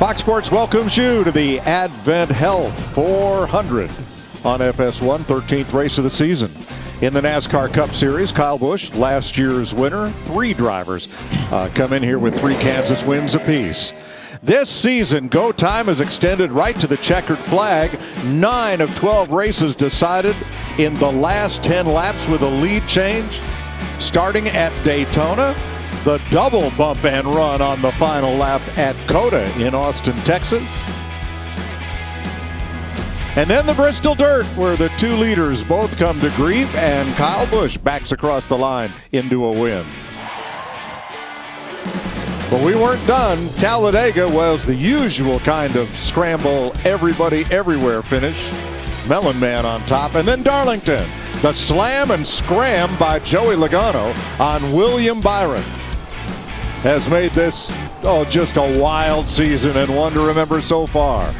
Fox Sports welcomes you to the AdventHealth 400 on FS1, 13th race of the season. In the NASCAR Cup Series, Kyle Busch, last year's winner. 3 drivers come in here with 3 Kansas wins apiece. This season, go time is extended right to the checkered flag. 9 of 12 races decided in the last 10 laps with a lead change. Starting at Daytona, the double bump and run on the final lap at COTA in Austin, Texas. And then the Bristol Dirt, where the 2 leaders both come to grief, and Kyle Busch backs across the line into a win. But we weren't done. Talladega was the usual kind of scramble, everybody everywhere finish. Melon Man on top, and then Darlington. The slam and scram by Joey Logano on William Byron has made this just a wild season and one to remember so far.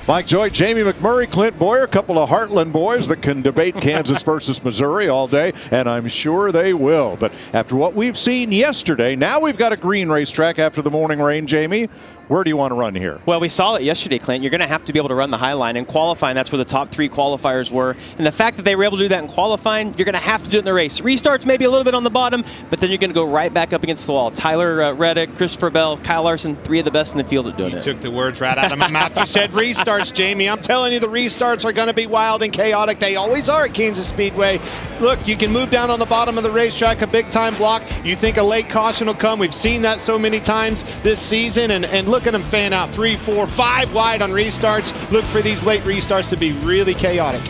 Mike Joy, Jamie McMurray, Clint Boyer, a couple of Heartland boys that can debate Kansas versus Missouri all day, and I'm sure they will. But after what we've seen yesterday, now we've got a green racetrack after the morning rain, Jamie. Where do you want to run here? Well, we saw it yesterday, Clint. You're going to have to be able to run the high line. In qualifying, that's where the top 3 qualifiers were. And the fact that they were able to do that in qualifying, you're going to have to do it in the race. Restarts maybe a little bit on the bottom, but then you're going to go right back up against the wall. Tyler Reddick, Christopher Bell, Kyle Larson, 3 of the best in the field at doing it. You took the words right out of my mouth. You said restarts, Jamie. I'm telling you, the restarts are going to be wild and chaotic. They always are at Kansas Speedway. Look, you can move down on the bottom of the racetrack, a big-time block. You think a late caution will come. We've seen that so many times this season, and look at them fan out. 3, 4, 5 wide on restarts. Look for these late restarts to be really chaotic.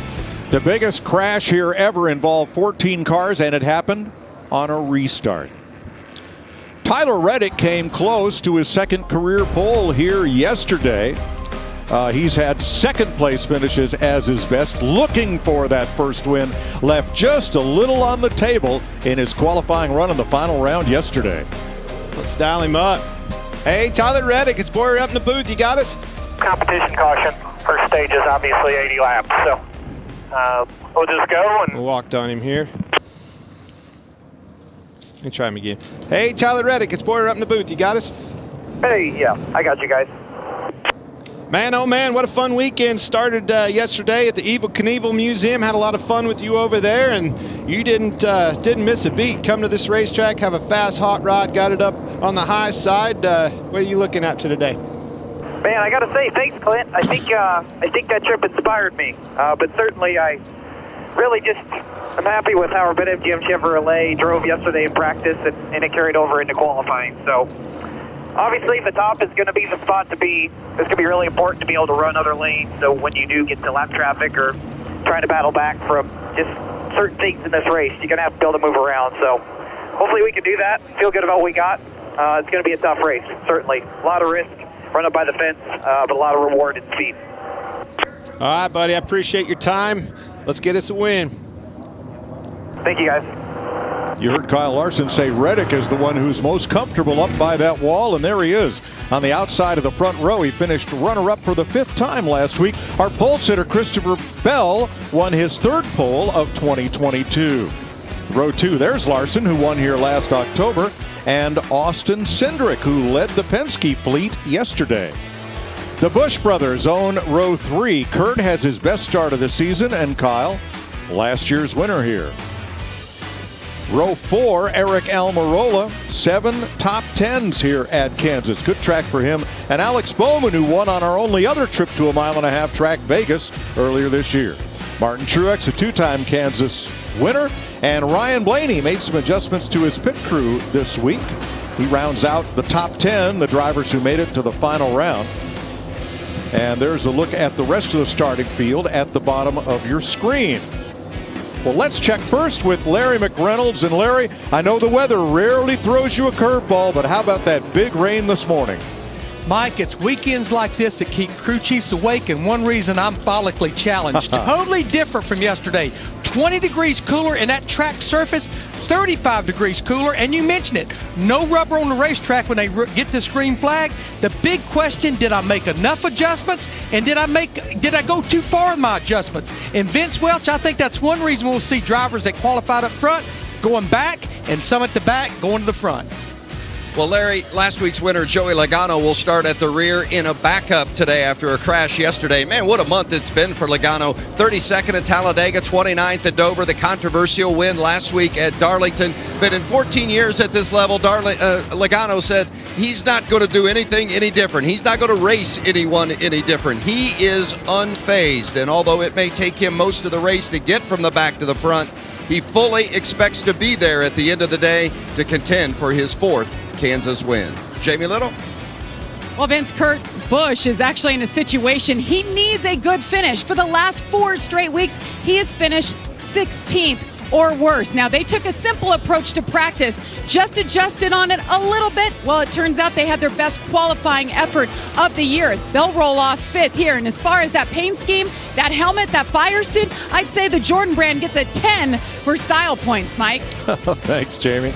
The biggest crash here ever involved 14 cars, and it happened on a restart. Tyler Reddick came close to his 2nd career pole here yesterday. He's had 2nd place finishes as his best, looking for that first win. Left just a little on the table in his qualifying run in the final round yesterday. Let's dial him up. Hey, Tyler Reddick, it's Boyer up in the booth. You got us? Competition caution. First stage is obviously 80 laps, so we'll just go. And we walked on him here. Let me try him again. Hey, Tyler Reddick, it's Boyer up in the booth. You got us? Hey, yeah, I got you guys. Man, oh man, what a fun weekend. Started yesterday at the Evel Knievel Museum. Had a lot of fun with you over there, and you didn't miss a beat. Come to this racetrack, have a fast hot rod, got it up on the high side. What are you looking at today? Man, I got to say, thanks, Clint. I think that trip inspired me, but certainly I'm happy with how our BetMGM Chevrolet drove yesterday in practice, and it carried over into qualifying. So obviously, the top is going to be the spot to be. It's going to be really important to be able to run other lanes. So when you do get to lap traffic or trying to battle back from just certain things in this race, you're going to have to be able to move around. So hopefully we can do that. Feel good about what we got. It's going to be a tough race, certainly. A lot of risk, run up by the fence, but a lot of reward and speed. All right, buddy. I appreciate your time. Let's get us a win. Thank you, guys. You heard Kyle Larson say Reddick is the one who's most comfortable up by that wall, and there he is on the outside of the front row. He finished runner-up for the 5th time last week. Our pole sitter, Christopher Bell, won his 3rd pole of 2022. Row 2, there's Larson, who won here last October, and Austin Cindric, who led the Penske fleet yesterday. The Busch brothers own row 3. Kurt has his best start of the season, and Kyle, last year's winner here. Row 4, Eric Almirola, 7 top 10s here at Kansas. Good track for him. And Alex Bowman, who won on our only other trip to a 1.5-mile track, Vegas, earlier this year. Martin Truex, a 2-time Kansas winner. And Ryan Blaney made some adjustments to his pit crew this week. He rounds out the top 10, the drivers who made it to the final round. And there's a look at the rest of the starting field at the bottom of your screen. Well, let's check first with Larry McReynolds. And Larry, I know the weather rarely throws you a curveball, but how about that big rain this morning? Mike, it's weekends like this that keep crew chiefs awake, and one reason I'm follically challenged. Totally different from yesterday. 20 degrees cooler in that track surface, 35 degrees cooler, and you mentioned it, no rubber on the racetrack when they get this green flag. The big question, did I make enough adjustments, and did I go too far in my adjustments? And Vince Welch, I think that's one reason we'll see drivers that qualified up front going back, and some at the back going to the front. Well, Larry, last week's winner, Joey Logano, will start at the rear in a backup today after a crash yesterday. Man, what a month it's been for Logano. 32nd at Talladega, 29th at Dover, the controversial win last week at Darlington. But in 14 years at this level, Logano said he's not going to do anything any different. He's not going to race anyone any different. He is unfazed. And although it may take him most of the race to get from the back to the front, he fully expects to be there at the end of the day to contend for his 4th Kansas win. Jamie Little? Well, Vince, Kurt Busch is actually in a situation he needs a good finish. For the last 4 straight weeks, he has finished 16th or worse. Now, they took a simple approach to practice, just adjusted on it a little bit. Well, it turns out they had their best qualifying effort of the year. They'll roll off 5th here. And as far as that paint scheme, that helmet, that fire suit, I'd say the Jordan brand gets a 10 for style points, Mike. Thanks, Jamie.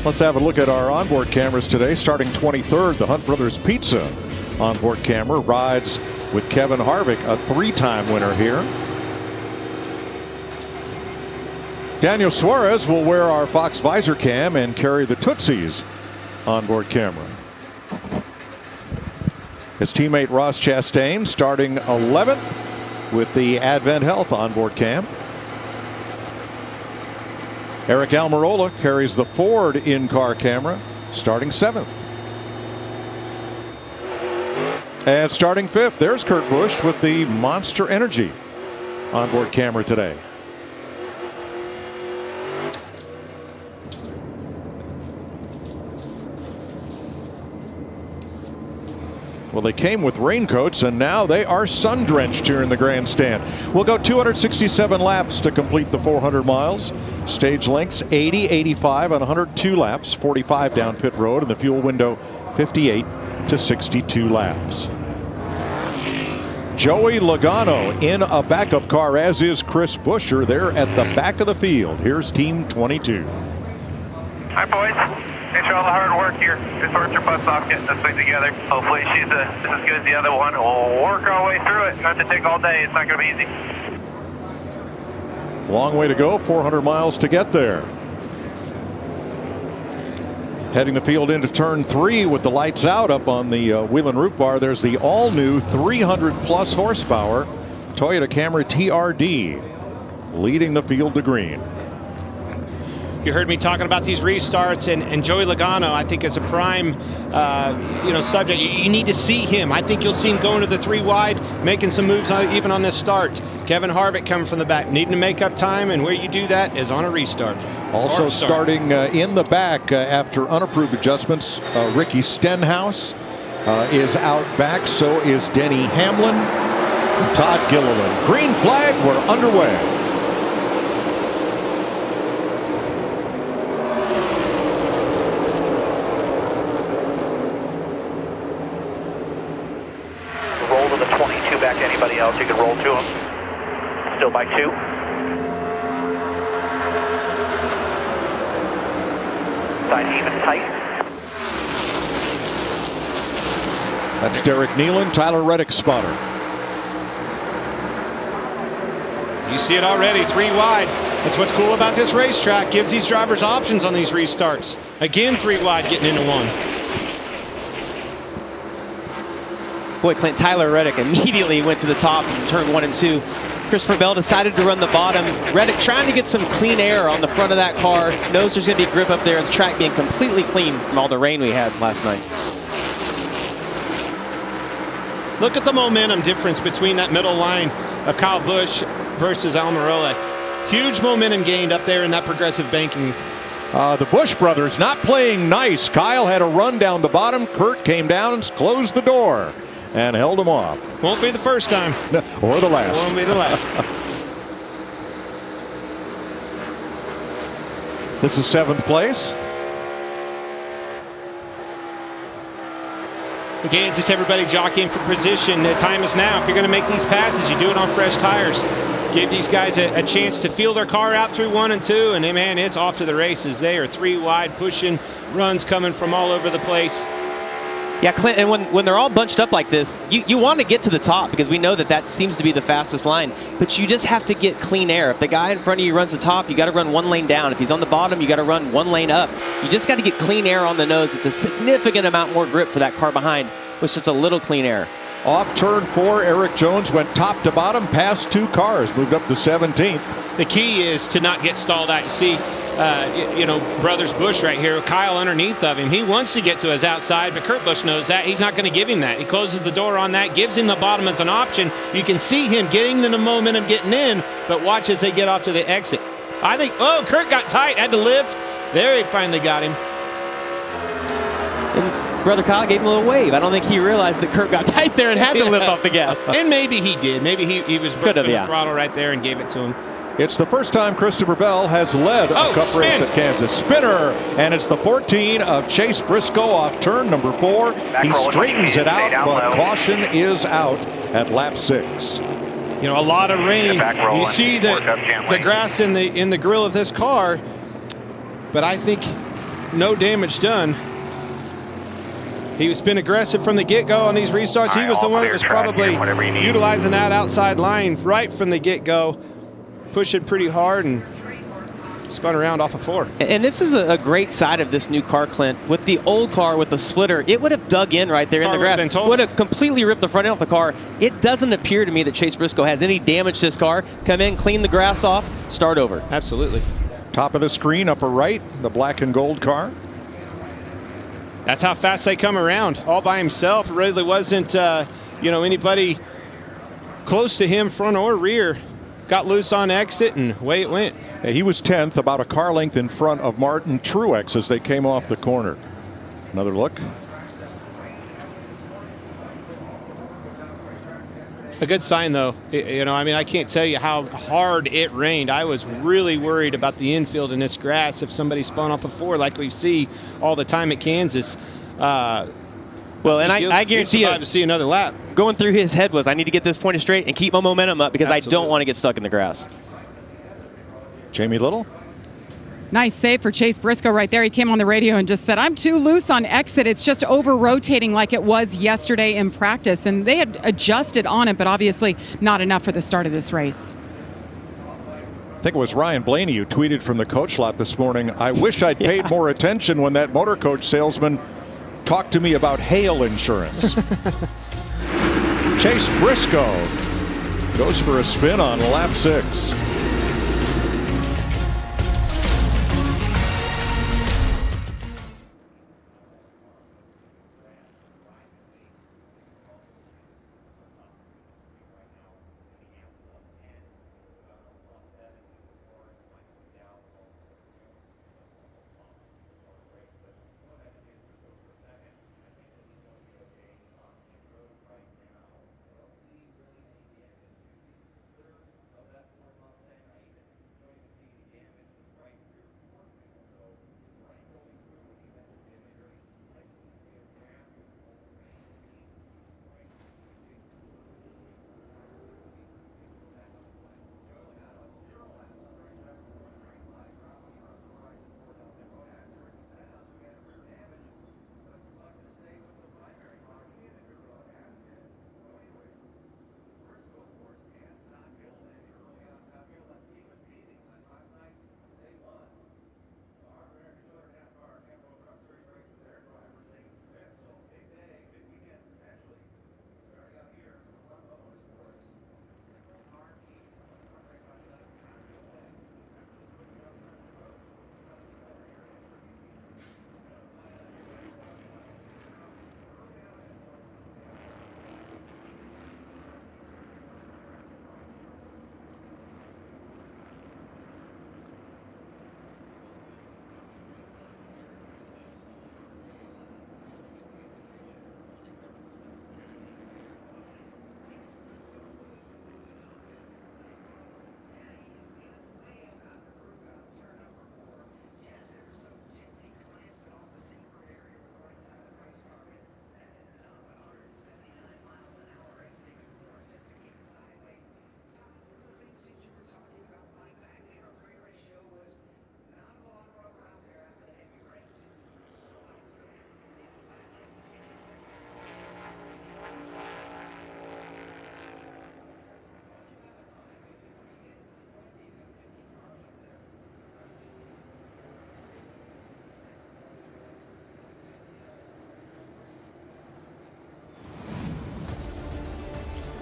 Let's have a look at our onboard cameras today. Starting 23rd, the Hunt Brothers Pizza onboard camera rides with Kevin Harvick, a 3-time winner here. Daniel Suarez will wear our Fox visor cam and carry the Tootsies onboard camera. His teammate Ross Chastain starting 11th with the AdventHealth onboard cam. Eric Almirola carries the Ford in-car camera, starting 7th. And starting 5th, there's Kurt Busch with the Monster Energy onboard camera today. Well, they came with raincoats, and now they are sun-drenched here in the grandstand. We'll go 267 laps to complete the 400 miles. Stage lengths 80, 85 on 102 laps, 45 down pit road, and the fuel window 58 to 62 laps. Joey Logano in a backup car, as is Chris Buescher. They're at the back of the field. Here's Team 22. Hi, boys. Thanks for all the hard work here. Just worked your butts off getting this thing together. Hopefully she's just as good as the other one. We'll work our way through it. Not to take all day. It's not going to be easy. Long way to go, 400 miles to get there. Heading the field into turn 3 with the lights out up on the wheel and roof bar. There's the all-new 300-plus horsepower Toyota Camry TRD leading the field to green. You heard me talking about these restarts, and Joey Logano, I think, is a prime subject. You need to see him. I think you'll see him going to the 3 wide, making some moves even on this start. Kevin Harvick coming from the back, needing to make up time, and where you do that is on a restart. Also starting in the back after unapproved adjustments, Ricky Stenhouse is out back. So is Denny Hamlin, Todd Gilliland. Green flag, we're underway. Roll to the 22 back to anybody else. You can roll to them. Still by 2. Side even tight. That's Derek Nealon, Tyler Reddick's spotter. You see it already, 3 wide. That's what's cool about this racetrack. Gives these drivers options on these restarts. Again, 3 wide getting into 1. Boy, Clint, Tyler Reddick immediately went to the top in turn 1 and 2. Christopher Bell decided to run the bottom. Reddick trying to get some clean air on the front of that car. Knows there's going to be grip up there, and the track being completely clean from all the rain we had last night. Look at the momentum difference between that middle line of Kyle Busch versus Almirola. Huge momentum gained up there in that progressive banking. The Busch brothers not playing nice. Kyle had a run down the bottom. Kurt came down and closed the door and held him off. Won't be the first time. Or the last. Won't be the last. This is 7th place. Again, just everybody jockeying for position. The time is now. If you're going to make these passes, you do it on fresh tires. Give these guys a chance to feel their car out through 1 and 2, and man, it's off to the races. They are 3 wide, pushing runs coming from all over the place. Yeah, Clint, and when they're all bunched up like this, you want to get to the top because we know that seems to be the fastest line, but you just have to get clean air. If the guy in front of you runs the top, you got to run one lane down. If he's on the bottom, you got to run one lane up. You just got to get clean air on the nose. It's a significant amount more grip for that car behind with just a little clean air. Off turn 4, Eric Jones went top to bottom, past 2 cars, moved up to 17th. The key is to not get stalled out. You see, Brothers Busch right here, Kyle underneath of him. He wants to get to his outside, but Kurt Busch knows that. He's not going to give him that. He closes the door on that, gives him the bottom as an option. You can see him getting the momentum, getting in, but watch as they get off to the exit. I think, Kurt got tight, had to lift. There he finally got him. And Brother Kyle gave him a little wave. I don't think he realized that Kurt got tight there and had to lift off the gas. And maybe he did. Maybe he was gripping the throttle right there and gave it to him. It's the first time Christopher Bell has led a Cup race at Kansas. Spinner, and it's the 14 of Chase Briscoe off turn number 4. He straightens it out, but caution is out at lap 6. A lot of rain. You see the grass in the grill of this car, but I think no damage done. He's been aggressive from the get-go on these restarts. He was the one that was probably utilizing that outside line right from the get-go. Pushing pretty hard and spun around off of 4. And this is a great side of this new car, Clint. With the old car with the splitter, it would have dug in right there in the grass. Would have completely ripped the front end off the car. It doesn't appear to me that Chase Briscoe has any damage to this car. Come in, clean the grass off, start over. Absolutely. Top of the screen, upper right, the black and gold car. That's how fast they come around, all by himself. It really wasn't, anybody close to him, front or rear. Got loose on exit, and away it went. He was 10th, about a car length in front of Martin Truex as they came off the corner. Another look. A good sign, though. I can't tell you how hard it rained. I was really worried about the infield in this grass if somebody spun off of 4 like we see all the time at Kansas. Well, and I guarantee you, to see another lap. Going through his head was, I need to get this pointed straight and keep my momentum up because I don't want to get stuck in the grass. Jamie Little. Nice save for Chase Briscoe right there. He came on the radio and just said, I'm too loose on exit. It's just over-rotating like it was yesterday in practice. And they had adjusted on it, but obviously not enough for the start of this race. I think it was Ryan Blaney who tweeted from the coach lot this morning, I wish I'd paid more attention when that motor coach salesman talked to me about hail insurance. Chase Briscoe goes for a spin on lap 6.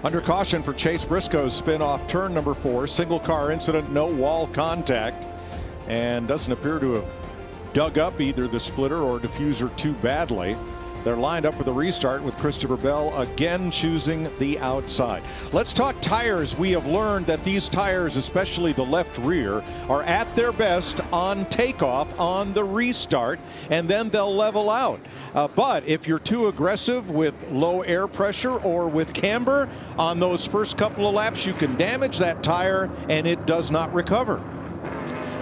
Under caution for Chase Briscoe's spin off turn number 4. Single car incident, no wall contact, and doesn't appear to have dug up either the splitter or diffuser too badly. They're lined up for the restart with Christopher Bell again choosing the outside. Let's talk tires. We have learned that these tires, especially the left rear, are at their best on takeoff on the restart, and then they'll level out. But if you're too aggressive with low air pressure or with camber on those first couple of laps, you can damage that tire and it does not recover.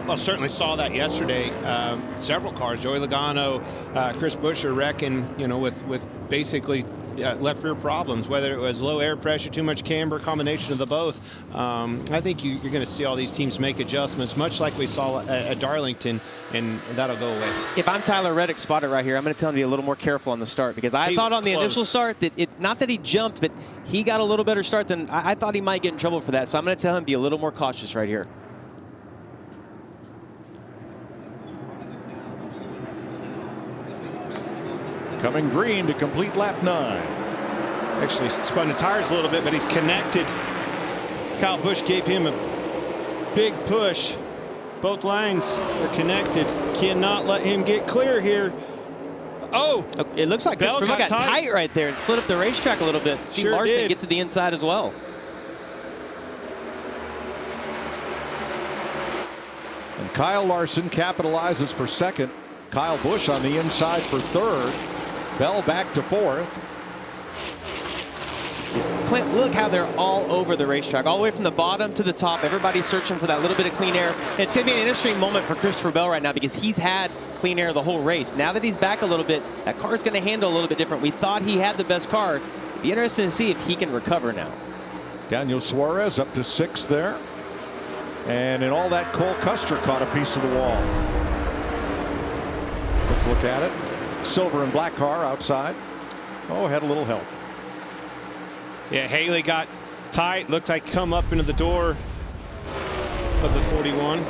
Well, certainly saw that yesterday. Several cars, Joey Logano, Chris Buescher wrecking, with basically left rear problems, whether it was low air pressure, too much camber, combination of the both. I think you're going to see all these teams make adjustments, much like we saw at Darlington, and that'll go away. If I'm Tyler Reddick, spotted right here, I'm going to tell him to be a little more careful on the start, because I thought on the initial start that not that he jumped, but he got a little better start than I thought he might get in trouble for that. So I'm going to tell him to be a little more cautious right here. Coming green to complete lap 9. Actually spun the tires a little bit, but he's connected. Kyle Busch gave him a big push. Both lines are connected. Cannot let him get clear here. Oh! It looks like Bell got tight right there and slid up the racetrack a little bit. See Sure Larson did. get to the inside as well. And Kyle Larson capitalizes for second. Kyle Busch on the inside for third. Bell back to fourth. Clint, look how they're all over the racetrack, all the way from the bottom to the top. Everybody's searching for that little bit of clean air. It's going to be an interesting moment for Christopher Bell right now, because he's had clean air the whole race. Now that he's back a little bit, that car's going to handle a little bit different. We thought he had the best car. It'd be interesting to see if he can recover now. Daniel Suarez up to 6th there. And in all that, Cole Custer caught a piece of the wall. Look at it. Silver and black car outside. Oh, had a little help. Yeah, Haley got tight. Looked like come up into the door of the 41.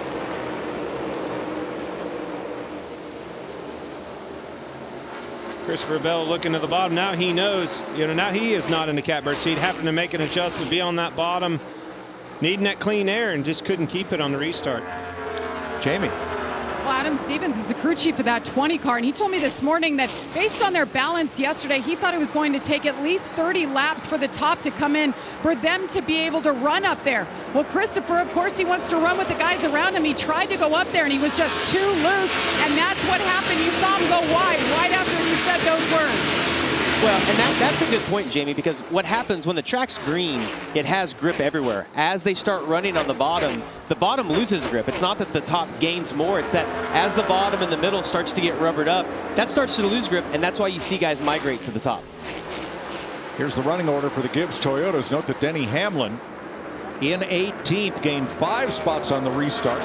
Christopher Bell looking to the bottom. Now he knows, now he is not in the catbird seat. Happened to make an adjustment, be on that bottom, needing that clean air, and just couldn't keep it on the restart. Jamie. Well, Adam Stevens is the crew chief of that 20 car, and he told me this morning that based on their balance yesterday, he thought it was going to take at least 30 laps for the top to come in for them to be able to run up there. Well, Christopher, of course, he wants to run with the guys around him. He tried to go up there, and he was just too loose, and that's what happened. You saw him go wide right after he said those words. Well, and that's a good point, Jamie, because what happens when the track's green, it has grip everywhere. As they start running on the bottom loses grip. It's not that the top gains more, it's that as the bottom and the middle starts to get rubbered up, that starts to lose grip, and that's why you see guys migrate to the top. Here's the running order for the Gibbs Toyotas. Note that Denny Hamlin in 18th, gained 5 spots on the restart.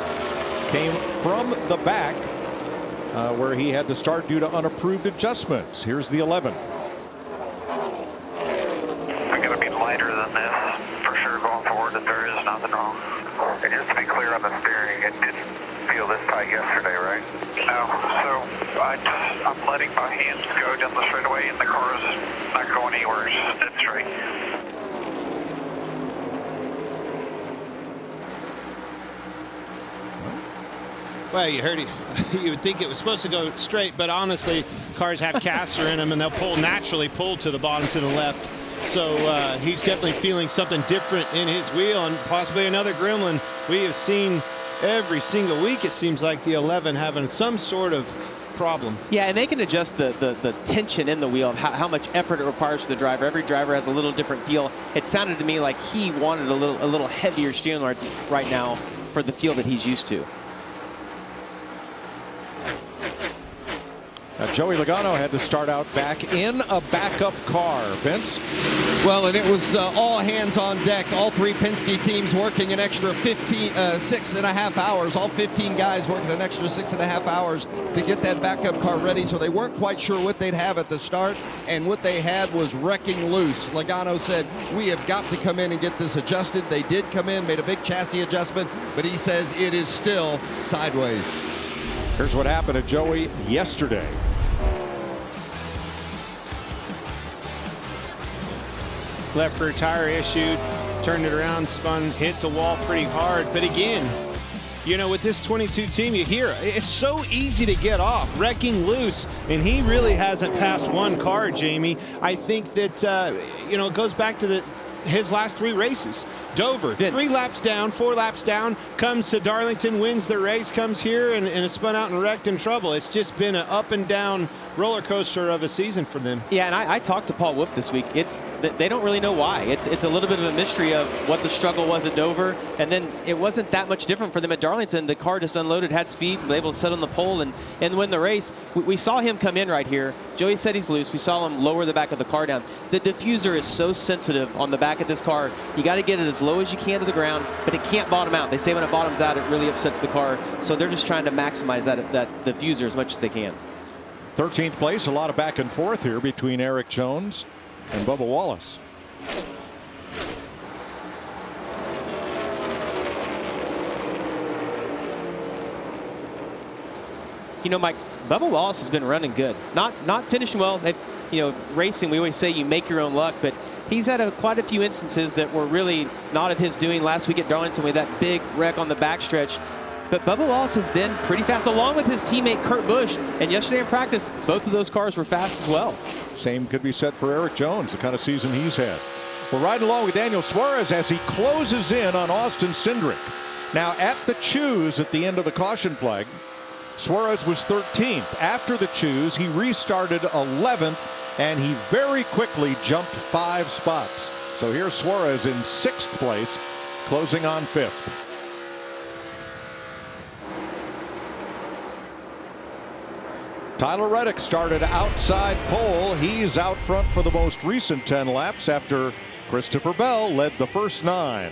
Came from the back where he had to start due to unapproved adjustments. Here's the 11. I'm going to be lighter than this for sure going forward if there is nothing wrong. And just to be clear on the steering, it didn't feel this tight yesterday, right? No, so I'm letting my hands go down the straightaway and the car is not going anywhere, it's just dead straight. Well, you heard it. You would think it was supposed to go straight, but honestly, cars have caster in them, and they'll naturally pull to the bottom to the left. So he's definitely feeling something different in his wheel, and possibly another gremlin. We have seen every single week, it seems like, the 11 having some sort of problem. Yeah, and they can adjust the tension in the wheel of how much effort it requires to the driver. Every driver has a little different feel. It sounded to me like he wanted a little heavier steering right now for the feel that he's used to. Joey Logano had to start out back in a backup car. Vince? Well, and it was all hands on deck. All 3 Penske teams working an extra 6.5 hours. All 15 guys working an extra 6.5 hours to get that backup car ready. So they weren't quite sure what they'd have at the start, and what they had was wrecking loose. Logano said, we have got to come in and get this adjusted. They did come in, made a big chassis adjustment, but he says it is still sideways. Here's what happened to Joey yesterday. left rear tire issued, turned it around, spun, hit the wall pretty hard. But again, you know, with this 22 team, you hear it's so easy to get off, wrecking loose, and he really hasn't passed one car, Jamie. I think that, you know, it goes back to his last 3 races. Dover, 3 laps down, 4 laps down, comes to Darlington, wins the race, comes here and is spun out and wrecked in trouble. It's just been an up and down roller coaster of a season for them. Yeah, and I talked to Paul Wolf this week. They don't really know why. It's a little bit of a mystery of what the struggle was at Dover, and then it wasn't that much different for them at Darlington. The car just unloaded, had speed, was able to sit on the pole and win the race. We saw him come in right here. Joey said he's loose. We saw him lower the back of the car down. The diffuser is so sensitive on the back of this car. You got to get it as low as you can to the ground, but it can't bottom out. They say when it bottoms out, it really upsets the car. So they're just trying to maximize that diffuser as much as they can. 13th place, a lot of back and forth here between Eric Jones and Bubba Wallace. You know, Mike, Bubba Wallace has been running good. Not finishing well. They've, you know, racing, we always say you make your own luck, but he's had quite a few instances that were really not of his doing. Last week at Darlington with that big wreck on the backstretch. But Bubba Wallace has been pretty fast, along with his teammate Kurt Busch. And yesterday in practice, both of those cars were fast as well. Same could be said for Eric Jones, the kind of season he's had. We're riding along with Daniel Suarez as he closes in on Austin Cindric. Now, at the choose at the end of the caution flag, Suarez was 13th. After the choose, he restarted 11th, and he very quickly jumped 5 spots. So here's Suarez in 6th place, closing on 5th. Tyler Reddick started outside pole. He's out front for the most recent 10 laps after Christopher Bell led the first 9.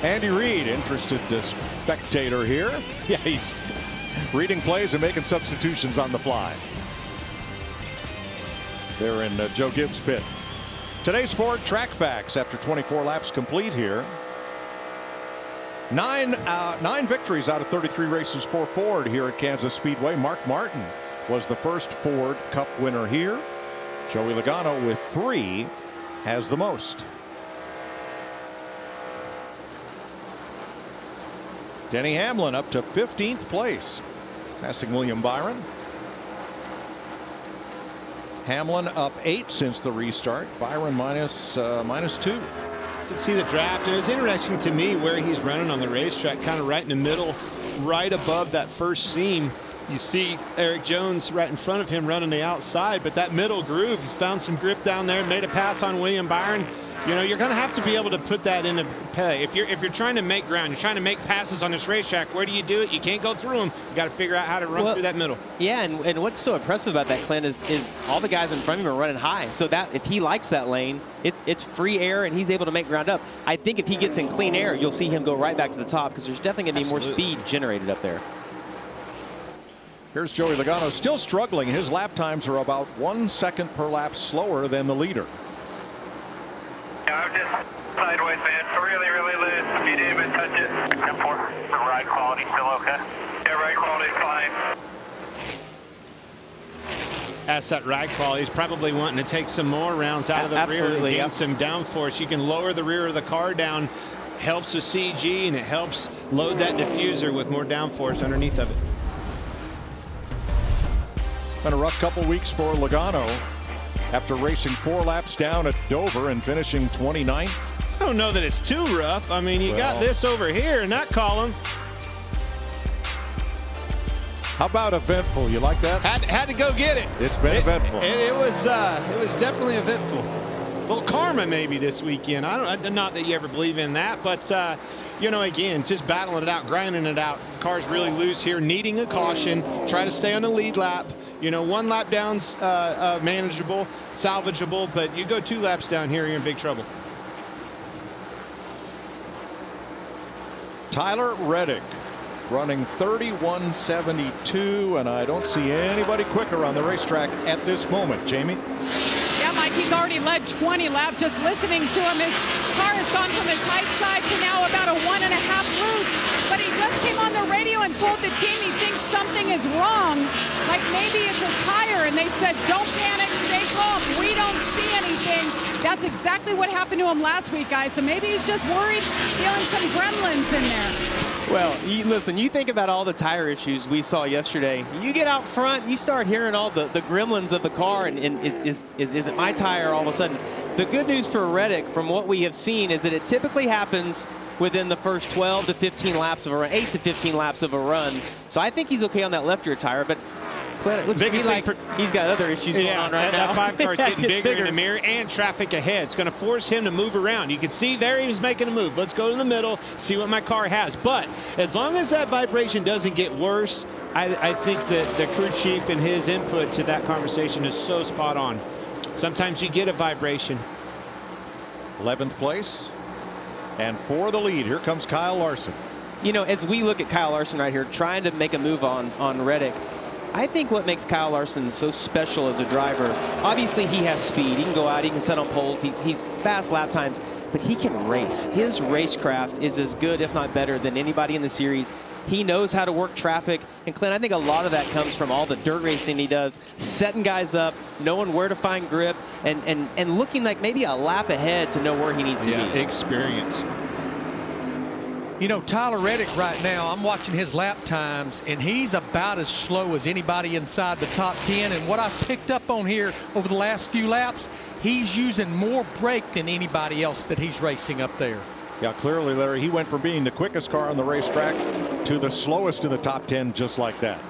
Andy Reid, interested spectator here. Yeah, he's reading plays and making substitutions on the fly. They're in Joe Gibbs' pit. Today's Ford track facts after 24 laps complete here. Nine victories out of 33 races for Ford here at Kansas Speedway. Mark Martin was the first Ford Cup winner here. Joey Logano with 3 has the most. Denny Hamlin up to 15th place, passing William Byron. Hamlin up 8 since the restart. Byron minus 2. You can see the draft. It was interesting to me where he's running on the racetrack, kind of right in the middle, right above that first seam. You see Eric Jones right in front of him running the outside, but that middle groove, he's found some grip down there, made a pass on William Byron. You know, you're going to have to be able to put that into play. If you're trying to make ground, you're trying to make passes on this racetrack, where do you do it? You can't go through them. You got to figure out how to run through that middle. Yeah, and what's so impressive about that, Clint, is all the guys in front of him are running high. So that if he likes that lane, it's free air and he's able to make ground up. I think if he gets in clean air, you'll see him go right back to the top because there's definitely going to be more speed generated up there. Here's Joey Logano still struggling. His lap times are about 1 second per lap slower than the leader. Yeah, I'm just sideways, man. Really, really loose. If you didn't even touch it. Except for the ride quality, still okay? Yeah, ride quality's fine. That's that ride quality. He's probably wanting to take some more rounds out of the rear and gain some downforce. You can lower the rear of the car down. Helps with CG, and it helps load that diffuser with more downforce underneath of it. Been a rough couple weeks for Logano after racing 4 laps down at Dover and finishing 29th. I don't know that it's too rough. I mean, you got this over here in that column. How about eventful? You like that? Had to go get it. It's been eventful. It was definitely eventful. A little karma maybe this weekend. Not that you ever believe in that, but you know, again, just battling it out, grinding it out. Car's really loose here, needing a caution. Try to stay on the lead lap. You know, 1 lap down's manageable, salvageable, but you go 2 laps down here, you're in big trouble. Tyler Reddick running 31.72, and I don't see anybody quicker on the racetrack at this moment. Jamie? Yeah, Mike, he's already led 20 laps. Just listening to him, his car has gone from the tight side to now about a 1.5 loose. But he just came on the radio and told the team he thinks something is wrong. Like maybe it's a tire, and they said, don't panic, stay calm. We don't see anything. That's exactly what happened to him last week, guys. So maybe he's just worried, feeling some gremlins in there. Well, listen, you think about all the tire issues we saw yesterday. You get out front, you start hearing all the gremlins of the car, and is it my tire all of a sudden? The good news for Reddick, from what we have seen, is that it typically happens within the first 12 to 15 laps of a run, 8 to 15 laps of a run. So I think he's okay on that left rear tire, but Clint, it looks to me like he's got other issues going on right now. That 5 car's getting bigger in the mirror, mirror. and traffic ahead. It's going to force him to move around. You can see there he was making a move. Let's go in the middle, see what my car has. But as long as that vibration doesn't get worse, I think that the crew chief and his input to that conversation is so spot on. Sometimes you get a vibration. 11th place. And for the lead, here comes Kyle Larson. You know, as we look at Kyle Larson right here, trying to make a move on Reddick, I think what makes Kyle Larson so special as a driver, obviously he has speed. He can go out, he can set on poles, he's fast lap times, but he can race. His racecraft is as good, if not better, than anybody in the series. He knows how to work traffic. And Clint, I think a lot of that comes from all the dirt racing he does, setting guys up, knowing where to find grip, and looking like maybe a lap ahead to know where he needs to be. Experience. You know, Tyler Reddick right now, I'm watching his lap times, and he's about as slow as anybody inside the top 10. And what I've picked up on here over the last few laps, he's using more brake than anybody else that he's racing up there. Yeah, clearly, Larry, he went from being the quickest car on the racetrack to the slowest in the top 10 just like that.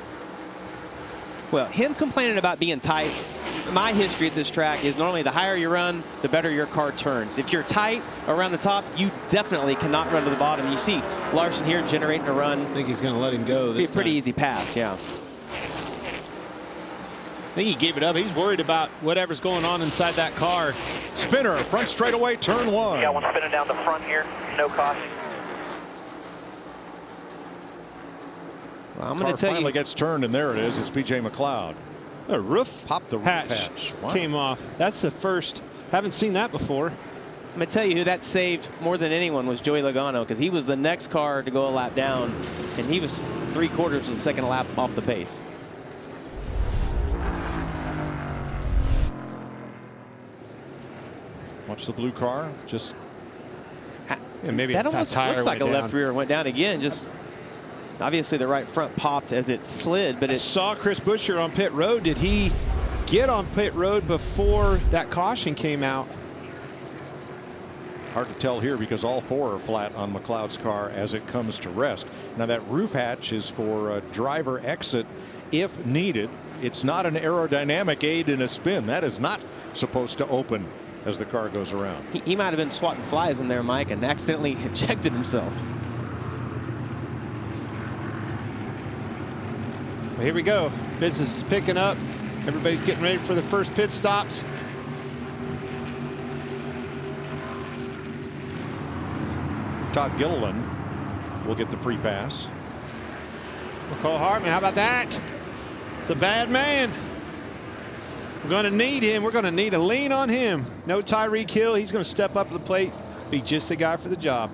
Well, him complaining about being tight, my history at this track is normally the higher you run, the better your car turns. If you're tight around the top, you definitely cannot run to the bottom. You see Larson here generating a run. I think he's going to let him go. Be a pretty easy pass, yeah. I think he gave it up. He's worried about whatever's going on inside that car. Spinner, front straightaway, turn 1. We got one spinning down the front here. No caution. Well, I'm going to tell you. Finally gets turned, and there it is. It's PJ McLeod. The roof Pop the roof hatch. Came off. That's the first. Haven't seen that before. I'm going to tell you who that saved more than anyone was Joey Logano, because he was the next car to go a lap down, and he was 3/4 of the second lap off the pace. Watch the blue car. Just maybe that almost looks like a down. left rear went down again. Just obviously the right front popped as it slid, but I it saw Chris Buescher on pit road. Did he get on pit road before that caution came out. Hard to tell here because all four are flat on McLeod's car as it comes to rest. Now that roof hatch is for driver exit if needed. It's not an aerodynamic aid in a spin. That is not supposed to open as the car goes around. He might have been swatting flies in there, Mike, and accidentally ejected himself. Well, here we go. Business is picking up. Everybody's getting ready for the first pit stops. Todd Gilliland will get the free pass. McCall Hartman, how about that? It's a bad man. We're going to need him. We're going to need a lean on him. No Tyreek Hill. He's going to step up to the plate, be just the guy for the job.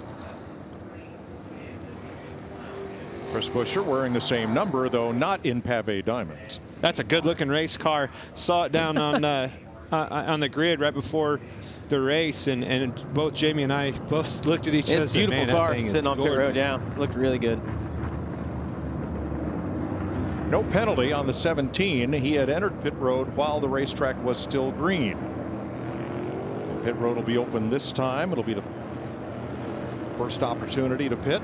Chris Buescher wearing the same number, though not in pavé diamonds. That's a good-looking race car. Saw it down on the grid right before the race, and both Jamie and I both looked at each other. It's a beautiful car sitting on pit road. Yeah, looked really good. No penalty on the 17. He had entered pit road while the racetrack was still green. Pit road will be open this time. It'll be the first opportunity to pit.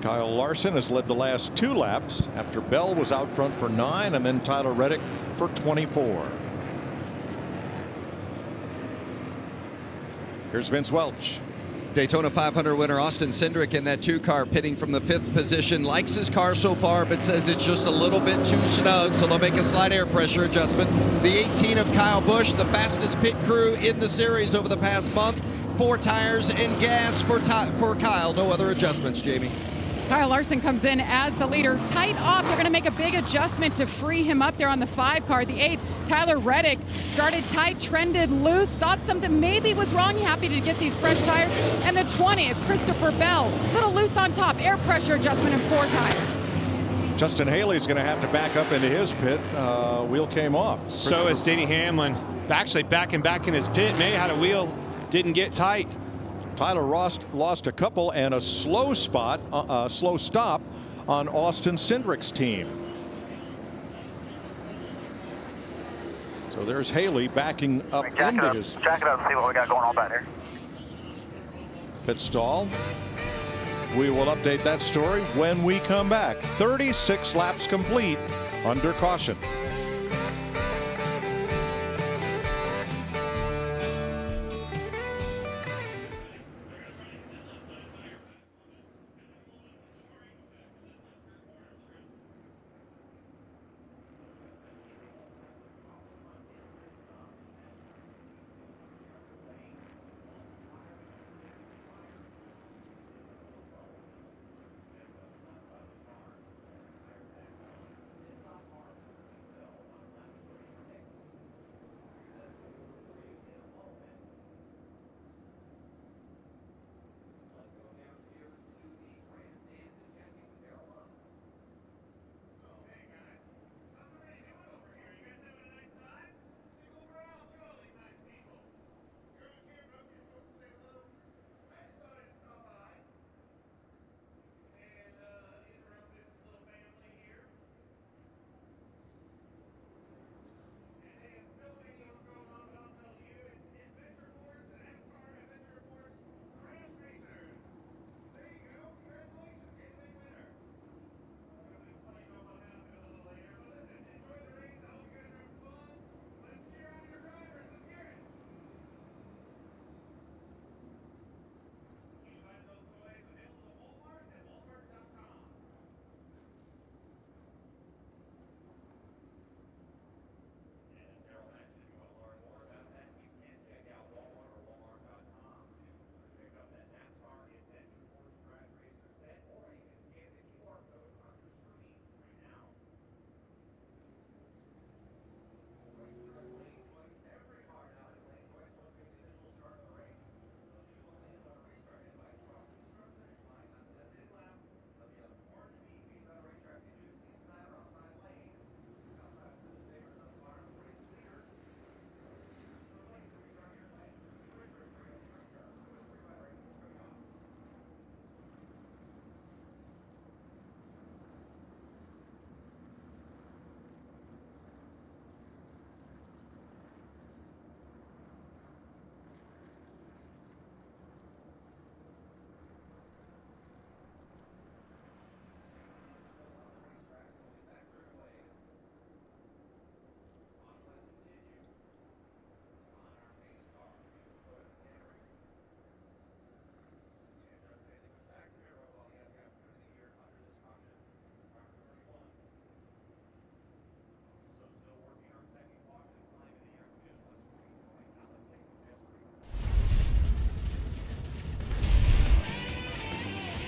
Kyle Larson has led the last 2 laps after Bell was out front for 9 and then Tyler Reddick for 24. Here's Vince Welch. Daytona 500 winner Austin Cindric in that 2 car pitting from the 5th position. Likes his car so far, but says it's just a little bit too snug, so they'll make a slight air pressure adjustment. The 18 of Kyle Busch, the fastest pit crew in the series over the past month. 4 tires and gas for Kyle. No other adjustments, Jamie. Kyle Larson comes in as the leader. Tight off. They're going to make a big adjustment to free him up there on the 5 car. The 8, Tyler Reddick, started tight, trended loose, thought something maybe was wrong. Happy to get these fresh tires. And the 20, Christopher Bell, little loose on top. Air pressure adjustment in 4 tires. Justin Haley's going to have to back up into his pit. Wheel came off. So is Denny Hamlin. Actually backing back in his pit. May had a wheel, didn't get tight. Tyler Ross lost a couple and a slow stop on Austin Cindric's team. So there's Haley backing up into his Jack it up and see what we got going on back there. pit stall. We will update that story when we come back. 36 laps complete under caution.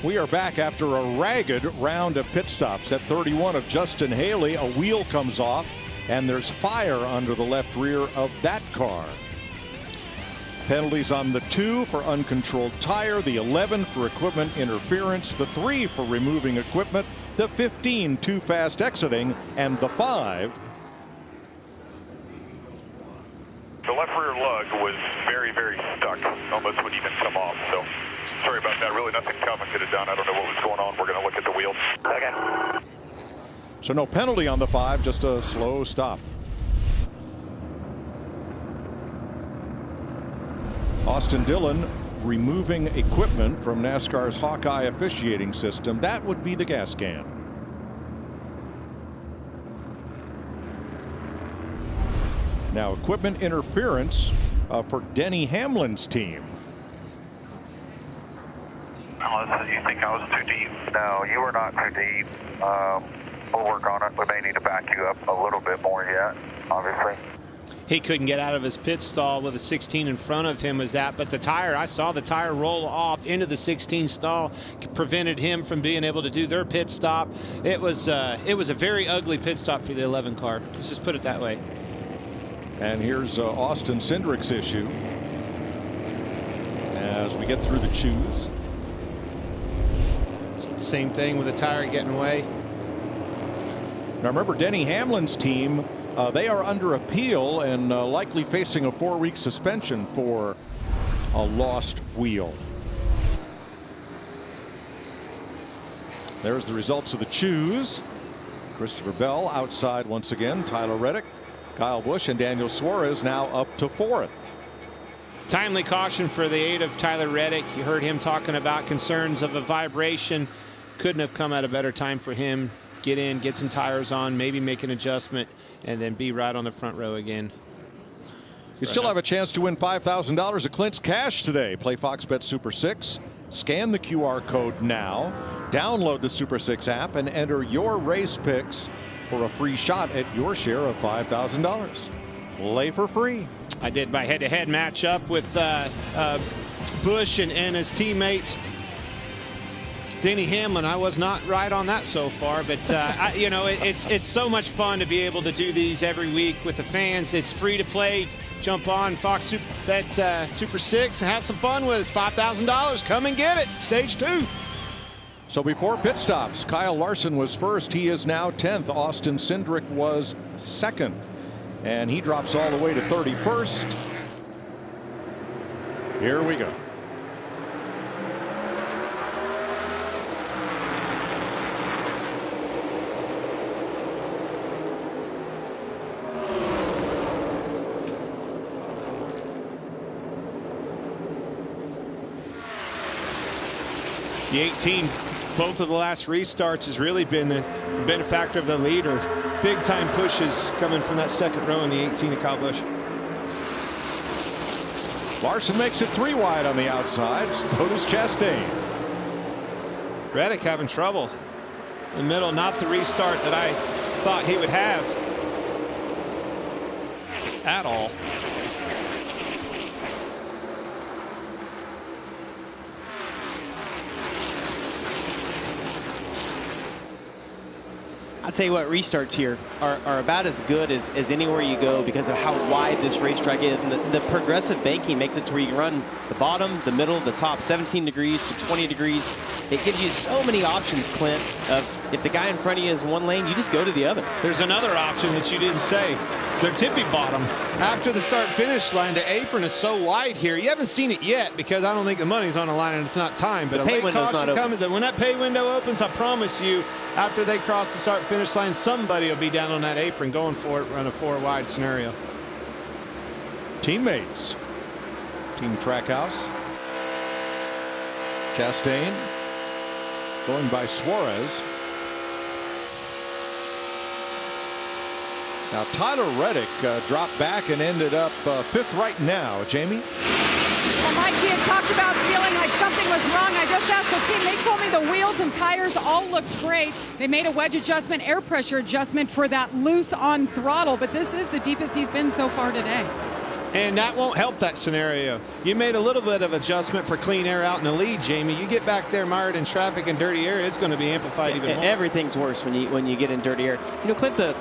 We are back after a ragged round of pit stops. At 31 of Justin Haley, a wheel comes off, and there's fire under the left rear of that car. Penalties on the 2 for uncontrolled tire, the 11 for equipment interference, the 3 for removing equipment, the 15 too fast exiting, and the 5. The left rear lug was very, very stuck. Almost wouldn't even come off. So sorry about that. Really nothing Calvin could have done. I don't know what was going on. We're going to look at the wheels. Okay. So no penalty on the 5, just a slow stop. Austin Dillon removing equipment from NASCAR's Hawkeye officiating system. That would be the gas can. Now equipment interference for Denny Hamlin's team. Unless you think I was too deep. No, you were not too deep. We'll work on it. We may need to back you up a little bit more yet, obviously. He couldn't get out of his pit stall with a 16 in front of him as that, but the tire, I saw the tire roll off into the 16 stall, prevented him from being able to do their pit stop. It was a very ugly pit stop for the 11 car. Let's just put it that way. And here's Austin Cindric's issue as we get through the choose. Same thing with the tire getting away. Now remember, Denny Hamlin's team, they are under appeal and likely facing a 4-week suspension for a lost wheel. There's the results of the choose. Christopher Bell outside once again. Tyler Reddick, Kyle Busch, and Daniel Suarez now up to 4th. Timely caution for the 8 of Tyler Reddick. You heard him talking about concerns of a vibration. Couldn't have come at a better time for him. Get in, get some tires on, maybe make an adjustment, and then be right on the front row again. You still have a chance to win $5,000 of Clint's cash today. Play Fox Bet Super 6. Scan the QR code now. Download the Super 6 app and enter your race picks for a free shot at your share of $5,000. Play for free. I did my head-to-head matchup with Busch and his teammate Denny Hamlin. I was not right on that so far, but it's so much fun to be able to do these every week with the fans. It's free to play. Jump on Fox Super Bet Super 6 and have some fun with it. It's $5,000. Come and get it. Stage 2. So before pit stops, Kyle Larson was first. He is now 10th. Austin Cindric was 2nd. And he drops all the way to 31st. Here we go. The 18, both of the last restarts, has really been the benefactor of the leader. Big time pushes coming from that second row in the 18 of Kyle Busch. Larson makes it 3 wide on the outside. So does Chastain. Reddick having trouble in the middle. Not the restart that I thought he would have at all. I'll tell you what, restarts here are about as good as anywhere you go because of how wide this racetrack is. And the progressive banking makes it to where you can run the bottom, the middle, the top, 17 degrees to 20 degrees. It gives you so many options, Clint, of if the guy in front of you is one lane, you just go to the other. There's another option that you didn't say. They're tippy bottom. After the start-finish line, the apron is so wide here. You haven't seen it yet because I don't think the money's on the line and it's not time. But the a pay late window's caution not open. comes. When that pay window opens, I promise you, after they cross the start-finish line, somebody will be down on that apron going for it, run a 4-wide scenario. Teammates. Team Trackhouse. Chastain going by Suarez. Now Tyler Reddick dropped back and ended up 5th right now. Jamie? Well, Mike, he had talked about feeling like something was wrong. I just asked the team. They told me the wheels and tires all looked great. They made a wedge adjustment, air pressure adjustment for that loose on throttle, but this is the deepest he's been so far today. And that won't help that scenario. You made a little bit of adjustment for clean air out in the lead, Jamie. You get back there mired in traffic and dirty air, it's going to be amplified even more. Everything's worse when you get in dirty air. You know, Clint, the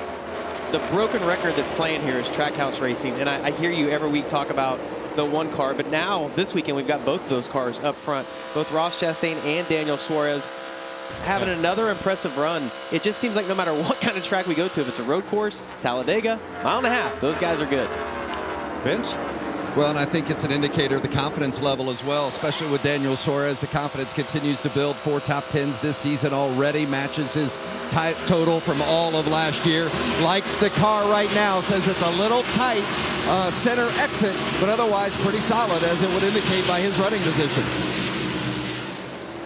broken record that's playing here is Trackhouse Racing, and I hear you every week talk about the one car, but now this weekend we've got both of those cars up front. Both Ross Chastain and Daniel Suarez having another impressive run. It just seems like no matter what kind of track we go to, if it's a road course, Talladega, mile and a half, those guys are good. Vince? Well, and I think it's an indicator of the confidence level as well, especially with Daniel Suarez. The confidence continues to build. 4 top 10s this season already, matches his total from all of last year. Likes the car right now, says it's a little tight center exit, but otherwise pretty solid, as it would indicate by his running position.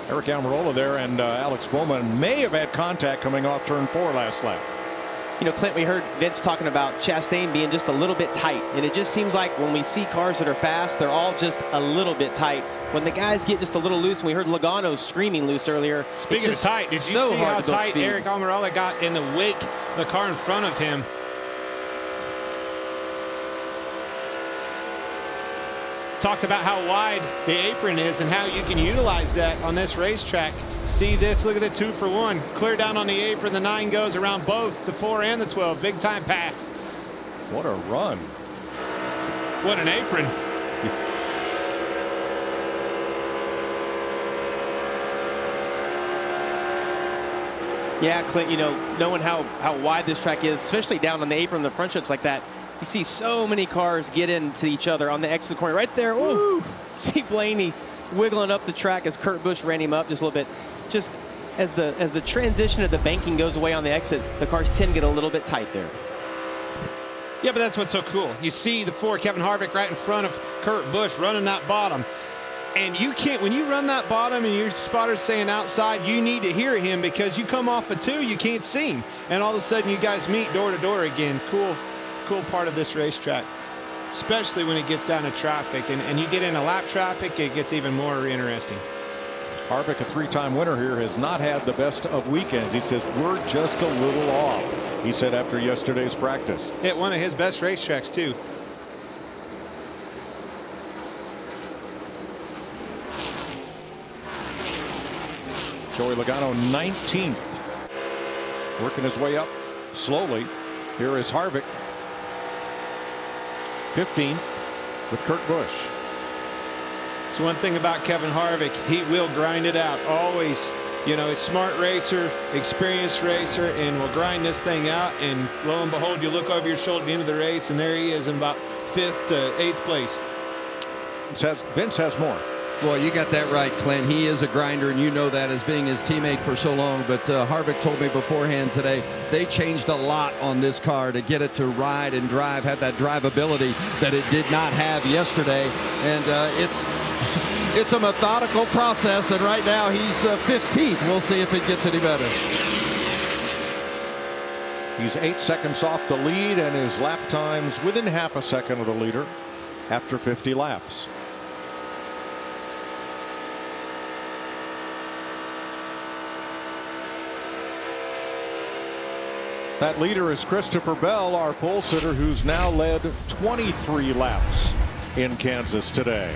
Eric Almirola there, and Alex Bowman may have had contact coming off turn 4 last lap. You know, Clint, we heard Vince talking about Chastain being just a little bit tight, and it just seems like when we see cars that are fast, they're all just a little bit tight. When the guys get just a little loose, and we heard Logano screaming loose earlier. Speaking of tight, did you see how tight Eric Almirola got in the wake of the car in front of him? Talked about how wide the apron is and how you can utilize that on this racetrack. See this, look at the 2-for-1. Clear down on the apron, the 9 goes around both the 4 and the 12. Big time pass. What a run. What an apron. Yeah, Clint, you know, knowing how wide this track is, especially down on the apron, the front stretch like that, you see so many cars get into each other on the exit of the corner. Right there, ooh, see Blaney wiggling up the track as Kurt Busch ran him up just a little bit. Just as the transition of the banking goes away on the exit, the cars tend to get a little bit tight there. Yeah, but that's what's so cool. You see the 4, Kevin Harvick, right in front of Kurt Busch running that bottom. And you can't, when you run that bottom and your spotter's saying outside, you need to hear him, because you come off a 2, you can't see him. And all of a sudden you guys meet door to door again. Cool part of this racetrack, especially when it gets down to traffic. And you get into lap traffic, it gets even more interesting. Harvick, a 3-time winner here, has not had the best of weekends. He says, we're just a little off, he said after yesterday's practice. At one of his best racetracks, too. Joey Logano 19th, working his way up slowly. Here is Harvick 15th with Kurt Busch. So one thing about Kevin Harvick, he will grind it out. Always, you know, he's a smart racer, experienced racer, and will grind this thing out. And lo and behold, you look over your shoulder at the end of the race, and there he is in about 5th to 8th place. Vince has more. Well, you got that right, Clint. He is a grinder, and you know that as being his teammate for so long. But Harvick told me beforehand today, they changed a lot on this car to get it to ride and drive, have that drivability that it did not have yesterday. And it's a methodical process, and right now he's 15th. We'll see if it gets any better. He's 8 seconds off the lead, and his lap time's within half a second of the leader after 50 laps. That leader is Christopher Bell, our pole sitter, who's now led 23 laps in Kansas today.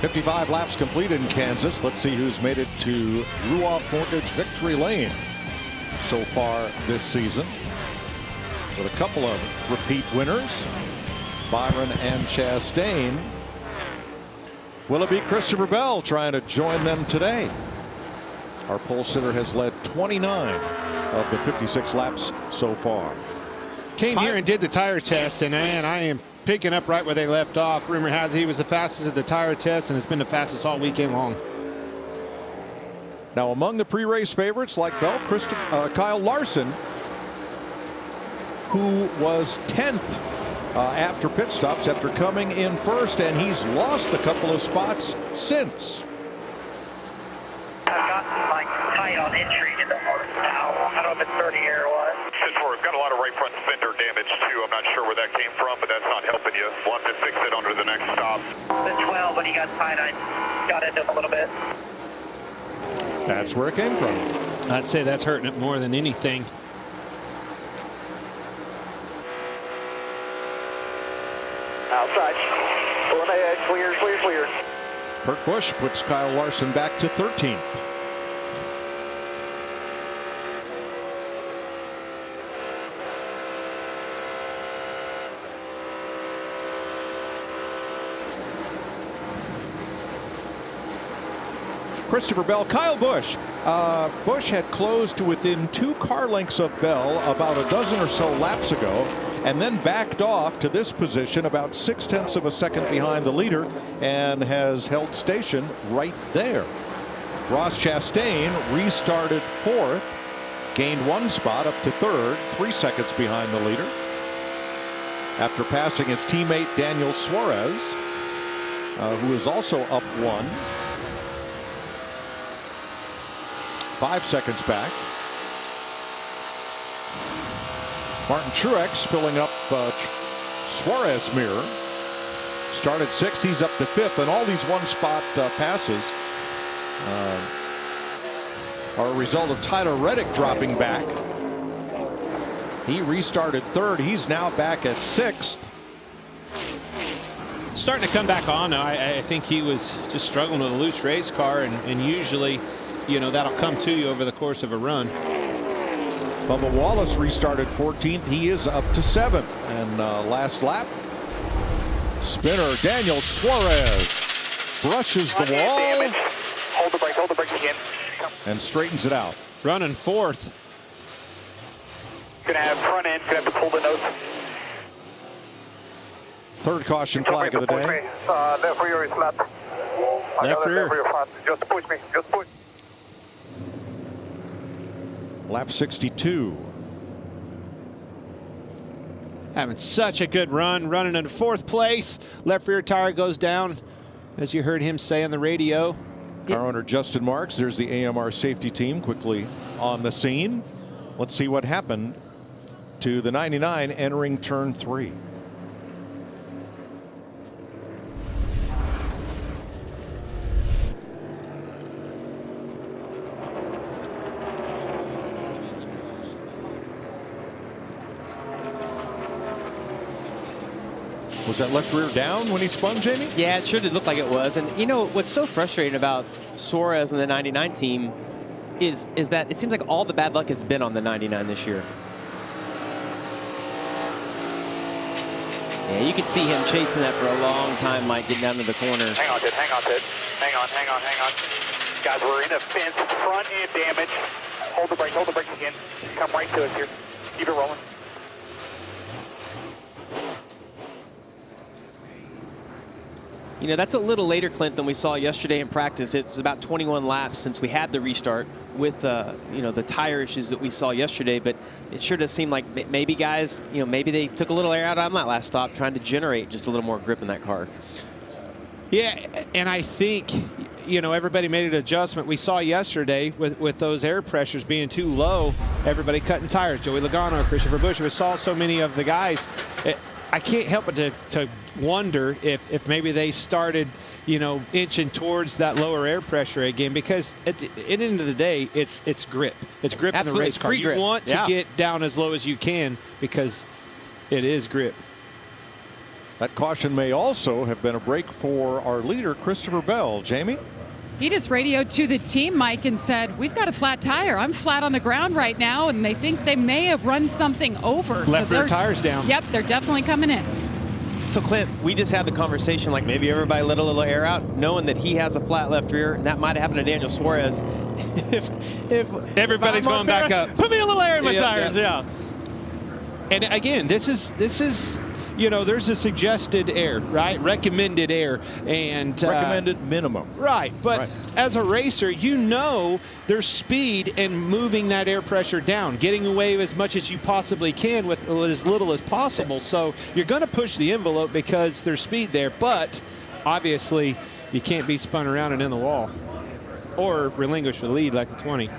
55 laps completed in Kansas. Let's see who's made it to Ruoff Mortgage Victory Lane so far this season, with a couple of repeat winners, Byron and Chastain. Will it be Christopher Bell trying to join them today? Our pole sitter has led 29 of the 56 laps so far. Came here and did the tire test, and man, I am picking up right where they left off. Rumor has it he was the fastest at the tire test and has been the fastest all weekend long. Now, among the pre-race favorites like Bell, Kyle Larson, who was 10th after pit stops after coming in first, and he's lost a couple of spots since. I've got like tight on entry in the motor now. I don't know if it's 30 air or what. Since we've got a lot of right front fender damage too, I'm not sure where that came from, but that's not helping you. We'll have to fix it under the next stop. The 12 when he got tight, I got into him a little bit. That's where it came from. I'd say that's hurting it more than anything. Outside. Pulling ahead. Clear, clear, clear. Kurt Busch puts Kyle Larson back to 13th. Christopher Bell, Kyle Busch. Busch had closed to within 2 car lengths of Bell about a dozen or so laps ago, and then backed off to this position about 0.6 of a second behind the leader, and has held station right there. Ross Chastain restarted 4th, gained 1 spot up to 3rd, 3 seconds behind the leader, after passing his teammate Daniel Suarez, who is also up 1. 5 seconds back. Martin Truex filling up Suarez's mirror. Started 6th, he's up to 5th, and all these 1-spot passes are a result of Tyler Reddick dropping back. He restarted 3rd, he's now back at 6th. Starting to come back on now. I think he was just struggling with a loose race car, and usually, you know, that'll come to you over the course of a run. Bubba Wallace restarted 14th. He is up to 7th. And last lap, spinner Daniel Suarez brushes the wall. Hold the brake again. And straightens it out. Running 4th. Gonna have front end, gonna have to pull the nose. 3rd caution flag of the day. Left rear is flat. Left rear. Just push me, just push. Lap 62. Having such a good run, running in 4th place. Left rear tire goes down, as you heard him say on the radio. Car owner Justin Marks, there's the AMR safety team quickly on the scene. Let's see what happened to the 99 entering turn 3. Was that left rear down when he spun, Jamie? Yeah, it sure did look like it was. And you know what's so frustrating about Suarez and the 99 team is that it seems like all the bad luck has been on the 99 this year. Yeah, you could see him chasing that for a long time, Mike, getting down to the corner. Hang on, Ted. Hang on, Ted. Hang on. Guys, we're in a fence. Front end damage. Hold the brake again. Come right to us here. Keep it rolling. You know, that's a little later, Clint, than we saw yesterday in practice. It was about 21 laps since we had the restart with, you know, the tire issues that we saw yesterday. But it sure does seem like maybe guys, you know, maybe they took a little air out on that last stop trying to generate just a little more grip in that car. Yeah, and I think, you know, everybody made an adjustment. We saw yesterday with those air pressures being too low, everybody cutting tires. Joey Logano, Christopher Busch. We saw so many of the guys. I can't help but to wonder if maybe they started, you know, inching towards that lower air pressure again, because at the end of the day, it's grip. It's grip in the race car. You want to get down as low as you can because it is grip. That caution may also have been a break for our leader, Christopher Bell. Jamie? He just radioed to the team, Mike, and said, we've got a flat tire. I'm flat on the ground right now, and they think they may have run something over. Left rear tire's down. Yep, they're definitely coming in. So, Clint, we just had the conversation like maybe everybody let a little air out, knowing that he has a flat left rear, and that might have happened to Daniel Suarez. if Everybody's going back up. Put me a little air in my tires, yeah. And again, this is, you know, there's a suggested air, right? Recommended air. And Recommended minimum. Right. But as a racer, you know there's speed in moving that air pressure down, getting away as much as you possibly can with as little as possible. So you're going to push the envelope because there's speed there. But obviously, you can't be spun around and in the wall or relinquish the lead like the 20.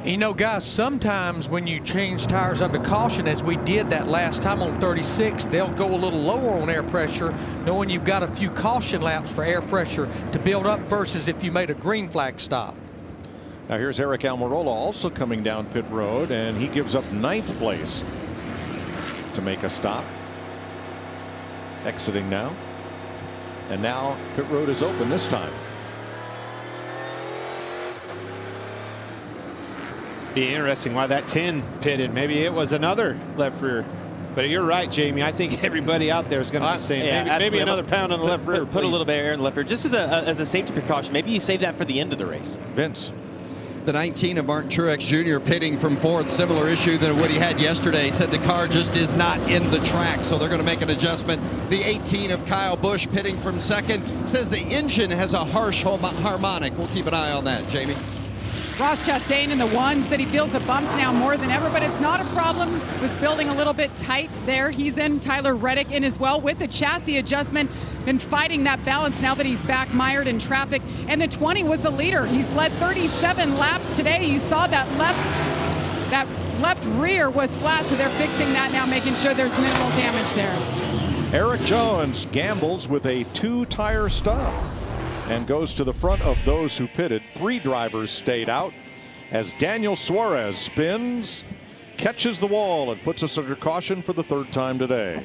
You know, guys, sometimes when you change tires under caution, as we did that last time on 36, they'll go a little lower on air pressure, knowing you've got a few caution laps for air pressure to build up versus if you made a green flag stop. Now here's Eric Almirola also coming down pit road, and he gives up 9th place to make a stop. Exiting now. And now pit road is open this time. Be interesting why that 10 pitted. Maybe it was another left rear. But you're right, Jamie. I think everybody out there is going to be saying maybe another pound on the left rear. Put a little bit of air in the left rear, just as a safety precaution. Maybe you save that for the end of the race. Vince. The 19 of Martin Truex Jr. pitting from 4th. Similar issue than what he had yesterday. He said the car just is not in the track, so they're going to make an adjustment. The 18 of Kyle Busch pitting from 2nd. Says the engine has a harsh harmonic. We'll keep an eye on that, Jamie. Ross Chastain in the 1 said he feels the bumps now more than ever, but it's not a problem. Was building a little bit tight there. He's in. Tyler Reddick in as well with the chassis adjustment. Been fighting that balance now that he's back mired in traffic. And the 20 was the leader. He's led 37 laps today. You saw that left rear was flat, so they're fixing that now, making sure there's minimal damage there. Eric Jones gambles with a 2-tire stop and goes to the front of those who pitted. 3 drivers stayed out as Daniel Suarez spins, catches the wall, and puts us under caution for the 3rd time today.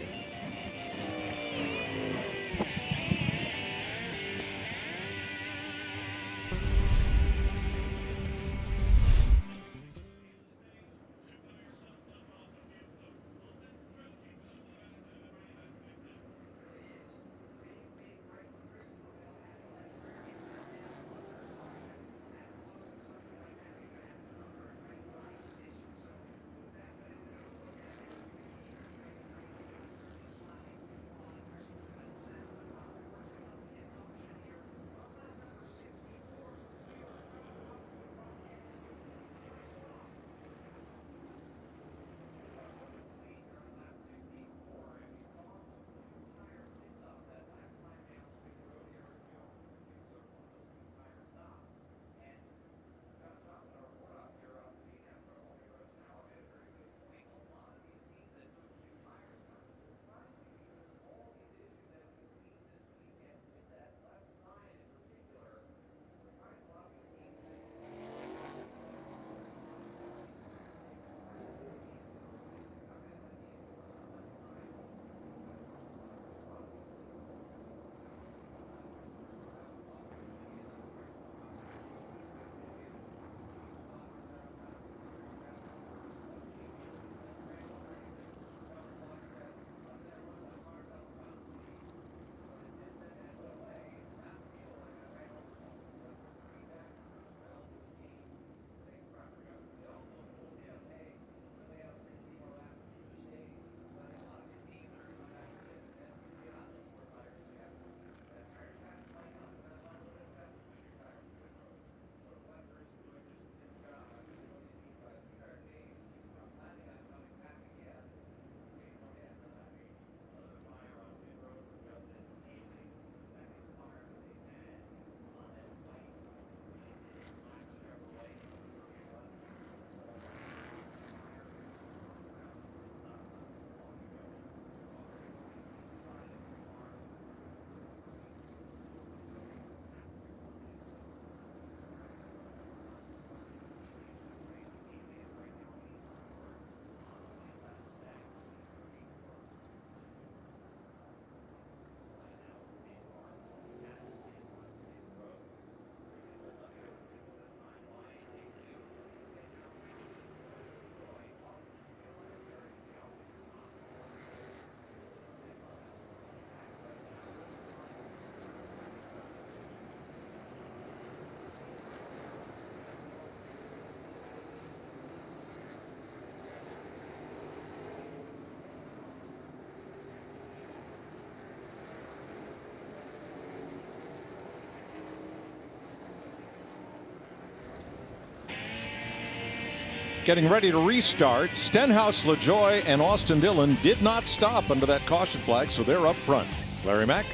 getting ready to restart. Stenhouse, LaJoie, and Austin Dillon did not stop under that caution flag, so they're up front. Larry Mack?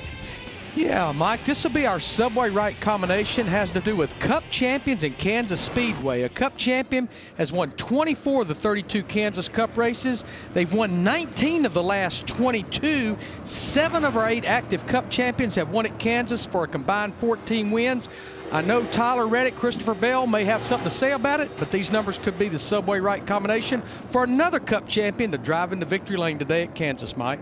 Yeah, Mike, this will be our subway right combination. Has to do with Cup champions in Kansas Speedway. A Cup champion has won 24 of the 32 Kansas Cup races. They've won 19 of the last 22. 7 of our 8 active Cup champions have won at Kansas for a combined 14 wins. I know Tyler Reddick, Christopher Bell may have something to say about it, but these numbers could be the subway right combination for another Cup champion to drive into victory lane today at Kansas, Mike.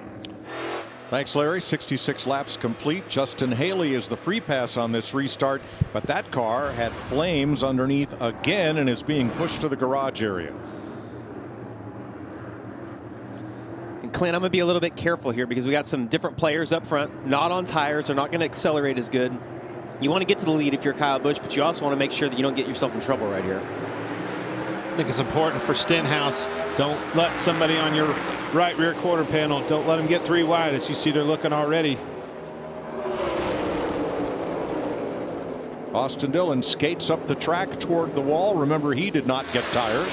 Thanks, Larry. 66 laps complete. Justin Haley is the free pass on this restart, but that car had flames underneath again and is being pushed to the garage area. And Clint, I'm going to be a little bit careful here because we got some different players up front, not on tires. They're not going to accelerate as good. You want to get to the lead if you're Kyle Busch, but you also want to make sure that you don't get yourself in trouble right here. I think it's important for Stenhouse. Don't let somebody on your right rear quarter panel, don't let them get 3 wide. As you see, they're looking already. Austin Dillon skates up the track toward the wall. Remember, he did not get tires.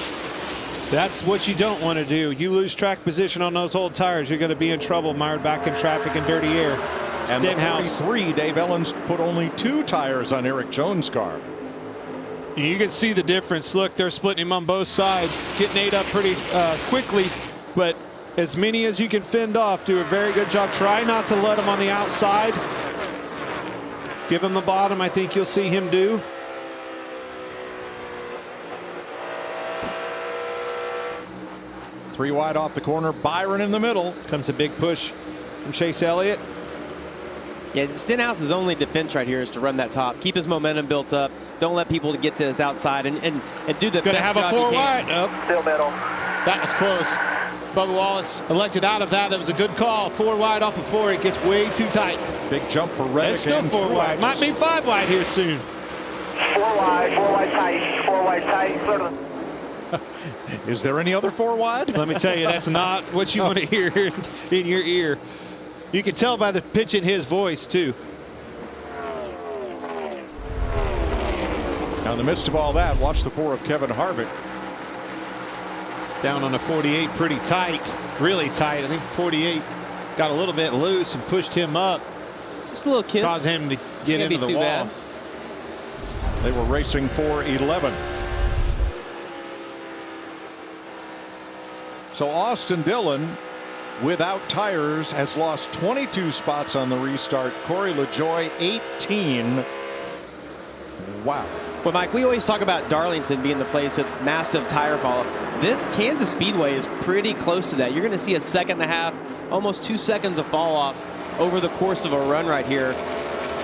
That's what you don't want to do. You lose track position on those old tires, you're going to be in trouble, mired back in traffic and dirty air. And Stenhouse. the 43, Dave Ellens put only 2 tires on Eric Jones' car. You can see the difference. Look, they're splitting him on both sides, getting ate up pretty quickly, but as many as you can fend off, do a very good job. Try not to let him on the outside. Give him the bottom, I think you'll see him do. Three wide off the corner, Byron in the middle. Comes a big push from Chase Elliott. Yeah, Stenhouse's only defense right here is to run that top. Keep his momentum built up. Don't let people get to his outside and do the Gonna best have job a 4 you can. wide. Up. Still middle. That was close. Bubba Wallace elected out of that. That was a good call. 4 wide off of 4. It gets way too tight. Big jump for Reddick. It's still and 4 wide. Truex. Might be 5 wide here soon. 4 wide tight. 4 wide tight. Sort of. Is there any other 4 wide? Let me tell you, that's not what you want to hear in your ear. You can tell by the pitch in his voice, too. Now, in the midst of all that, watch the 4 of Kevin Harvick. Down on the 48, pretty tight, really tight. I think the 48 got a little bit loose and pushed him up. Just a little kiss. Caused him to get Can't into be the too wall. bad. They were racing for 11. So Austin Dillon, without tires, has lost 22 spots on the restart. Corey LaJoie, 18. Wow. Well, Mike, we always talk about Darlington being the place of massive tire fall off. This Kansas Speedway is pretty close to that. You're going to see a second and a half, almost 2 seconds of fall off over the course of a run right here.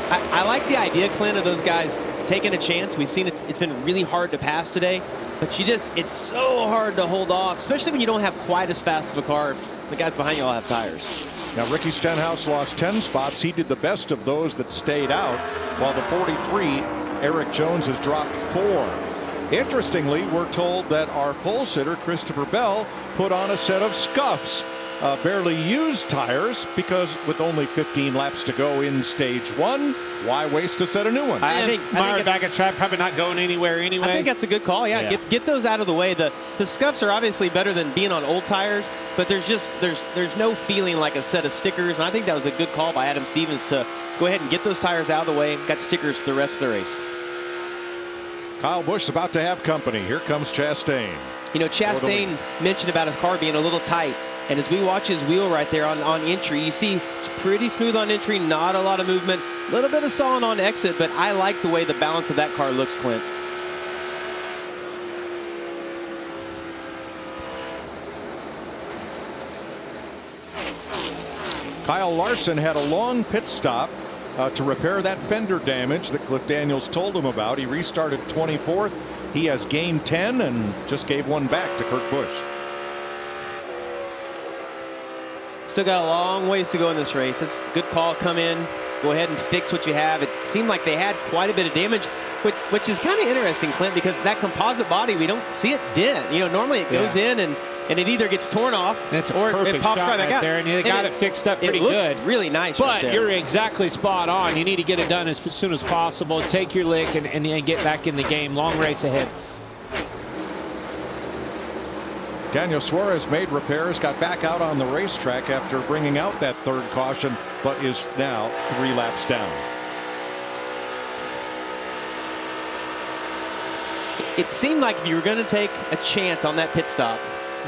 I like the idea, Clint, of those guys taking a chance. We've seen it's been really hard to pass today, but it's so hard to hold off, especially when you don't have quite as fast of a car. The guys behind you all have tires. Now, Ricky Stenhouse lost 10 spots. He did the best of those that stayed out, while the 43, Eric Jones, has dropped 4. Interestingly, we're told that our pole sitter, Christopher Bell, put on a set of scuffs. Barely used tires, because with only 15 laps to go in stage 1, why waste a set of new ones? I think Mired back at track, probably not going anywhere anyway. I think that's a good call. Yeah. Get those out of the way. The scuffs are obviously better than being on old tires, but there's no feeling like a set of stickers, and I think that was a good call by Adam Stevens to go ahead and get those tires out of the way. Got stickers for the rest of the race. Kyle Busch about to have company. Here comes Chastain. You know, Chastain mentioned about his car being a little tight, and as we watch his wheel right there on entry, you see it's pretty smooth on entry, not a lot of movement, a little bit of sawing on exit, but I like the way the balance of that car looks, Clint. Kyle Larson had a long pit stop to repair that fender damage that Cliff Daniels told him about. He restarted 24th. He has gained 10 and just gave 1 back to Kurt Busch. Still got a long ways to go in this race. It's a good call. Come in, go ahead and fix what you have. It seemed like they had quite a bit of damage, which is kind of interesting, Clint, because that composite body, we don't see it dent. You know, normally it goes in and it either gets torn off or it pops right back out. There, and they got it fixed up pretty good. It looks really nice. But right there. you're exactly spot on. You need to get it done as soon as possible. Take your lick and get back in the game. Long race ahead. Daniel Suarez made repairs, got back out on the racetrack after bringing out that third caution, but is now 3 laps down. It seemed like if you were going to take a chance on that pit stop,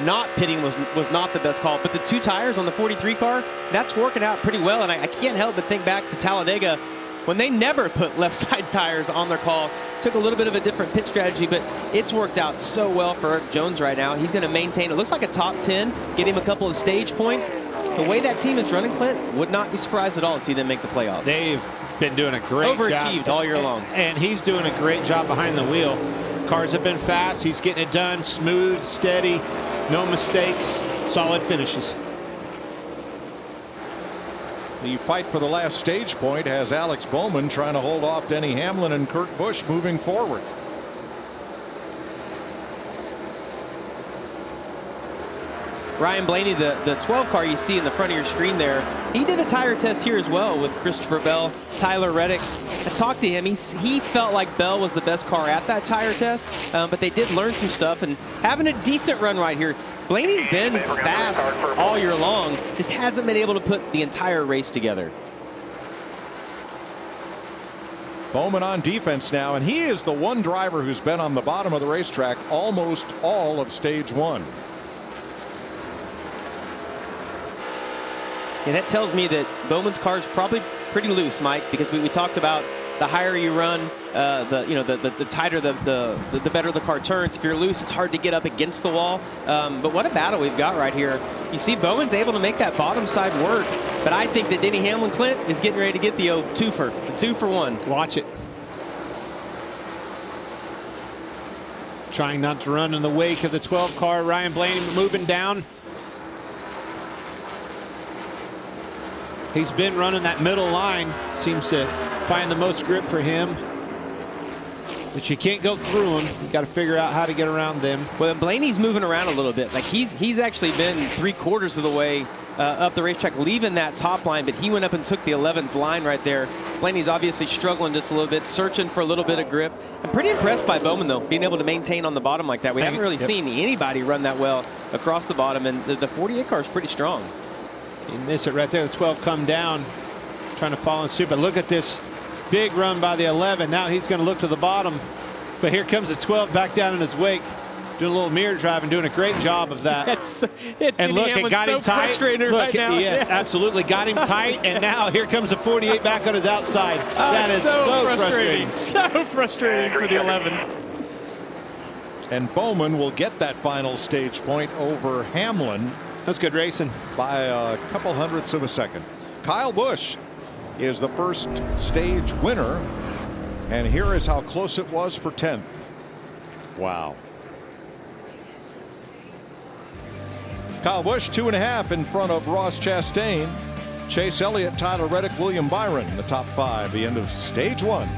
not pitting was not the best call. But the 2 tires on the 43 car, that's working out pretty well. And I can't help but think back to Talladega when they never put left side tires on their call. Took a little bit of a different pit strategy, but it's worked out so well for Erik Jones right now. He's going to maintain, it looks like a top 10, get him a couple of stage points. The way that team is running, Clint, would not be surprised at all to see them make the playoffs. They've been doing a great job. Overachieved all year long. And he's doing a great job behind the wheel. Cars have been fast. He's getting it done. Smooth, steady, no mistakes, solid finishes. The fight for the last stage point has Alex Bowman trying to hold off Denny Hamlin and Kurt Busch moving forward. Ryan Blaney, the 12 car you see in the front of your screen there, he did a tire test here as well with Christopher Bell, Tyler Reddick. I talked to him. He felt like Bell was the best car at that tire test, but they did learn some stuff and having a decent run right here. Blaney's been fast all year long, just hasn't been able to put the entire race together. Bowman on defense now, and he is the one driver who's been on the bottom of the racetrack almost all of stage 1. Yeah, that tells me that Bowman's car is probably pretty loose, Mike, because we talked about the higher you run, the tighter the better the car turns. If you're loose, it's hard to get up against the wall. But what a battle we've got right here. You see Bowman's able to make that bottom side work, but I think that Denny Hamlin, Clint, is getting ready to get the twofer, the 2 for 1. Watch it. Trying not to run in the wake of the 12 car. Ryan Blaney moving down. He's been running that middle line. Seems to find the most grip for him. But you can't go through them. You got to figure out how to get around them. Well, Blaney's moving around a little bit. Like he's actually been 3/4 of the way up the racetrack, leaving that top line, but he went up and took the 11's line right there. Blaney's obviously struggling just a little bit, searching for a little bit of grip. I'm pretty impressed by Bowman, though, being able to maintain on the bottom like that. We haven't really seen anybody run that well across the bottom, and the 48 car is pretty strong. You miss it right there. The 12 come down, trying to follow in suit. But look at this big run by the 11. Now he's going to look to the bottom. But here comes the 12 back down in his wake, doing a little mirror drive and doing a great job of that. And look, it got him tight. Look, right now. Yes, absolutely got him tight. And now here comes the 48 back on his outside. That is so frustrating. So frustrating for the 11. And Bowman will get that final stage point over Hamlin. That's good racing. By a couple hundredths of a second. Kyle Busch is the first stage winner. And here is how close it was for 10th. Wow. Kyle Busch 2.5 in front of Ross Chastain, Chase Elliott, Tyler Reddick, William Byron, the top 5, the end of stage 1.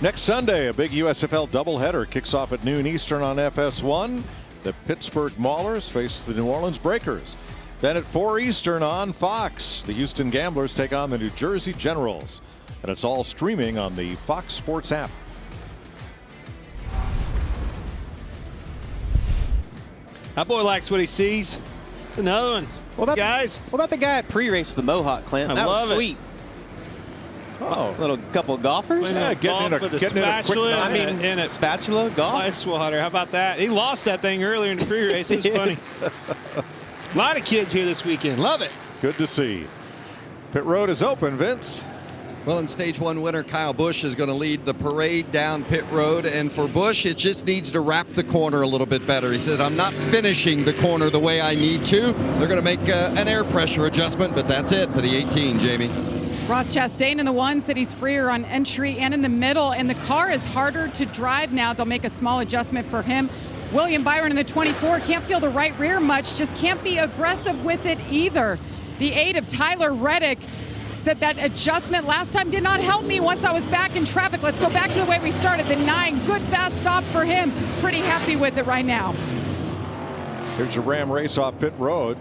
Next Sunday, a big USFL doubleheader kicks off at noon Eastern on FS1. The Pittsburgh Maulers face the New Orleans Breakers. Then at 4 Eastern on Fox, the Houston Gamblers take on the New Jersey Generals. And it's all streaming on the Fox Sports app. That boy likes what he sees. Another one. What about guys? What about the guy at pre-race with the Mohawk, Clint? That love was sweet. Oh, Little couple of golfers. Yeah, getting in a quick spatula. nine. I mean, spatula golf. Ice water. How about that? He lost that thing earlier in the pre-race. It was funny. A lot of kids here this weekend. Love it. Good to see. Pit road is open, Vince. Well, in Stage 1 winner, Kyle Busch is going to lead the parade down pit road. And for Busch, it just needs to wrap the corner a little bit better. He said, I'm not finishing the corner the way I need to. They're going to make an air pressure adjustment, but that's it for the 18, Jamie. Ross Chastain in the 1 said he's freer on entry and in the middle, and the car is harder to drive now. They'll make a small adjustment for him. William Byron in the 24 can't feel the right rear much, just can't be aggressive with it either. The 8 of Tyler Reddick said that adjustment last time did not help me once I was back in traffic. Let's go back to the way we started. The 9, good fast stop for him. Pretty happy with it right now. Here's your Ram race off pit road.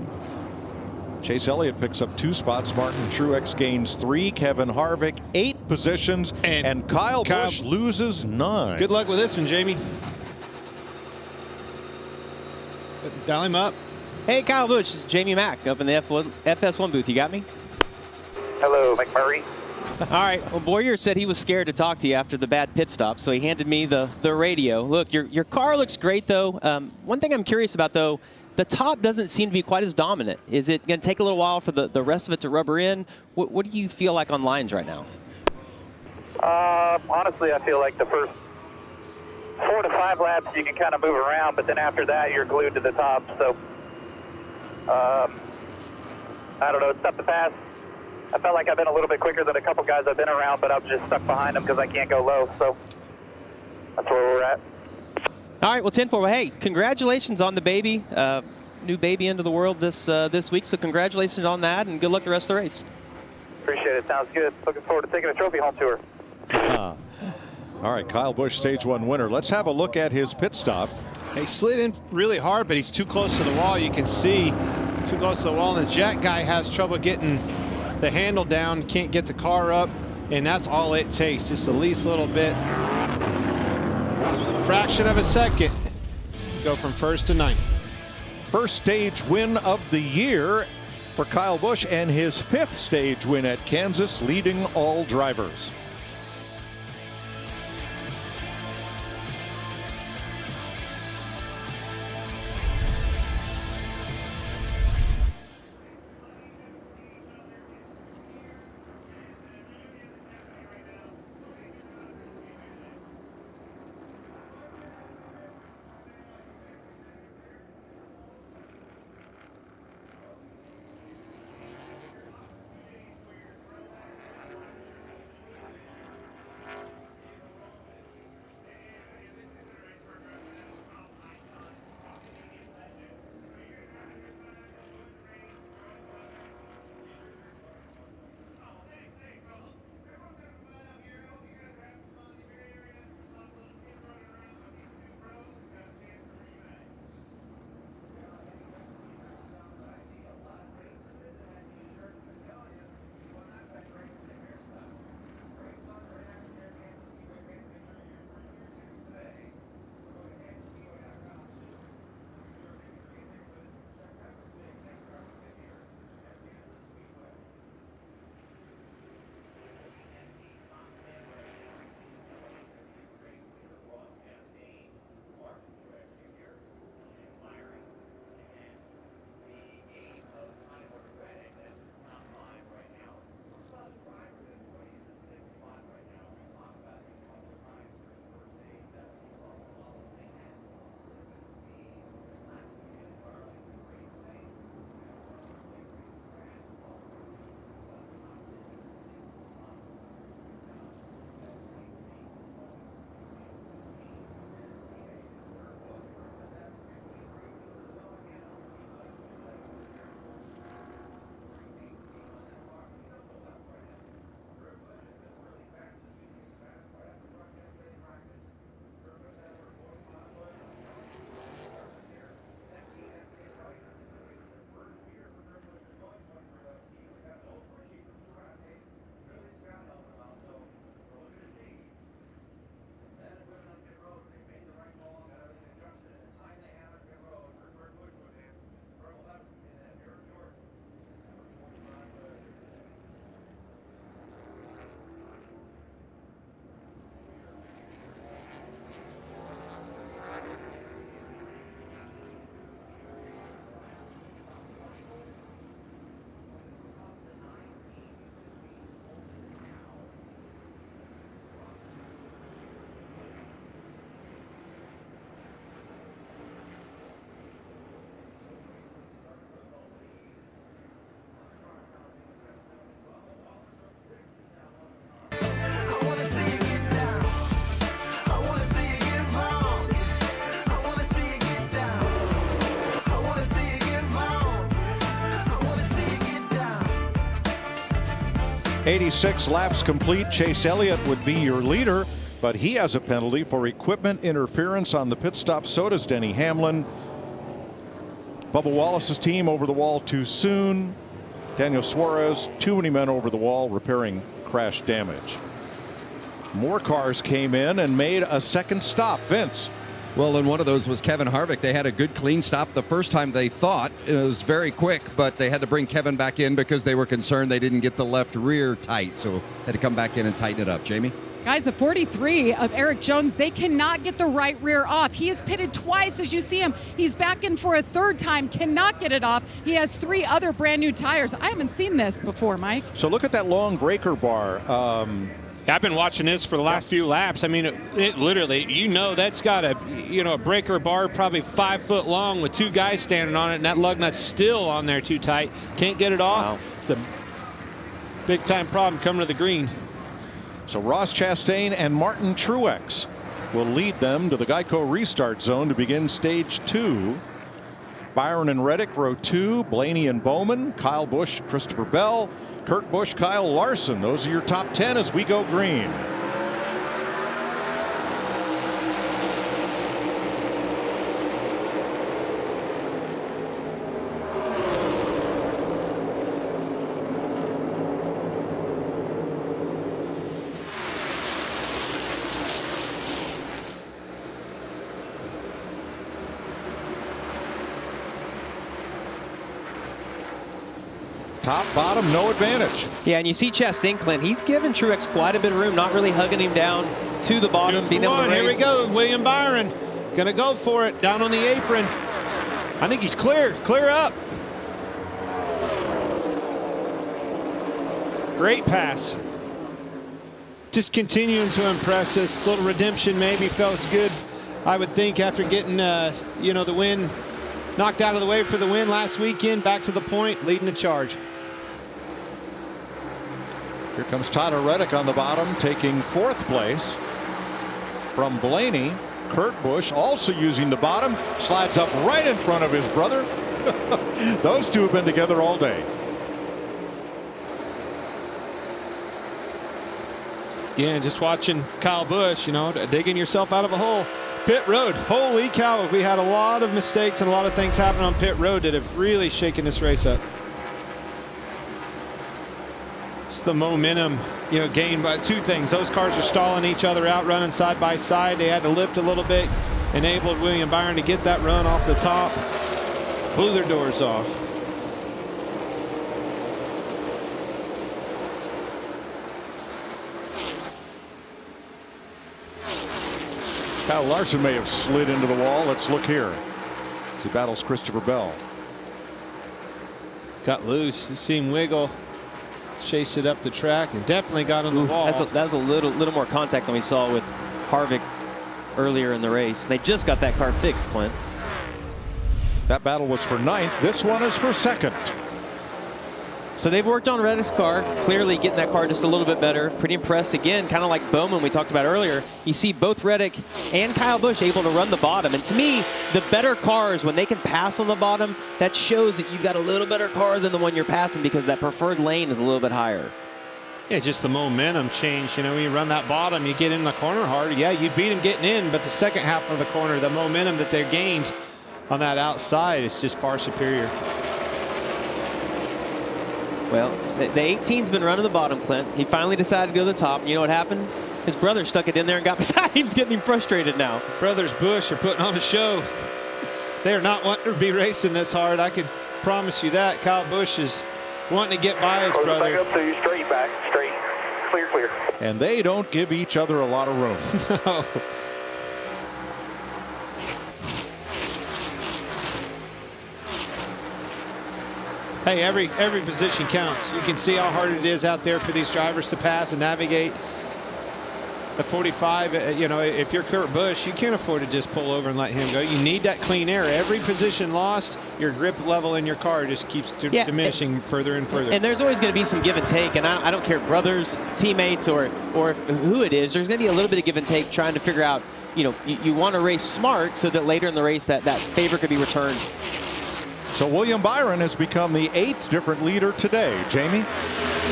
Chase Elliott picks up 2 spots. Martin Truex gains 3. Kevin Harvick 8 positions. And Kyle Busch loses 9. Good luck with this one, Jamie. Dial him up. Hey, Kyle Busch, this is Jamie Mack up in the FS1 booth. You got me? Hello, McMurray. All right. Well, Boyer said he was scared to talk to you after the bad pit stop, so he handed me the radio. Look, your car looks great, though. One thing I'm curious about, though, the top doesn't seem to be quite as dominant. Is it going to take a little while for the rest of it to rubber in? What do you feel like on lines right now? Honestly, I feel like the first 4 to 5 laps you can kind of move around, but then after that you're glued to the top. So I don't know. It's tough to pass. I felt like I've been a little bit quicker than a couple guys I've been around, but I'm just stuck behind them because I can't go low. So that's where we're at. All right, well, 10-4. Well, hey, congratulations on the baby. New baby into the world this week, so congratulations on that, and good luck the rest of the race. Appreciate it. Sounds good. Looking forward to taking a trophy home to her. All right, Kyle Busch, Stage 1 winner. Let's have a look at his pit stop. He slid in really hard, but he's too close to the wall. You can see too close to the wall, and the Jet guy has trouble getting the handle down, can't get the car up, and that's all it takes, just the least little bit. Fraction of a second. Go from 1st to 9th. First stage win of the year for Kyle Busch and his 5th stage win at Kansas, leading all drivers. 86 laps complete. Chase Elliott would be your leader, but he has a penalty for equipment interference on the pit stop. So does Denny Hamlin. Bubba Wallace's team over the wall too soon. Daniel Suarez, too many men over the wall repairing crash damage. More cars came in and made a second stop. Vince. Well, and one of those was Kevin Harvick. They had a good clean stop the first time they thought. It was very quick, but they had to bring Kevin back in because they were concerned they didn't get the left rear tight. So had to come back in and tighten it up. Jamie? Guys, the 43 of Eric Jones, they cannot get the right rear off. He is pitted twice as you see him. He's back in for a third time, cannot get it off. He has 3 other brand new tires. I haven't seen this before, Mike. So look at that long breaker bar. I've been watching this for the last few laps. I mean, it literally, that's got a breaker bar probably 5 foot long with 2 guys standing on it, and that lug nut's still on there too tight. Can't get it off. Wow. It's a big time problem coming to the green. So Ross Chastain and Martin Truex will lead them to the Geico restart zone to begin stage 2. Byron and Reddick row 2, Blaney and Bowman, Kyle Busch, Christopher Bell, Kurt Busch, Kyle Larson. Those are your top 10 as we go green. Top, bottom, no advantage. Yeah, and you see Chastain, Clint, he's given Truex quite a bit of room, not really hugging him down to the bottom, being able to race. Here we go, William Byron. Gonna go for it, down on the apron. I think he's clear up. Great pass. Just continuing to impress us. Little redemption maybe feels good, I would think, after getting, the win knocked out of the way for the win last weekend. Back to the point, leading the charge. Here comes Tyler Reddick on the bottom, taking 4th place from Blaney. Kurt Busch also using the bottom, slides up right in front of his brother. Those two have been together all day. Yeah, just watching Kyle Busch, digging yourself out of a hole. Pit road, holy cow, we had a lot of mistakes and a lot of things happen on pit road that have really shaken this race up. It's the momentum, gained by 2 things. Those cars are stalling each other out, running side by side. They had to lift a little bit, enabled William Byron to get that run off the top. Blew their doors off. Kyle Larson may have slid into the wall. Let's look here as he battles Christopher Bell. Got loose. You see him wiggle, chase it up the track, and definitely got on the wall. That was a little more contact than we saw with Harvick earlier in the race. They just got that car fixed, Clint. That battle was for 9th. This one is for 2nd. So they've worked on Reddick's car, clearly getting that car just a little bit better. Pretty impressed again, kind of like Bowman we talked about earlier. You see both Reddick and Kyle Busch able to run the bottom. And to me, the better cars, when they can pass on the bottom, that shows that you've got a little better car than the one you're passing because that preferred lane is a little bit higher. Yeah, just the momentum change. When you run that bottom, you get in the corner hard. Yeah, you beat them getting in, but the second half of the corner, the momentum that they gained on that outside is just far superior. Well, the 18's been running the bottom, Clint. He finally decided to go to the top. You know what happened? His brother stuck it in there and got beside him. He's getting him frustrated now. Brothers Busch are putting on a show. They are not wanting to be racing this hard. I can promise you that. Kyle Busch is wanting to get by his brother. Back up to you, straight back, straight. Clear. And they don't give each other a lot of room. No. Hey, every position counts. You can see how hard it is out there for these drivers to pass and navigate. At 45, if you're Kurt Busch, you can't afford to just pull over and let him go. You need that clean air. Every position lost, your grip level in your car just keeps diminishing further and further. And there's always going to be some give and take. And I don't care, brothers, teammates, or who it is. There's going to be a little bit of give and take trying to figure out, you want to race smart so that later in the race that favor could be returned. So William Byron has become the 8th different leader today. Jamie?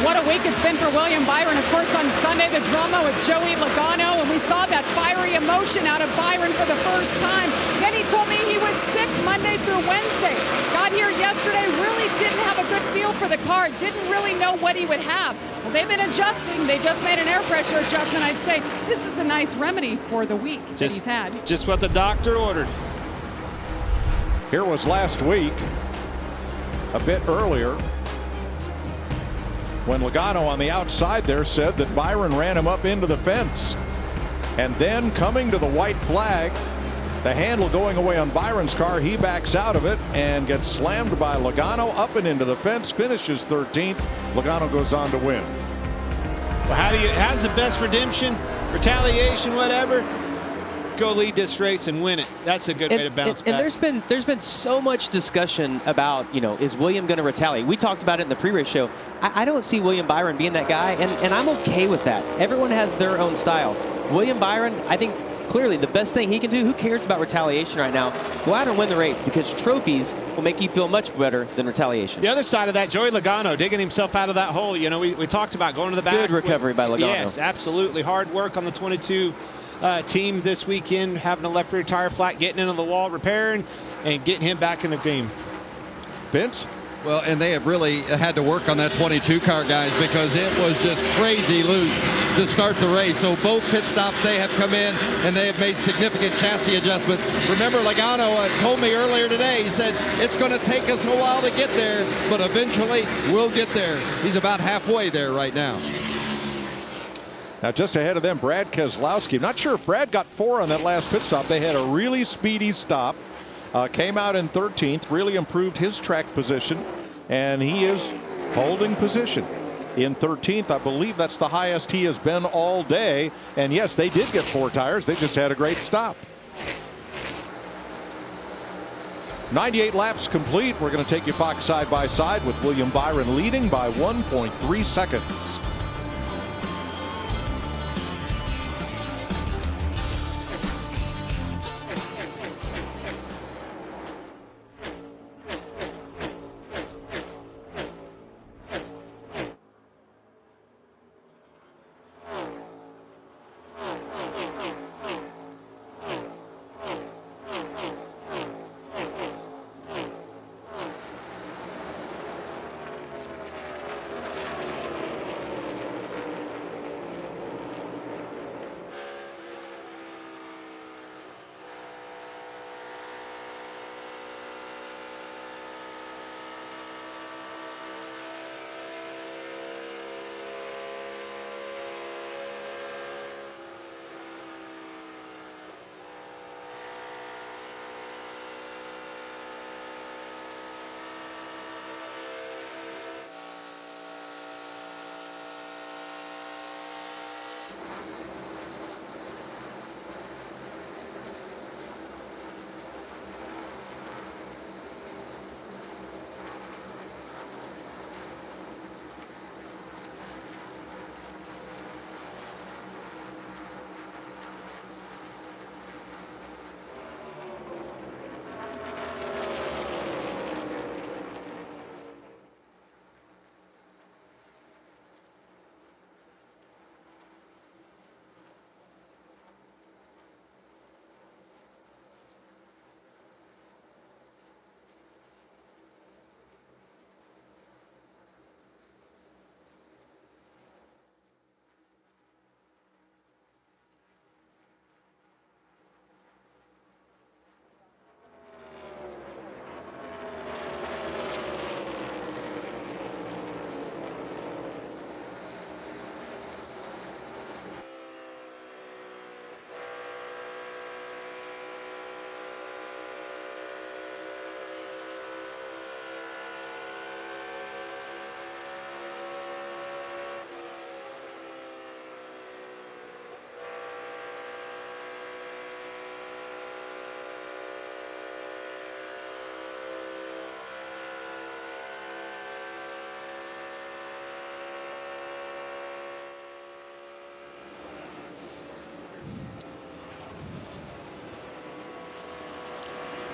What a week it's been for William Byron. Of course, on Sunday, the drama with Joey Logano, and we saw that fiery emotion out of Byron for the first time. Then he told me he was sick Monday through Wednesday. Got here yesterday, really didn't have a good feel for the car, didn't really know what he would have. Well, they've been adjusting. They just made an air pressure adjustment. I'd say this is a nice remedy for the week that he's had. Just what the doctor ordered. Here was last week, a bit earlier, when Logano on the outside there said that Byron ran him up into the fence. And then coming to the white flag, the handle going away on Byron's car, he backs out of it and gets slammed by Logano up and into the fence, finishes 13th. Logano goes on to win. Well, how's the best redemption, retaliation, whatever? Go lead this race and win it. That's a good way to bounce back. And there's been so much discussion about, is William going to retaliate? We talked about it in the pre-race show. I don't see William Byron being that guy, and I'm okay with that. Everyone has their own style. William Byron, I think clearly the best thing he can do, who cares about retaliation right now? Go out and win the race, because trophies will make you feel much better than retaliation. The other side of that, Joey Logano digging himself out of that hole. We talked about going to the back. Good recovery by Logano. Yes, absolutely. Hard work on the 22 team this weekend, having a left rear tire flat, getting into the wall, repairing, and getting him back in the game. Vince? Well, and they have really had to work on that 22 car, guys, because it was just crazy loose to start the race. So both pit stops, they have come in and they have made significant chassis adjustments. Remember, Logano told me earlier today, he said, it's going to take us a while to get there, but eventually we'll get there. He's about halfway there right now. Now just ahead of them, Brad Keselowski. Not sure if Brad got 4 on that last pit stop. They had a really speedy stop. Came out in 13th, really improved his track position, and he is holding position in 13th. I believe that's the highest he has been all day. And yes, they did get 4 tires. They just had a great stop. 98 laps complete. We're going to take you Fox side by side with William Byron leading by 1.3 seconds.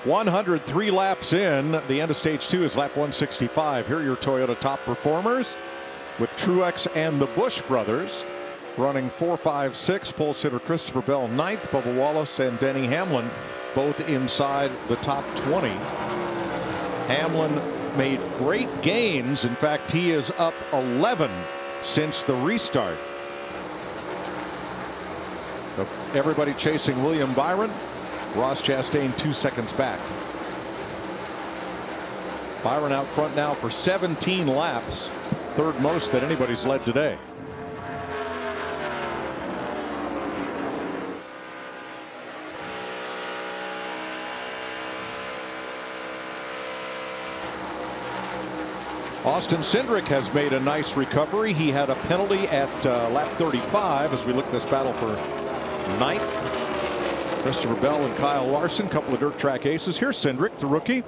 103 laps in. The end of stage 2 is lap 165. Here are your Toyota top performers with Truex and the Busch brothers running 4, 5, 6. Pole sitter Christopher Bell 9th. Bubba Wallace and Denny Hamlin both inside the top 20. Hamlin made great gains. In fact, he is up 11 since the restart. Everybody chasing William Byron. Ross Chastain 2 seconds back. Byron out front now for 17 laps, third most that anybody's led today. Austin Cindric has made a nice recovery. He had a penalty at lap 35 as we look at this battle for 9th. Christopher Bell and Kyle Larson, couple of dirt track aces. Here's Cindric, the rookie,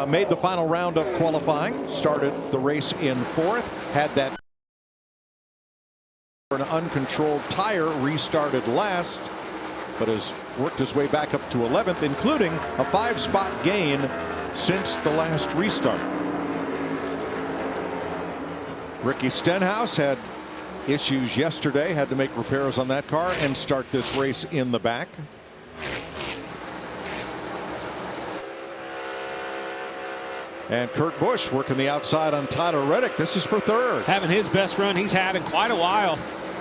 made the final round of qualifying, started the race in 4th, had that an uncontrolled tire, restarted last, but has worked his way back up to 11th, including a 5-spot gain since the last restart. Ricky Stenhouse had issues yesterday, had to make repairs on that car and start this race in the back. And Kurt Busch working the outside on Tyler Reddick. This is for 3rd. Having his best run he's had in quite a while.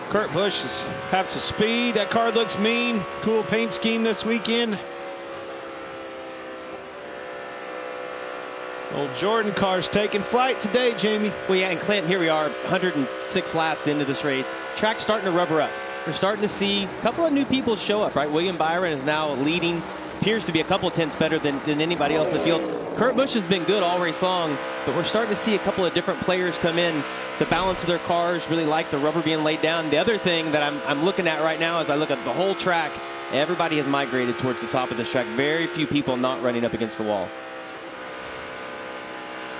Kurt Busch has some speed. That car looks mean. Cool paint scheme this weekend. Old Jordan car's taking flight today, Jamie. Well, yeah, and Clint, here we are, 106 laps into this race. Track's starting to rubber up. We're starting to see a couple of new people show up, right? William Byron is now leading, appears to be a couple of tenths better than anybody else in the field. Kurt Busch has been good all race long, but we're starting to see a couple of different players come in. The balance of their cars, really like the rubber being laid down. The other thing that I'm looking at right now as I look at the whole track, everybody has migrated towards the top of this track. Very few people not running up against the wall.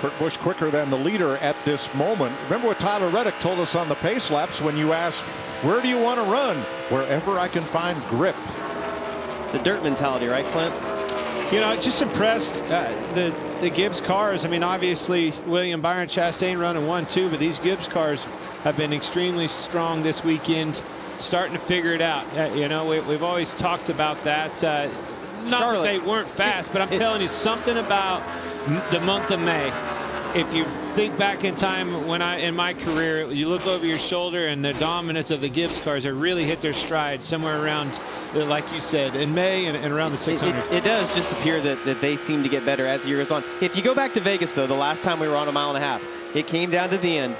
Kurt Busch quicker than the leader at this moment. Remember what Tyler Reddick told us on the pace laps when you asked, where do you want to run? Wherever I can find grip. It's a dirt mentality, right, Clint? You know, just impressed the Gibbs cars. I mean, obviously William Byron, Chastain running 1-2, but these Gibbs cars have been extremely strong this weekend, starting to figure it out. You know, we've always talked about that. Not that they weren't fast, but I'm telling you something about the month of May. If you think back in time when in my career, you look over your shoulder and the dominance of the Gibbs cars have really hit their stride somewhere around, like you said, in May and around the 600. It does just appear that they seem to get better as the year goes on. If you go back to Vegas, though, the last time we were on 1.5 miles, it came down to the end.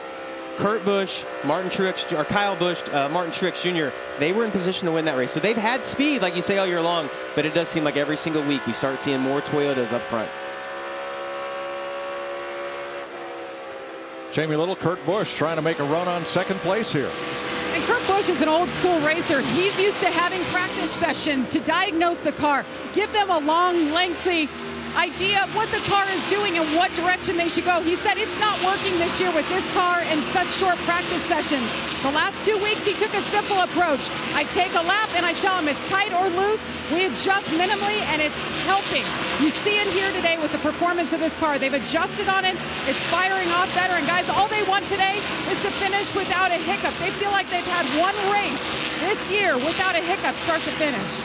Kurt Busch, Martin Truex, or Kyle Busch, Martin Truex Jr., they were in position to win that race. So they've had speed, like you say, all year long, but it does seem like every single week we start seeing more Toyotas up front. Jamie Little, Kurt Busch trying to make a run on 2nd place here. And Kurt Busch is an old school racer. He's used to having practice sessions to diagnose the car, give them a long, lengthy idea of what the car is doing and what direction they should go. He said it's not working this year with this car in such short practice sessions. The last 2 weeks, he took a simple approach. I take a lap and I tell him it's tight or loose. We adjust minimally and it's helping. You see it here today with the performance of this car. They've adjusted on it. It's firing off better. And guys, all they want today is to finish without a hiccup. They feel like they've had one race this year without a hiccup start to finish.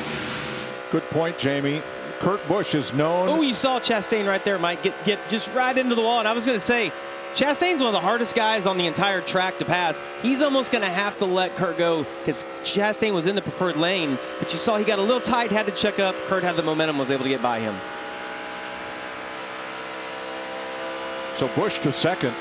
Good point, Jamie. Kurt Busch is known. Oh, you saw Chastain right there, Mike, get just right into the wall. And I was going to say, Chastain's one of the hardest guys on the entire track to pass. He's almost going to have to let Kurt go because Chastain was in the preferred lane. But you saw he got a little tight, had to check up. Kurt had the momentum, was able to get by him. So Busch to 2nd.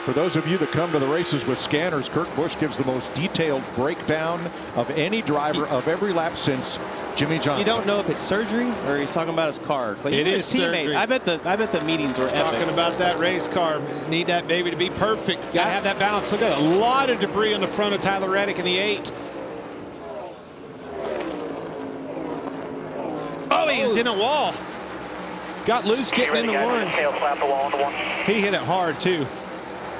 For those of you that come to the races with scanners, Kurt Busch gives the most detailed breakdown of any driver of every lap since Jimmy Johnson. You don't know if it's surgery or he's talking about his car. Like, it is surgery. I bet the meetings were epic. Talking about that race car. Need that baby to be perfect. Got to have that balance. Look at a lot of debris on the front of Tyler Reddick in the 8. Oh, he was in a wall. Got loose getting in the 1. He hit it hard, too.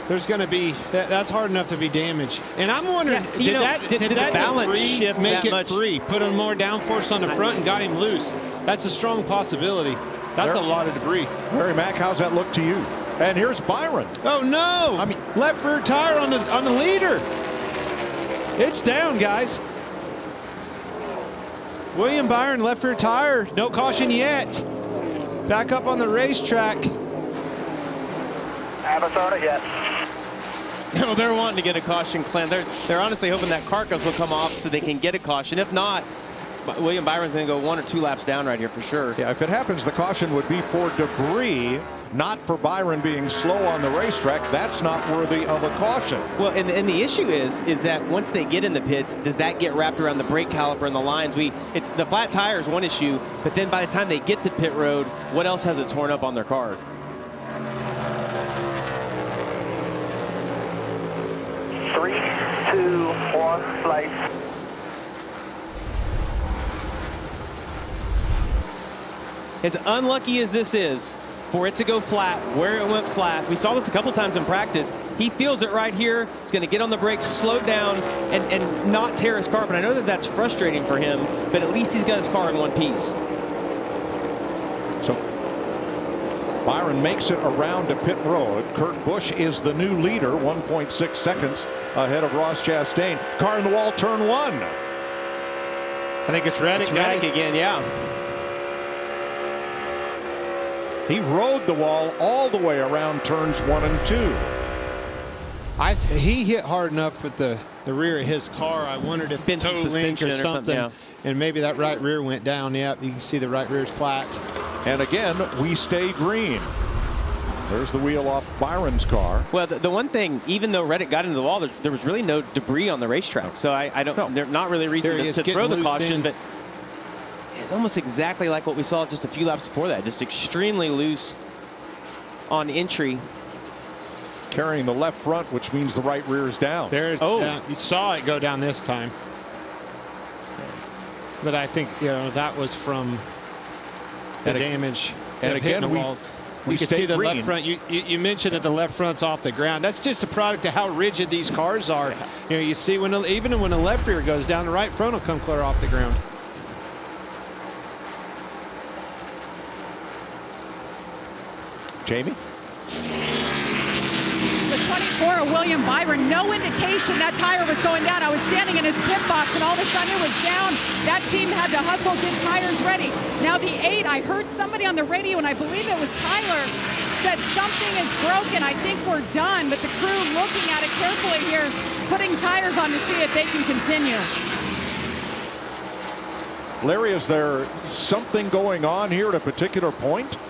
there's going to be that's hard enough to be damaged. And I'm wondering, did the balance debris shift make that it much? free? Put a more downforce on the front and got him loose. That's a strong possibility. That's a lot of debris. Larry Mack, how's that look to you? And here's Byron. Oh no! I mean, left rear tire on the leader. It's down, guys. William Byron, left rear tire. No caution yet. Back up on the racetrack. Haven't started yet. No, they're wanting to get a caution, Clint. They're honestly hoping that carcass will come off so they can get a caution. If not, William Byron's going to go 1 or 2 laps down right here for sure. Yeah, if it happens, the caution would be for debris, not for Byron being slow on the racetrack. That's not worthy of a caution. Well, and the issue is that once they get in the pits, does that get wrapped around the brake caliper and the lines? It's the flat tire is one issue, but then by the time they get to pit road, what else has it torn up on their car? Three, two, one, lights. As unlucky as this is, for it to go flat, where it went flat, we saw this a couple times in practice. He feels it right here. He's going to get on the brakes, slow down, and not tear his car. But I know that that's frustrating for him, but at least he's got his car in one piece. So Byron makes it around to pit road. Kurt Busch is the new leader, 1.6 seconds ahead of Ross Chastain. Car in the wall, turn 1. I think it's Reddick, guys. Reddick again, yeah. He rode the wall all the way around turns 1 and 2. He hit hard enough with the rear of his car. I wondered if Been toe some link suspension or something, yeah. And maybe that right rear went down. Yep, you can see the right rear is flat. And again, we stay green. There's the wheel off Byron's car. Well, the one thing, even though Reddick got into the wall, there was really no debris on the racetrack. So I don't. No. They're not really a reason to throw the caution, but it's almost exactly like what we saw just a few laps before that. Just extremely loose on entry. Carrying the left front, which means the right rear is down. You saw it go down this time. But I think that was from the damage. And again, we can see the left front. You mentioned that the left front's off the ground. That's just a product of how rigid these cars are. You see even when the left rear goes down, the right front will come clear off the ground. Jamie? The 24 of William Byron, no indication that tire was going down. I was standing in his pit box and all of a sudden it was down. That team had to hustle, get tires ready. Now the 8, I heard somebody on the radio, and I believe it was Tyler, said something is broken. I think we're done, but the crew looking at it carefully here, putting tires on to see if they can continue. Larry, is there something going on here at a particular point?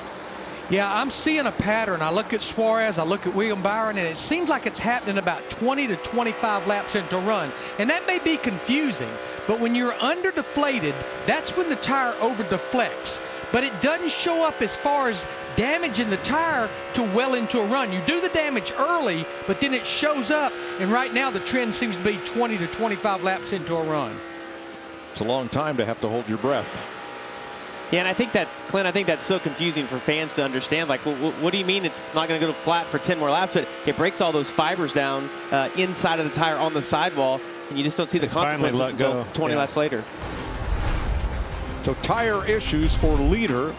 Yeah, I'm seeing a pattern. I look at Suarez, I look at William Byron, and it seems like it's happening about 20 to 25 laps into a run. And that may be confusing, but when you're under deflated, that's when the tire over deflects. But it doesn't show up as far as damaging the tire to well into a run. You do the damage early, but then it shows up, and right now the trend seems to be 20 to 25 laps into a run. It's a long time to have to hold your breath. Yeah, and I think that's, Clint, I think that's so confusing for fans to understand. Like, what do you mean it's not going to go flat for 10 more laps? But it breaks all those fibers down inside of the tire on the sidewall, and you just don't see the consequences until 20 laps later. So tire issues for leader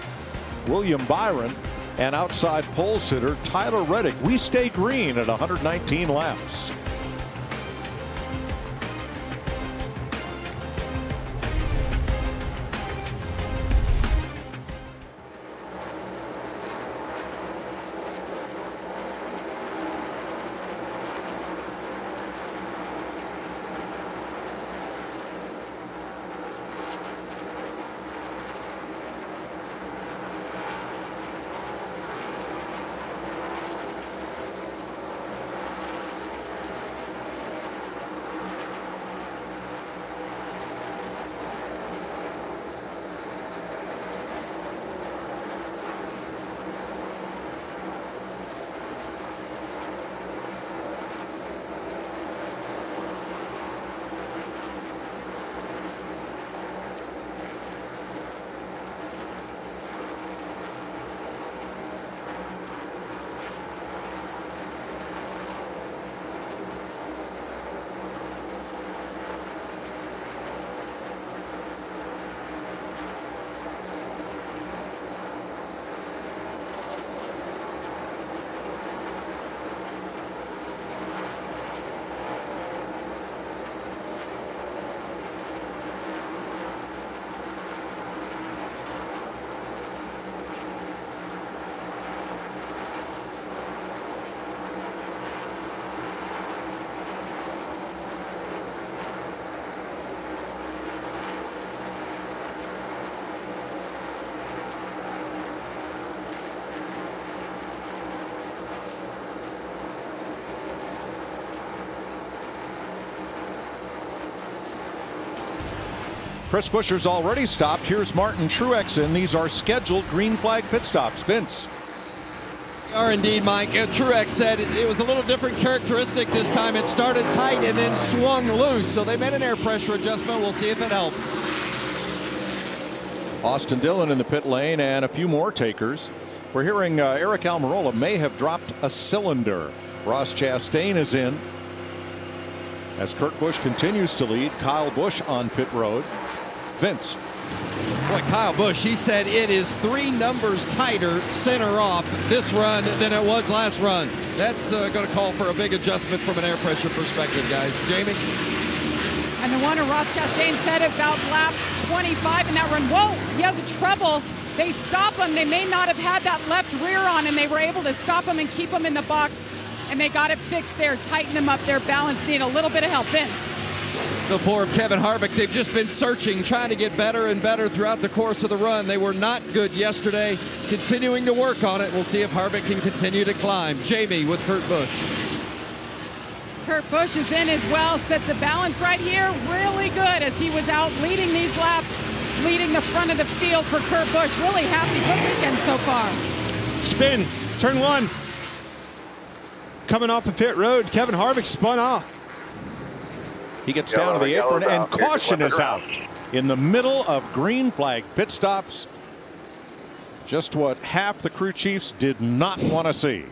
William Byron and outside pole sitter Tyler Reddick. We stay green at 119 laps. Chris Buescher's already stopped. Here's Martin Truex in. These are scheduled green flag pit stops. Vince. Are indeed, Mike. Truex said it was a little different characteristic this time. It started tight and then swung loose. So they made an air pressure adjustment. We'll see if it helps. Austin Dillon in the pit lane and a few more takers. We're hearing Eric Almirola may have dropped a cylinder. Ross Chastain is in. As Kurt Busch continues to lead, Kyle Busch on pit road. Vince. Boy, Kyle Busch, he said it is 3 numbers tighter center off this run than it was last run. That's going to call for a big adjustment from an air pressure perspective, guys. Jamie? And the one Ross Chastain said about lap 25 in that run, whoa, he has a trouble. They stop him. They may not have had that left rear on him. They were able to stop him and keep him in the box, and they got it fixed there, tighten him up. Their balance need a little bit of help. Vince. The 4 of Kevin Harvick, they've just been searching, trying to get better and better throughout the course of the run. They were not good yesterday, continuing to work on it. We'll see if Harvick can continue to climb. Jamie with Kurt Busch. Kurt Busch is in as well. Set the balance right here really good as he was out leading these laps, leading the front of the field for Kurt Busch. Really happy good weekend so far. Spin, turn 1. Coming off the pit road, Kevin Harvick spun off. He gets down to the apron and caution is out in the middle of green flag pit stops. Just what half the crew chiefs did not want to see.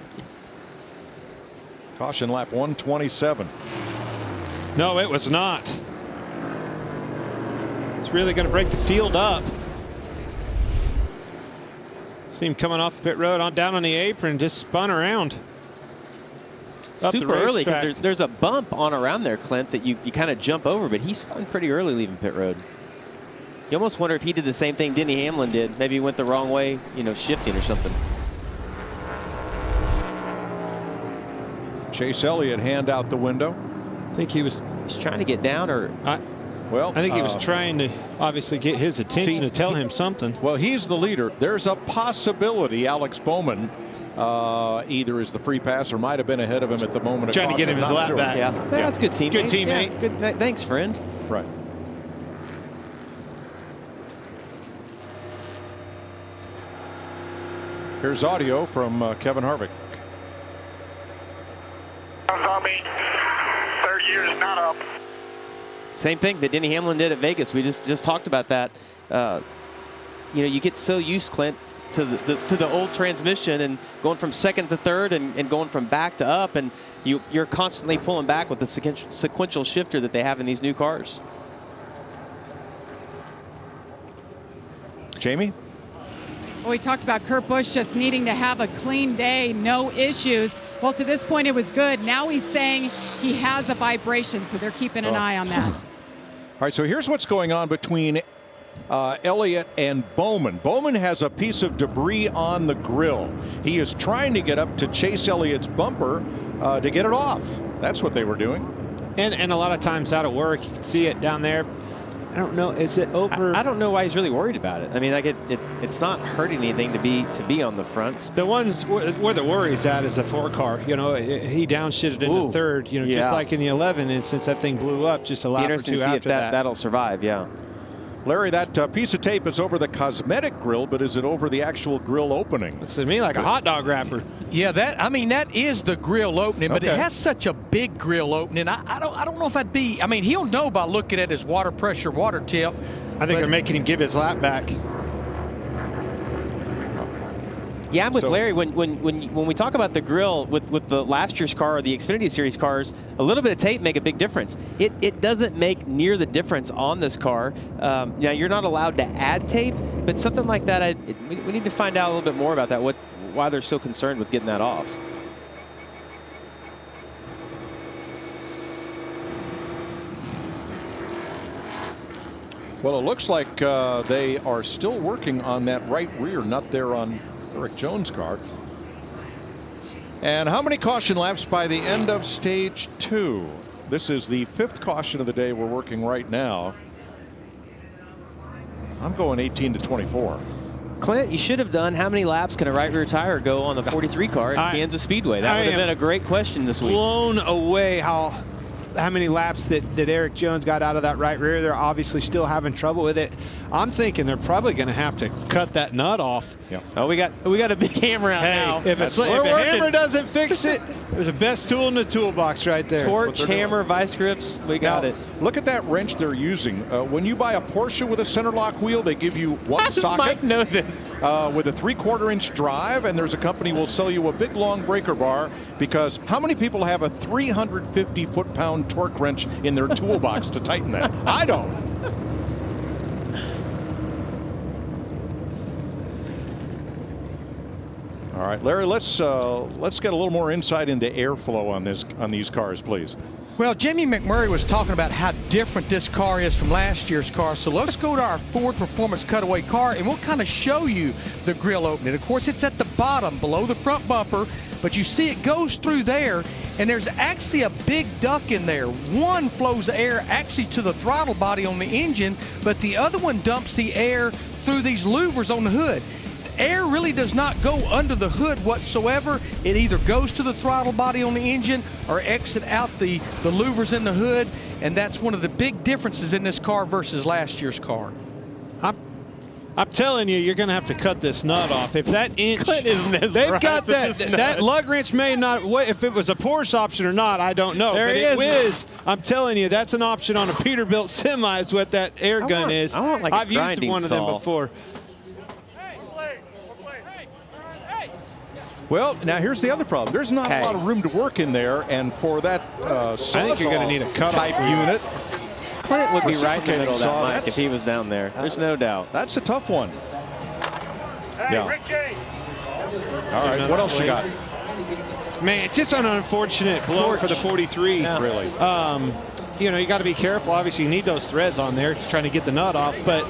Caution lap 127. No, it was not. It's really going to break the field up. See him coming off the pit road on down on the apron, just spun around. Super early because there's a bump on around there, Clint, that you kind of jump over, but he spun pretty early leaving pit road. You almost wonder if he did the same thing Denny Hamlin did. Maybe he went the wrong way, you know, shifting or something. Chase Elliott hand out the window. I think he's trying to get down, or I think he was trying to obviously get his attention to tell him something. Well, he's the leader. There's a possibility Alex Bowman either is the free pass or might have been ahead of him at the moment. Trying to get him his lap back. Yeah, that's good teammate. Good teammate. Yeah, good. Thanks, friend. Right. Here's audio from Kevin Harvick. On me. 3rd year is not up. Same thing that Denny Hamlin did at Vegas. We just talked about that. You know, you get so used, Clint, to the old transmission and going from 2nd to 3rd and going from back to up, and you're constantly pulling back with the sequential shifter that they have in these new cars. Jamie? Well, we talked about Kurt Busch just needing to have a clean day, no issues. Well, to this point, it was good. Now he's saying he has a vibration, so they're keeping an eye on that. All right, so here's what's going on between Elliott and Bowman. Bowman has a piece of debris on the grill. He is trying to get up to Chase Elliott's bumper to get it off. That's what they were doing. And a lot of times out of work, you can see it down there. I don't know. Is it over? I don't know why he's really worried about it. I mean, like it's not hurting anything to be on the front. The ones where the worry's at is the 4 car. You know, he downshifted in the 3rd. You know, just like in the 11 instance, that thing blew up just a lap or 2 after that. That'll survive. Yeah. Larry, that piece of tape is over the cosmetic grill, but is it over the actual grill opening? Looks to me like a hot dog wrapper. Yeah, that is the grill opening, but it has such a big grill opening. I don't know if that'd be. I mean, he'll know by looking at his water pressure, water tip. I think they're making him give his lap back. Yeah, I'm with Larry. When we talk about the grill with the last year's car or the Xfinity Series cars, a little bit of tape make a big difference. It doesn't make near the difference on this car. Now, you're not allowed to add tape, but something like that, we need to find out a little bit more about that, why they're so concerned with getting that off. Well, it looks like they are still working on that right rear nut there on Eric Jones' car. And how many caution laps by the end of stage 2? This is the 5th caution of the day we're working right now. I'm going 18 to 24. Clint, you should have done how many laps can a right rear tire go on the 43 car at Kansas Speedway? That would have been a great question this week. Blown away how how many laps that Eric Jones got out of that right rear. They're obviously still having trouble with it. I'm thinking they're probably going to have to cut that nut off. Yeah. Oh, we got a big hammer out now. If a hammer doesn't fix it, there's the best tool in the toolbox right there. Torch, hammer, vice grips. We got it. Look at that wrench they're using. When you buy a Porsche with a center lock wheel, they give you one How does socket. Mike know this? With a 3/4 inch drive, and there's a company will sell you a big long breaker bar, because how many people have a 350 foot-pound torque wrench in their toolbox to tighten that? I don't. All right, Larry, let's get a little more insight into airflow on these cars, please. Well, Jamie McMurray was talking about how different this car is from last year's car. So let's go to our Ford Performance Cutaway car, and we'll kind of show you the grill opening. Of course, it's at the bottom, below the front bumper, but you see it goes through there, and there's actually a big duct in there. One flows air actually to the throttle body on the engine, but the other one dumps the air through these louvers on the hood. Air really does not go under the hood whatsoever. It either goes to the throttle body on the engine or exit out the louvers in the hood, and that's one of the big differences in this car versus last year's car. I'm telling you, you're going to have to cut this nut off. If that inch, Clint is mesmerized they've got with that lug wrench may not. If it was a Porsche option or not, I don't know. There but he it is. is. I'm telling you, that's an option on a Peterbilt semi. Is what that air gun is. I want like a I've used grinding one of them saw. before. Well, now here's the other problem. There's not a lot of room to work in there, and for that I think you're going to need a cutoff type unit. Clint would be right in the middle of that, saw, Mike, if he was down there. There's no doubt. That's a tough one. Yeah. All right, what else you got? Man, just an unfortunate blow for the 43. Yeah. Really? You know, you got to be careful. Obviously, you need those threads on there, trying to get the nut off. But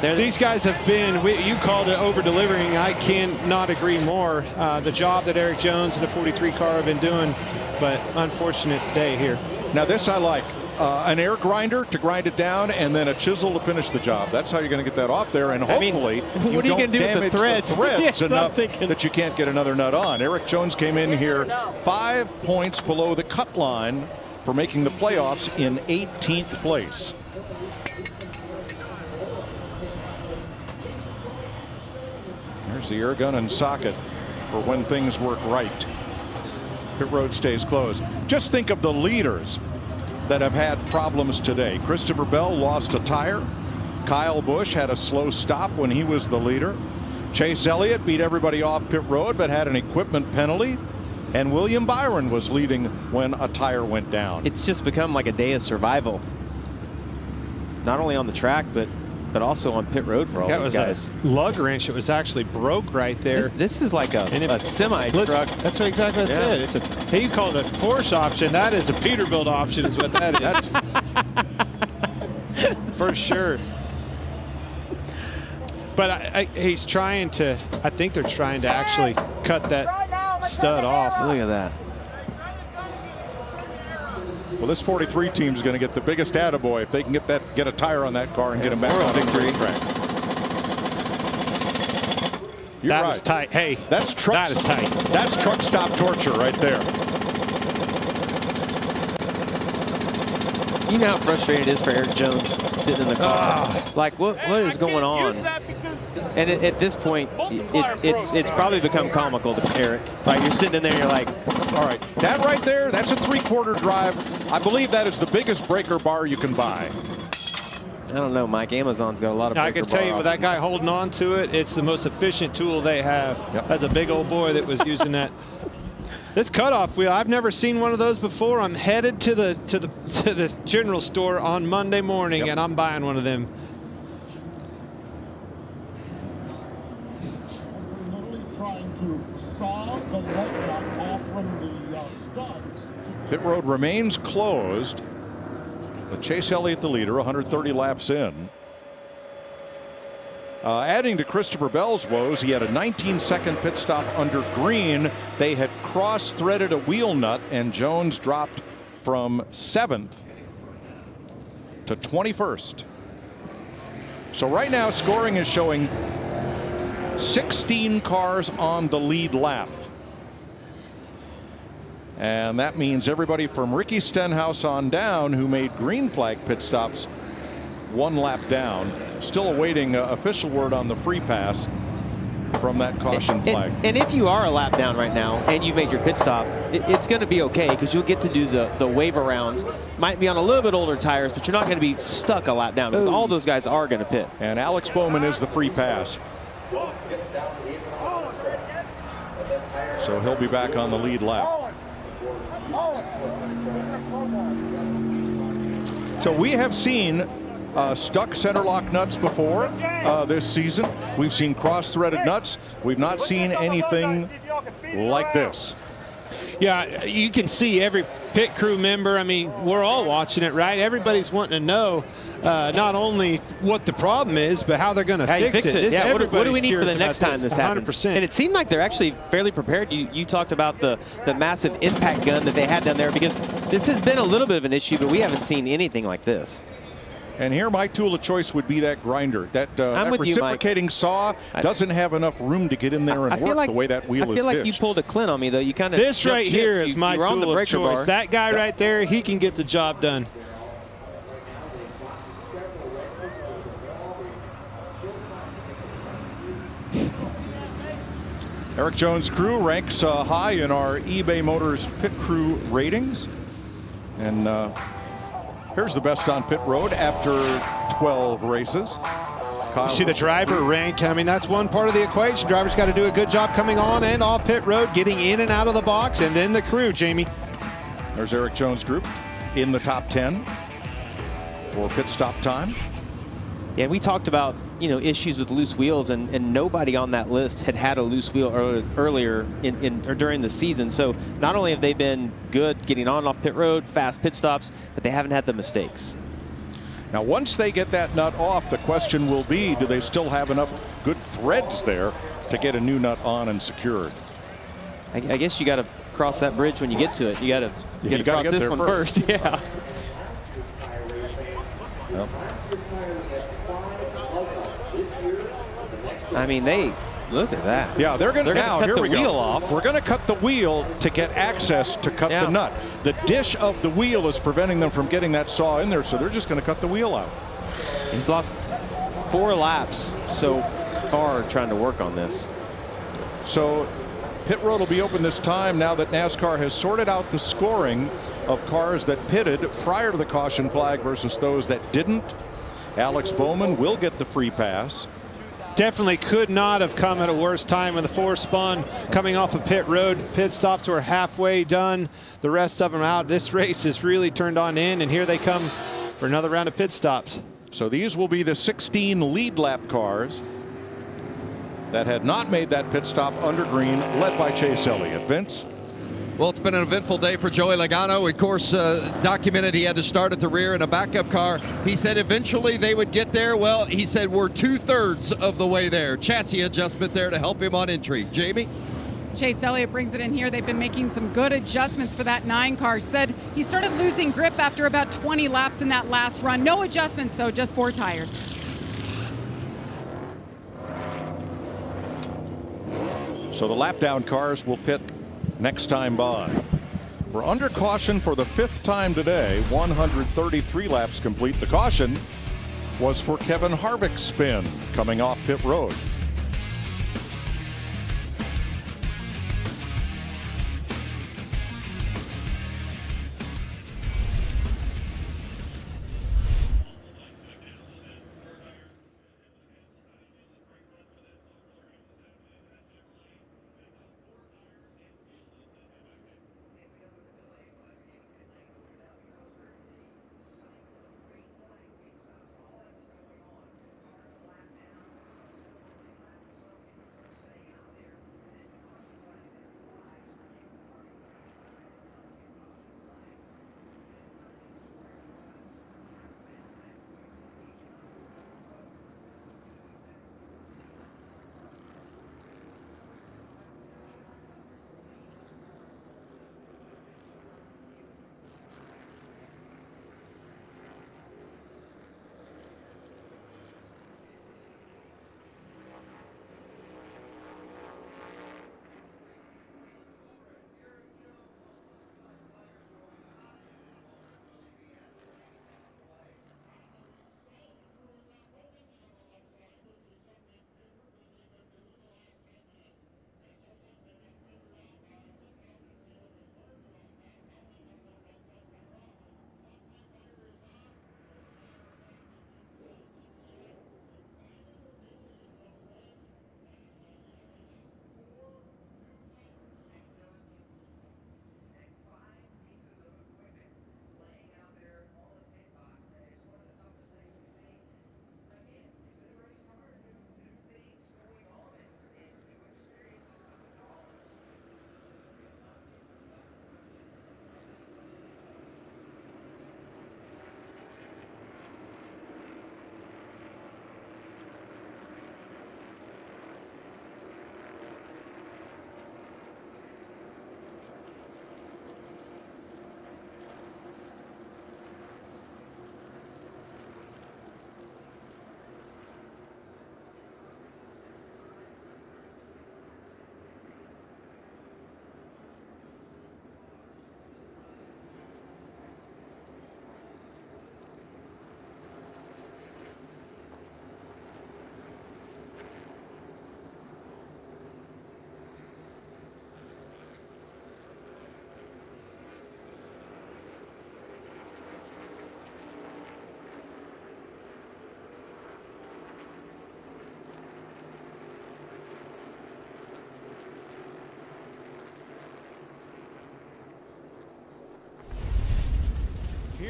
these guys have been, you called it over-delivering. I cannot agree more. The job that Eric Jones and the 43 car have been doing, but unfortunate day here. Now this I like. An air grinder to grind it down, and then a chisel to finish the job. That's how you're going to get that off there, and hopefully what are you don't gonna do with the damage threads? Yes, enough that you can't get another nut on. Eric Jones came in here 5 points below the cut line for making the playoffs in 18th place. There's the air gun and socket for when things work right. Pit road stays closed. Just think of the leaders that have had problems today. Christopher Bell lost a tire. Kyle Busch had a slow stop when he was the leader. Chase Elliott beat everybody off pit road but had an equipment penalty. And William Byron was leading when a tire went down. It's just become like a day of survival. Not only on the track, but also on pit road for all these guys. A lug wrench that was actually broke right there. This is like a semi truck. That's what exactly I said. It's he called it a Porsche option. That is a Peterbilt option is what that is. For sure. But he's trying to, I think they're trying to actually cut that stud off. Look at that. Well, this 43 team is going to get the biggest attaboy if they can get a tire on that car and get him back on victory track. You're that right. was tight. Hey, that's truck. That is tight. That's truck stop torture right there. You know how frustrating it is for Eric Jones sitting in the car. Like, what is going on? And at this point, it's probably become comical to Eric. Like, you're sitting in there, you're like, all right, that right there, that's a 3/4 drive. I believe that is the biggest breaker bar you can buy. I don't know, Mike. Amazon's got a lot of breaker I can tell you, with that guy holding on to it, it's the most efficient tool they have. Yep. That's a big old boy that was using that. This cutoff wheel, I've never seen one of those before. I'm headed to the general store on Monday morning, and I'm buying one of them. Trying to saw the lug nut off from the studs. Pit road remains closed. But Chase Elliott, the leader, 130 laps in. Adding to Christopher Bell's woes, he had a 19-second pit stop under green. They had cross-threaded a wheel nut, and Jones dropped from 7th to 21st. So right now, scoring is showing 16 cars on the lead lap. And that means everybody from Ricky Stenhouse on down who made green flag pit stops 1 lap down. Still awaiting official word on the free pass from that caution flag. And if you are a lap down right now and you've made your pit stop, it's going to be okay because you'll get to do the wave around. Might be on a little bit older tires, but you're not going to be stuck a lap down because all those guys are going to pit. And Alex Bowman is the free pass. So he'll be back on the lead lap. So we have seen stuck center lock nuts before this season. We've seen cross-threaded nuts. We've not seen anything like this. Yeah, you can see every pit crew member. I mean, we're all watching it, right? Everybody's wanting to know not only what the problem is, but how they're going to fix it. Yeah, what do we need for the next time this happens? 100%. And it seemed like they're actually fairly prepared. You talked about the massive impact gun that they had down there because this has been a little bit of an issue, but we haven't seen anything like this. And here my tool of choice would be that grinder. That reciprocating saw doesn't have enough room to get in there and work the way that wheel is I feel like dished. you pulled a Clint on me, though. You kind of This right here is my tool of choice. Bar. That guy right there, he can get the job done. Eric Jones' crew ranks high in our eBay Motors pit crew ratings. And here's the best on pit road after 12 races. You see the driver rank. I mean, that's one part of the equation. Driver's got to do a good job coming on and off pit road, getting in and out of the box, and then the crew, Jamie. There's Eric Jones' group in the top 10 for pit stop time. Yeah, we talked about issues with loose wheels, and nobody on that list had a loose wheel earlier or during the season. So not only have they been good getting on and off pit road, fast pit stops, but they haven't had the mistakes. Now, once they get that nut off, the question will be, do they still have enough good threads there to get a new nut on and secured? I guess you got to cross that bridge when you get to it. You got to cross this one first. Yeah. Yep. I mean, look at that. Yeah, they're going to cut the wheel off. We're going to cut the wheel to get access to cut the nut. The dish of the wheel is preventing them from getting that saw in there, so they're just going to cut the wheel out. He's lost 4 laps so far trying to work on this. So pit road will be open this time now that NASCAR has sorted out the scoring of cars that pitted prior to the caution flag versus those that didn't. Alex Bowman will get the free pass. Definitely could not have come at a worse time when the 4 spun coming off of pit road. Pit stops were halfway done. The rest of them out. This race is really turned on in, and here they come for another round of pit stops. So these will be the 16 lead lap cars that had not made that pit stop under green, led by Chase Elliott. Vince? Well, it's been an eventful day for Joey Logano. Of course, documented he had to start at the rear in a backup car. He said eventually they would get there. Well, he said we're 2/3 of the way there. Chassis adjustment there to help him on entry. Jamie? Chase Elliott brings it in here. They've been making some good adjustments for that 9 car. Said he started losing grip after about 20 laps in that last run. No adjustments, though, just 4 tires. So the lap down cars will pit next time by. We're under caution for the 5th time today. 133 laps complete. The caution was for Kevin Harvick's spin coming off pit road.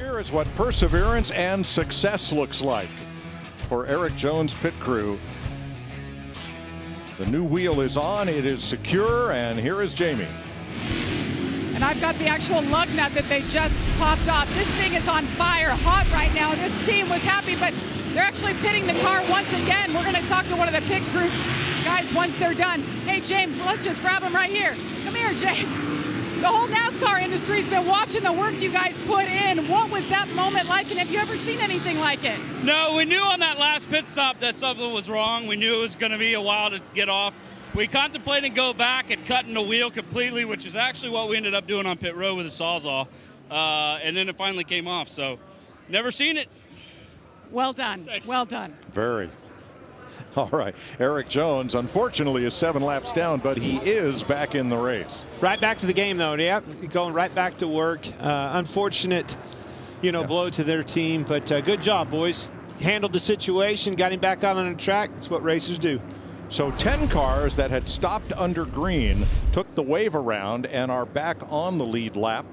Here is what perseverance and success looks like for Eric Jones' pit crew. The new wheel is on, it is secure, and here is Jamie. And I've got the actual lug nut that they just popped off. This thing is on fire, hot right now. This team was happy, but they're actually pitting the car once again. We're going to talk to one of the pit crew guys once they're done. Hey, James, let's just grab him right here. Come here, James. The whole NASCAR industry's been watching the work you guys put in. What was that moment like, and have you ever seen anything like it? No, we knew on that last pit stop that something was wrong. We knew it was going to be a while to get off. We contemplated go back and cutting the wheel completely, which is actually what we ended up doing on pit road with a Sawzall. And then it finally came off, so never seen it. Well done. Thanks. Well done. Very. All right. Eric Jones, unfortunately, is 7 laps down, but he is back in the race. Right back to the game, though. Yeah, going right back to work. Unfortunate, blow to their team, but good job, boys. Handled the situation, got him back out on the track. That's what racers do. So 10 cars that had stopped under green took the wave around and are back on the lead lap.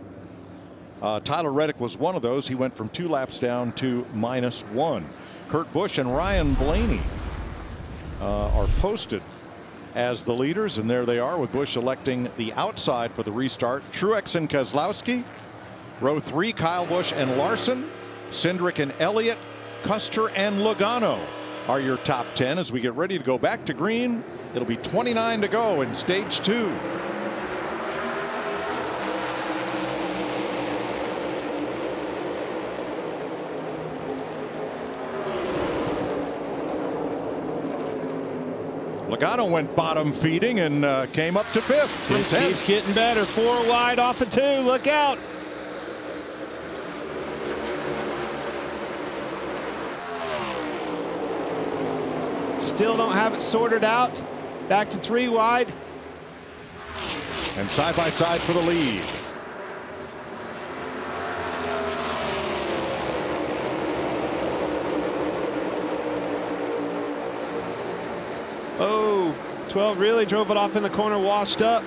Tyler Reddick was one of those. He went from 2 laps down to -1. Kurt Busch and Ryan Blaney are posted as the leaders, and there they are with Busch electing the outside for the restart. Truex and Keselowski. Row 3, Kyle Busch and Larson. Cindric and Elliott. Custer and Logano are your top 10 as we get ready to go back to green. It'll be 29 to go in stage 2. Logano went bottom feeding and came up to 5th. This keeps getting better. 4 wide off of 2. Look out. Still don't have it sorted out. Back to 3 wide. And side by side for the lead. Oh, 12 really drove it off in the corner, washed up.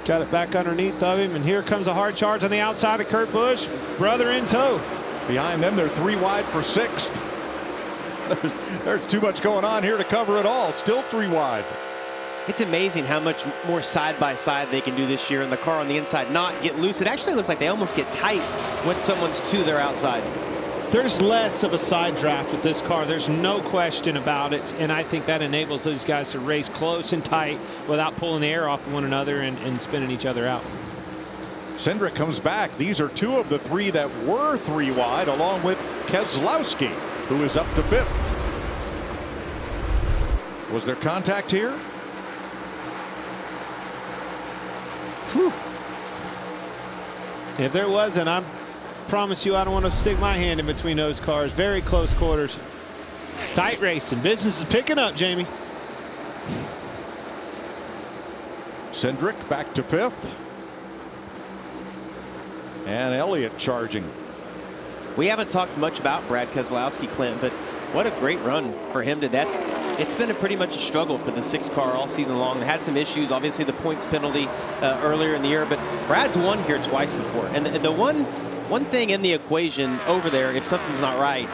Got it back underneath of him, and here comes a hard charge on the outside of Kurt Busch. Brother in tow. Behind them, they're 3 wide for 6th. There's too much going on here to cover it all. Still 3 wide. It's amazing how much more side-by-side they can do this year, and the car on the inside not get loose. It actually looks like they almost get tight when someone's to their outside. There's less of a side draft with this car. There's no question about it, and I think that enables those guys to race close and tight without pulling the air off of one another and spinning each other out. Cindric comes back. These are 2 of the 3 that were 3 wide, along with Keselowski, who is up to 5th. Was there contact here? Whew. If there wasn't, I promise you I don't want to stick my hand in between those cars. Very close quarters. Tight racing. Business is picking up, Jamie. Cindric back to 5th. And Elliott charging. We haven't talked much about Brad Keselowski, Clint, but what a great run for him. It's been pretty much a struggle for the 6 car all season long. Had some issues, obviously the points penalty earlier in the year, but Brad's won here twice before. And the one thing in the equation over there, if something's not right,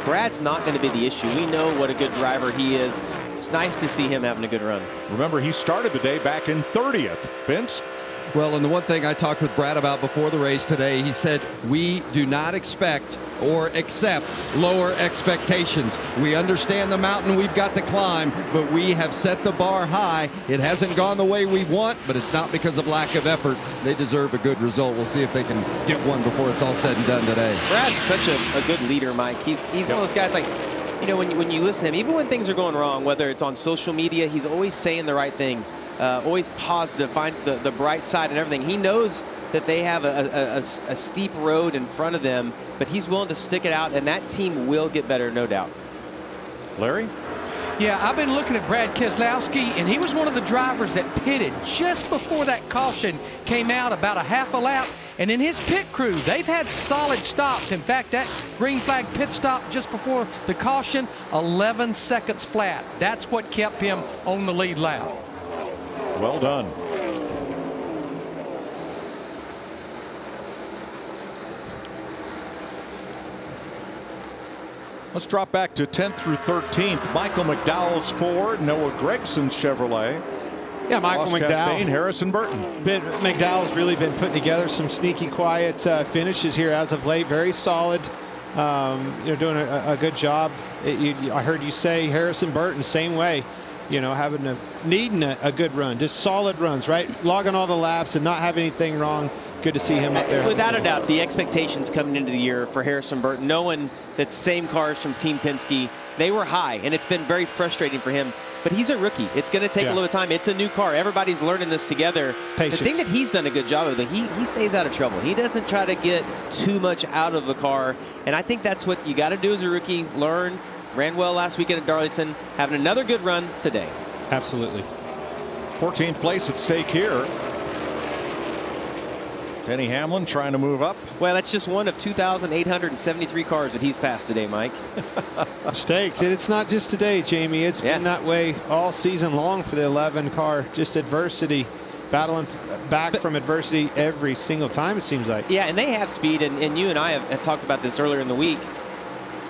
Brad's not going to be the issue. We know what a good driver he is. It's nice to see him having a good run. Remember, he started the day back in 30th. Vince? Well, and the one thing I talked with Brad about before the race today, he said, we do not expect or accept lower expectations. We understand the mountain we've got to climb, but we have set the bar high. It hasn't gone the way we want, but it's not because of lack of effort. They deserve a good result. We'll see if they can get one before it's all said and done today. Brad's such a good leader, Mike. He's one of those guys, like, when you listen to him, even when things are going wrong, whether it's on social media, he's always saying the right things, always positive, finds the bright side and everything. He knows that they have a steep road in front of them, but he's willing to stick it out, and that team will get better, no doubt. Larry? Yeah, I've been looking at Brad Keselowski, and he was one of the drivers that pitted just before that caution came out, about a half a lap. And in his pit crew, they've had solid stops. In fact, that green flag pit stop just before the caution, 11 seconds flat. That's what kept him on the lead lap. Well done. Let's drop back to 10th through 13th. Michael McDowell's Ford, Noah Gregson's Chevrolet. Yeah, Michael Ross McDowell. Chastain, Harrison Burton. McDowell's really been putting together some sneaky, quiet finishes here as of late. Very solid. Doing a good job. I heard you say Harrison Burton, same way. Needing a good run, just solid runs, right? Logging all the laps and not have anything wrong. Good to see him up there. Without a doubt, the expectations coming into the year for Harrison Burton, knowing that same cars from Team Penske, they were high, and it's been very frustrating for him. But he's a rookie. It's going to take a little time. It's a new car. Everybody's learning this together. Patience. The thing that he's done a good job of, he stays out of trouble. He doesn't try to get too much out of the car, and I think that's what you got to do as a rookie. Learn. Ran well last weekend at Darlington. Having another good run today. Absolutely. 14th place at stake here. Denny Hamlin trying to move up. Well, that's just one of 2,873 cars that he's passed today, Mike. Mistakes. It's not just today, Jamie. It's been that way all season long for the 11 car. Just adversity. Battling back from adversity every single time, it seems like. Yeah, and they have speed, and you and I have talked about this earlier in the week.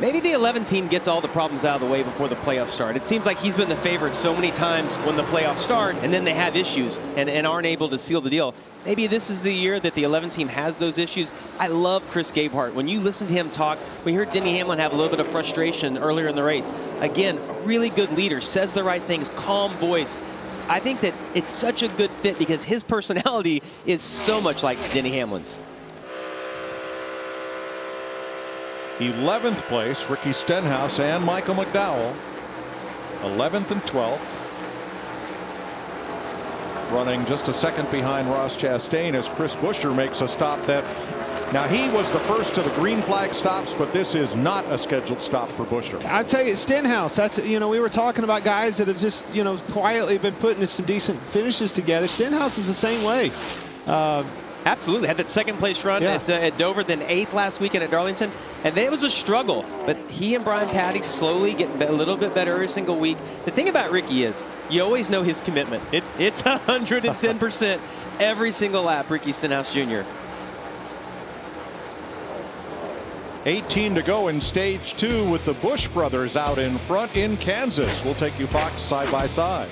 Maybe the 11 team gets all the problems out of the way before the playoffs start. It seems like he's been the favorite so many times when the playoffs start, and then they have issues and aren't able to seal the deal. Maybe this is the year that the 11 team has those issues. I love Chris Gabehart. When you listen to him talk, we heard Denny Hamlin have a little bit of frustration earlier in the race. Again, a really good leader, says the right things, calm voice. I think that it's such a good fit because his personality is so much like Denny Hamlin's. 11th place, Ricky Stenhouse and Michael McDowell. 11th and 12th. Running just a second behind Ross Chastain as Chris Buescher makes a stop that. Now, he was the first of the green flag stops, but this is not a scheduled stop for Buescher. I tell you, Stenhouse, that's, we were talking about guys that have just, quietly been putting some decent finishes together. Stenhouse is the same way. Absolutely. Had that second place run at Dover, then 8th last weekend at Darlington. And it was a struggle. But he and Brian Patty slowly getting a little bit better every single week. The thing about Ricky is you always know his commitment. It's 110% every single lap, Ricky Stenhouse Jr. 18 to go in stage 2 with the Busch brothers out in front in Kansas. We'll take you Fox side by side.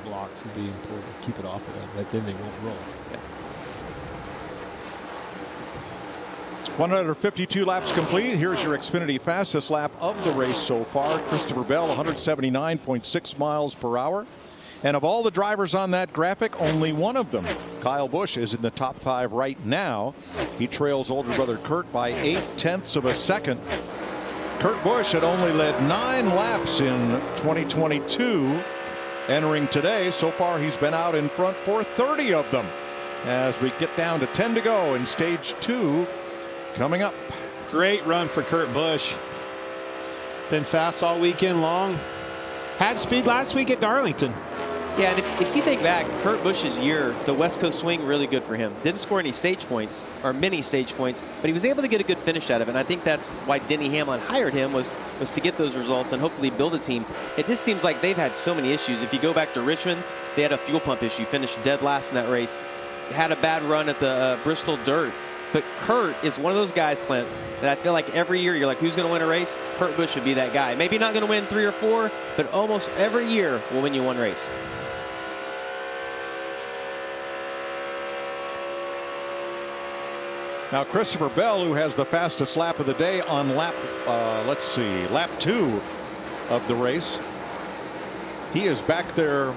Blocks and be important. Keep it off of them, but then they won't roll. 152 laps complete. Here's your Xfinity fastest lap of the race so far. Christopher Bell, 179.6 miles per hour. And of all the drivers on that graphic, only one of them, Kyle Busch, is in the top 5 right now. He trails older brother Kurt by 0.8 of a second. Kurt Busch had only led 9 laps in 2022. Entering today, so far he's been out in front for 30 of them. As we get down to 10 to go in stage 2 coming up. Great run for Kurt Busch. Been fast all weekend long. Had speed last week at Darlington. Yeah, and if you think back, Kurt Busch's year, the West Coast swing, really good for him. Didn't score any stage points, or many stage points, but he was able to get a good finish out of it. And I think that's why Denny Hamlin hired him, was to get those results and hopefully build a team. It just seems like they've had so many issues. If you go back to Richmond, they had a fuel pump issue, finished dead last in that race. Had a bad run at the Bristol Dirt. But Kurt is one of those guys, Clint, that I feel like every year you're like, who's going to win a race? Kurt Busch should be that guy. Maybe not going to win 3 or 4, but almost every year will win you one race. Now Christopher Bell, who has the fastest lap of the day on lap 2 of the race. He is back there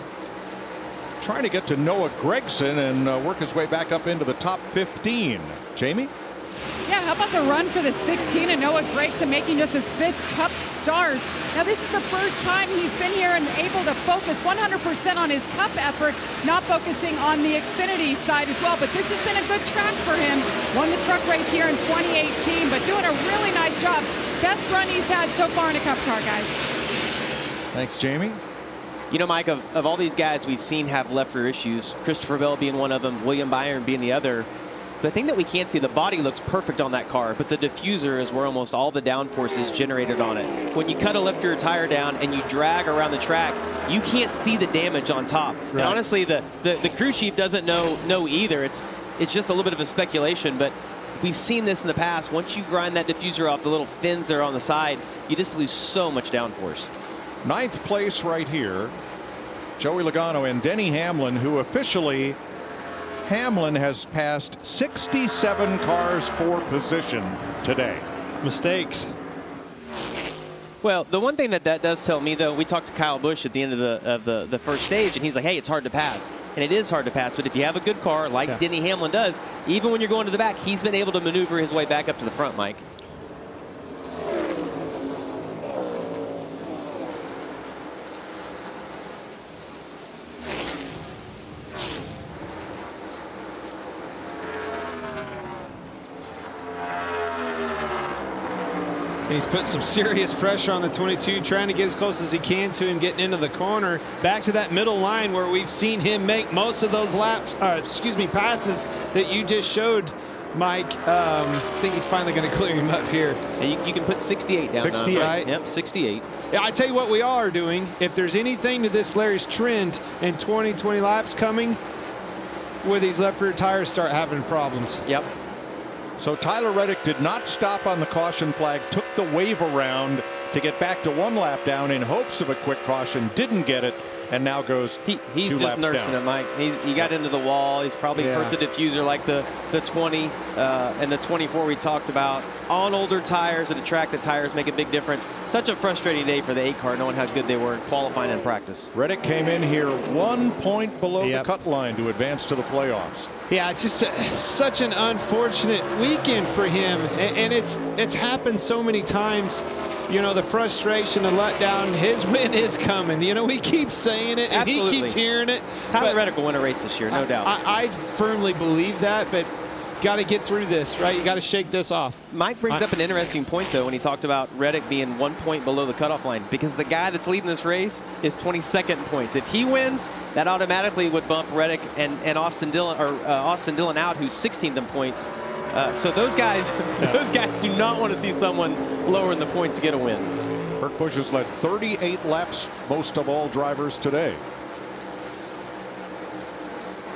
trying to get to Noah Gragson and work his way back up into the top 15. Jamie? Yeah, how about the run for the 16 and Noah Gragson making just his 5th Cup start. Now this is the first time he's been here and able to focus 100% on his Cup effort, not focusing on the Xfinity side as well. But this has been a good track for him. Won the truck race here in 2018, but doing a really nice job. Best run he's had so far in a Cup car, guys. Thanks, Jamie. You know, Mike, of all these guys we've seen have left rear issues, Christopher Bell being one of them, William Byron being the other. The thing that we can't see, the body looks perfect on that car, but the diffuser is where almost all the downforce is generated on it. When you cut a lift rear tire down and you drag around the track, you can't see the damage on top. Right. And honestly, the crew chief doesn't know either. It's just a little bit of a speculation, but we've seen this in the past. Once you grind that diffuser off, the little fins that are on the side, you just lose so much downforce. 9th place right here, Joey Logano and Denny Hamlin, who officially, Hamlin has passed 67 cars for position today. Mistakes. Well, the one thing that does tell me, though, we talked to Kyle Busch at the end of the first stage, and he's like, hey, it's hard to pass. And it is hard to pass, but if you have a good car, like Denny Hamlin does, even when you're going to the back, he's been able to maneuver his way back up to the front, Mike. He's put some serious pressure on the 22, trying to get as close as he can to him getting into the corner. Back to that middle line where we've seen him make most of those passes that you just showed, Mike. I think he's finally going to clear him up here. And you can put 68 down. 68. Right? Yep, 68. Yeah, I tell you what we are doing. If there's anything to this Larry's trend in 20 laps coming, where these left rear tires start having problems. Yep. So Tyler Reddick did not stop on the caution flag, took the wave around to get back to 1 lap down in hopes of a quick caution, didn't get it, and now goes he's just nursing it, Mike. He got into the wall. He's probably hurt the diffuser like the 20 and the 24 we talked about. On older tires at a track, the tires make a big difference. Such a frustrating day for the 8 car, knowing how good they were in qualifying and practice. Reddick came in here 1 point below the cut line to advance to the playoffs. Yeah, just such an unfortunate weekend for him, and it's happened so many times. You know, the frustration, the letdown, his win is coming. You know, we keep saying it, and Absolutely. he keeps hearing it. Tyler Reddick will win a race this year, no doubt. I firmly believe that, but got to get through this, right? You got to shake this off. Mike brings up an interesting point, though, when he talked about Reddick being 1 point below the cutoff line, because the guy that's leading this race is 22nd in points. If he wins, that automatically would bump Reddick and Austin Dillon out, who's 16th in points. So those guys do not want to see someone lower in the points to get a win. Kurt Busch has led 38 laps, most of all drivers today.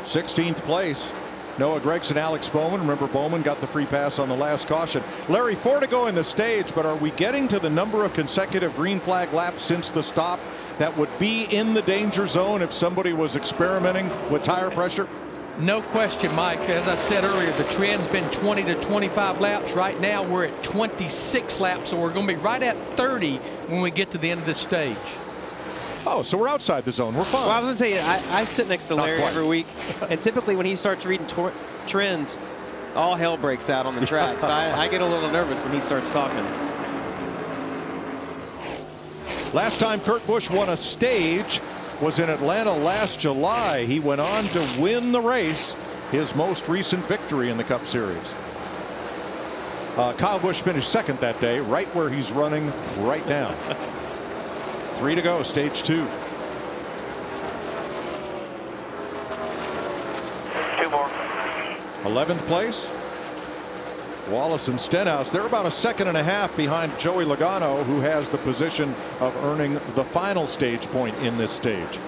16th place, Noah Gragson, Alex Bowman. Remember, Bowman got the free pass on the last caution. Larry, 4 to go in the stage, but are we getting to the number of consecutive green flag laps since the stop that would be in the danger zone if somebody was experimenting with tire pressure? No question, Mike. As I said earlier, the trend's been 20 to 25 laps. Right now, we're at 26 laps, so we're going to be right at 30 when we get to the end of this stage. Oh, so we're outside the zone. We're fine. Well, I was going to tell you, I sit next to Larry every week, and typically when he starts reading trends, all hell breaks out on the track. So I get a little nervous when he starts talking. Last time Kurt Busch won a stage was in Atlanta last July. He went on to win the race, his most recent victory in the Cup Series. Kyle Busch finished second that day, right where he's running right now. 3 to go, stage 2. 2 more. 11th place. Wallace and Stenhouse, they're about a second and a half behind Joey Logano, who has the position of earning the final stage point in this stage.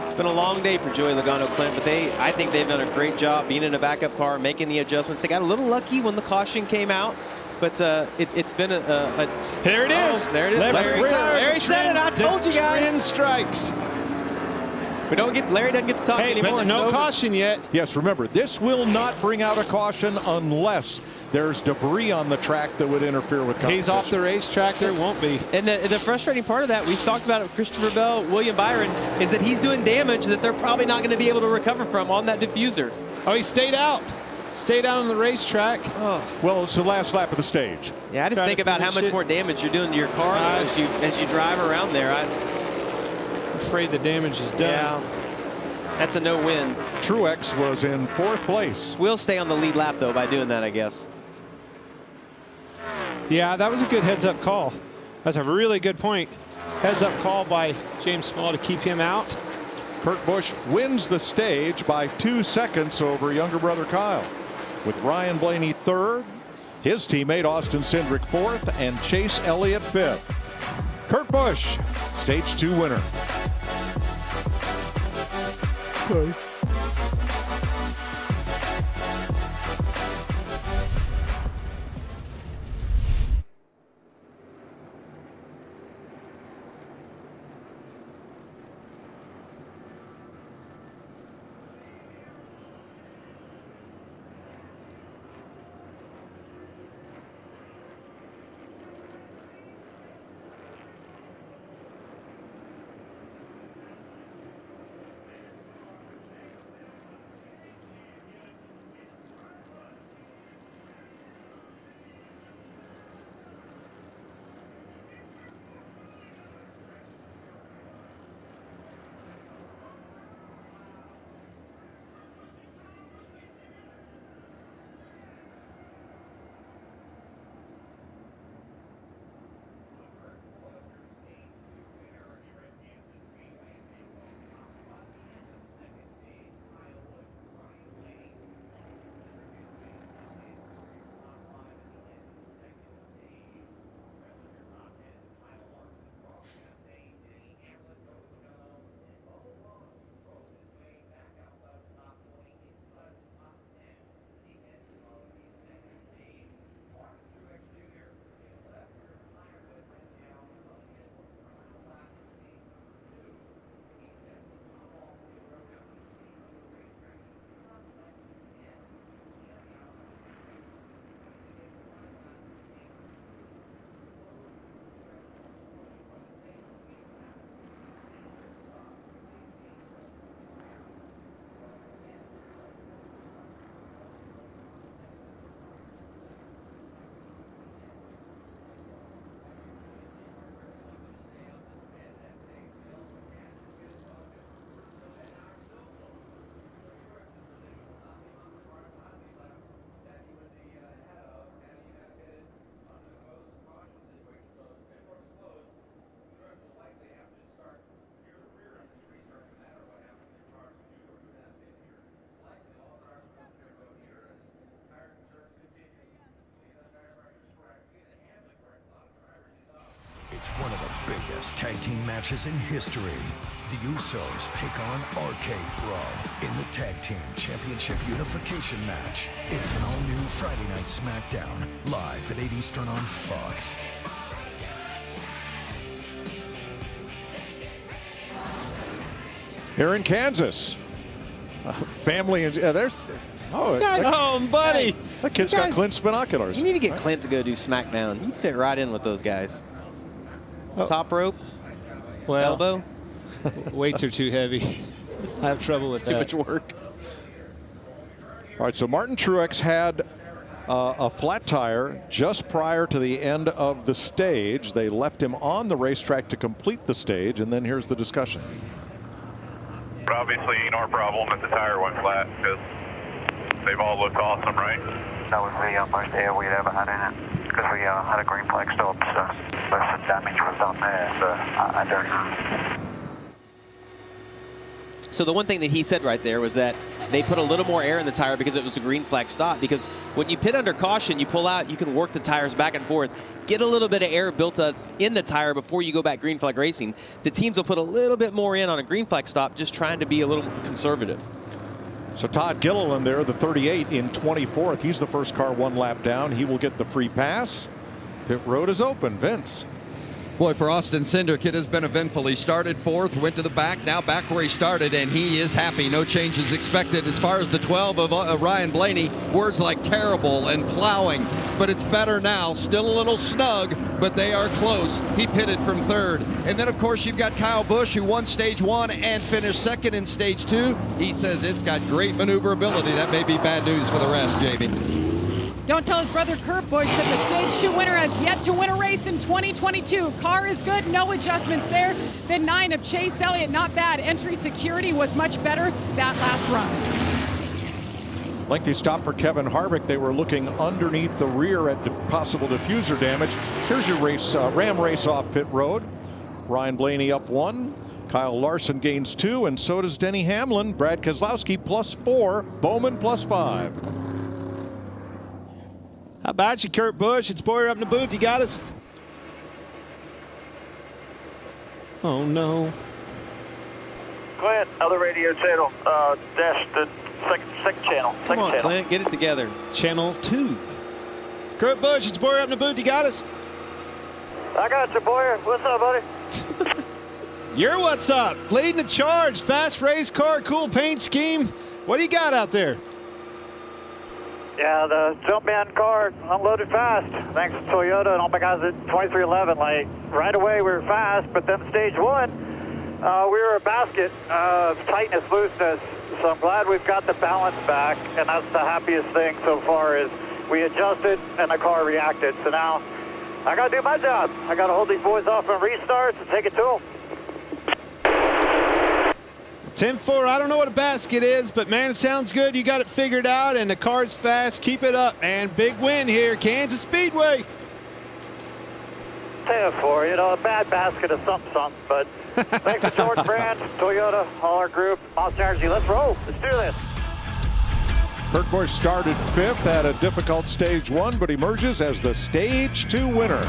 It's been a long day for Joey Logano, Clint, but I think they've done a great job being in a backup car, making the adjustments. They got a little lucky when the caution came out, but it's been a There it is. There it is. Larry said it. I told you guys. Trend strikes. Larry doesn't get to talk anymore. But no caution yet. Yes, remember, this will not bring out a caution unless there's debris on the track that would interfere with competition. He's off the racetrack. There won't be. And the frustrating part of that, we talked about it with Christopher Bell, William Byron, is that he's doing damage that they're probably not going to be able to recover from on that diffuser. Oh, he stayed out. Stayed out on the racetrack. Oh. Well, it's the last lap of the stage. Yeah, I just think about how much more damage you're doing to your car as you drive around there. I'm afraid the damage is done. Yeah. That's a no-win. Truex was in 4th place. We'll stay on the lead lap, though, by doing that, I guess. Yeah, that was a good heads-up call. That's a really good point. Heads-up call by James Small to keep him out. Kurt Busch wins the stage by 2 seconds over younger brother Kyle, with Ryan Blaney 3rd, his teammate Austin Cindric 4th, and Chase Elliott 5th. Kurt Busch, stage 2 winner. Okay. It's one of the biggest tag team matches in history. The Usos take on RK-Bro in the Tag Team Championship Unification match. It's an all-new Friday Night SmackDown, live at 8 Eastern on Fox. Here in Kansas, Family and there's. Oh, buddy. That kid's got Clint's binoculars. You need to get Clint to go do SmackDown. You fit right in with those guys. Top rope, elbow. Weights are too heavy. I have trouble with It's too much work. All right, so Martin Truex had a flat tire just prior to the end of the stage. They left him on the racetrack to complete the stage, and then here's the discussion. But obviously ain't our problem if the tire went flat because they've all looked awesome, right? That was the most air we'd ever had in it because we had a green flag stop, so most of the damage was done there, so I don't know. So the one thing that he said right there was that they put a little more air in the tire because it was a green flag stop. Because when you pit under caution, you pull out, you can work the tires back and forth, get a little bit of air built up in the tire before you go back green flag racing. The teams will put a little bit more in on a green flag stop, just trying to be a little conservative. So Todd Gilliland there, the 38 in 24th. He's the first car one lap down. He will get the free pass. Pit road is open. Vince. Boy, for Austin Cindric, it has been eventful. He started 4th, went to the back, now back where he started, and he is happy. No changes expected. As far as the 12 of Ryan Blaney, words like terrible and plowing, but it's better now. Still a little snug, but they are close. He pitted from 3rd. And then, of course, you've got Kyle Busch, who won Stage 1 and finished 2nd in Stage 2. He says it's got great maneuverability. That may be bad news for the rest, Jamie. Don't tell his brother Kurt Busch that the Stage 2 winner has yet to win a race in 2022. Car is good, no adjustments there. The 9 of Chase Elliott, not bad. Entry security was much better that last run. Lengthy stop for Kevin Harvick. They were looking underneath the rear at possible diffuser damage. Here's your race, Ram race off pit road. Ryan Blaney up 1. Kyle Larson gains 2, and so does Denny Hamlin. Brad Keselowski +4. Bowman +5. How about you, Kurt Busch? It's Boyer up in the booth. You got us? Oh, no. Clint, other radio channel. Dash the second channel. Come on, Clint, get it together. Channel 2. Kurt Busch, it's Boyer up in the booth. You got us? I got you, Boyer. What's up, buddy? You're what's up. Leading the charge. Fast race car, cool paint scheme. What do you got out there? Yeah, the Jumpman car unloaded fast. Thanks to Toyota and all my guys at 2311. Like, right away we were fast, but then Stage 1, we were a basket of tightness, looseness. So I'm glad we've got the balance back, and that's the happiest thing so far is we adjusted and the car reacted. So now I got to do my job. I got to hold these boys off on restarts and take it to them. 10-4, I don't know what a basket is, but man, it sounds good. You got it figured out, and the car's fast. Keep it up, man. Big win here, Kansas Speedway. 10-4, you know, a bad basket of something, but thanks to George Brand, Toyota, all our group, Monster Energy. Let's roll. Let's do this. Kurt Busch started 5th at a difficult Stage 1, but emerges as the Stage 2 winner.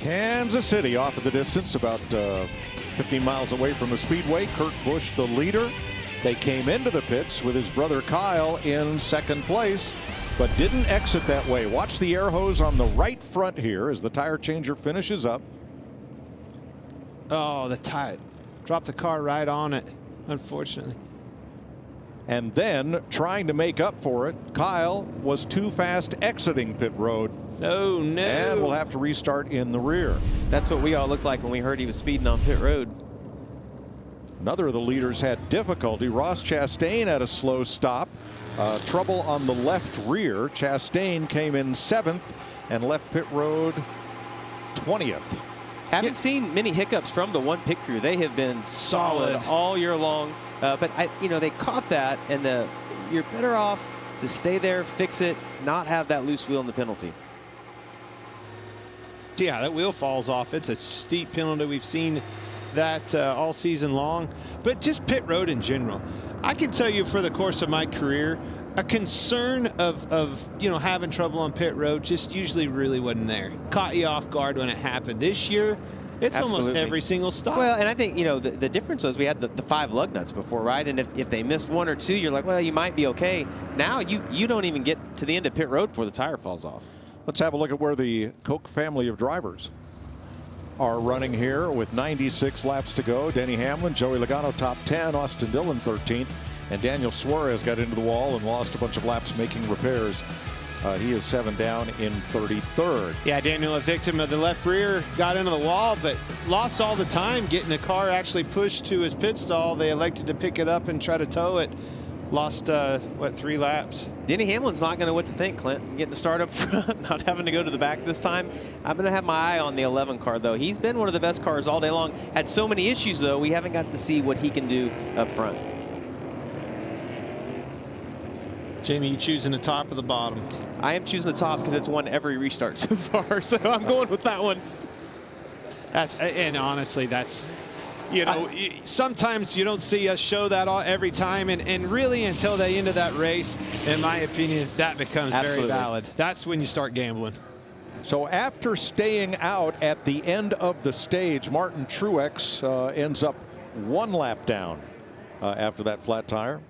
Kansas City off of the distance, about 15 miles away from the speedway. Kurt Busch, the leader. They came into the pits with his brother Kyle in second place, but didn't exit that way. Watch the air hose on the right front here as the tire changer finishes up. Oh, the tire. Dropped the car right on it, unfortunately. And then, trying to make up for it, Kyle was too fast exiting pit road. Oh, no. And we'll have to restart in the rear. That's what we all looked like when we heard he was speeding on pit road. Another of the leaders had difficulty. Ross Chastain had a slow stop. Trouble on the left rear. Chastain came in 7th and left pit road 20th. Haven't seen many hiccups from the one pit crew. They have been solid all year long. But they caught that, and you're better off to stay there, fix it, not have that loose wheel in the penalty. Yeah, that wheel falls off. It's a steep penalty. We've seen that all season long. But just pit road in general, I can tell you for the course of my career, a concern of having trouble on pit road just usually really wasn't there. Caught you off guard when it happened. This year, it's almost every single stop. Well, and I think, the difference was we had the 5 lug nuts before, right? And if they missed 1 or 2, you're like, well, you might be okay. Now you don't even get to the end of pit road before the tire falls off. Let's have a look at where the Koch family of drivers are running here with 96 laps to go. Denny Hamlin, Joey Logano top 10, Austin Dillon 13th, and Daniel Suarez got into the wall and lost a bunch of laps making repairs. He is 7 down in 33rd. Yeah, Daniel, a victim of the left rear, got into the wall, but lost all the time getting the car actually pushed to his pit stall. They elected to pick it up and try to tow it. Lost, 3 laps. Denny Hamlin's not going to know what to think, Clint. Getting the start up front, not having to go to the back this time. I'm going to have my eye on the 11 car, though. He's been one of the best cars all day long. Had so many issues, though, we haven't got to see what he can do up front. Jamie, you choosing the top or the bottom? I am choosing the top because it's won every restart so far, so I'm going with that one. And honestly, that's, sometimes you don't see us show that every time, and really until the end of that race, in my opinion, that becomes very valid. That's when you start gambling. So after staying out at the end of the stage, Martin Truex ends up 1 lap down after that flat tire.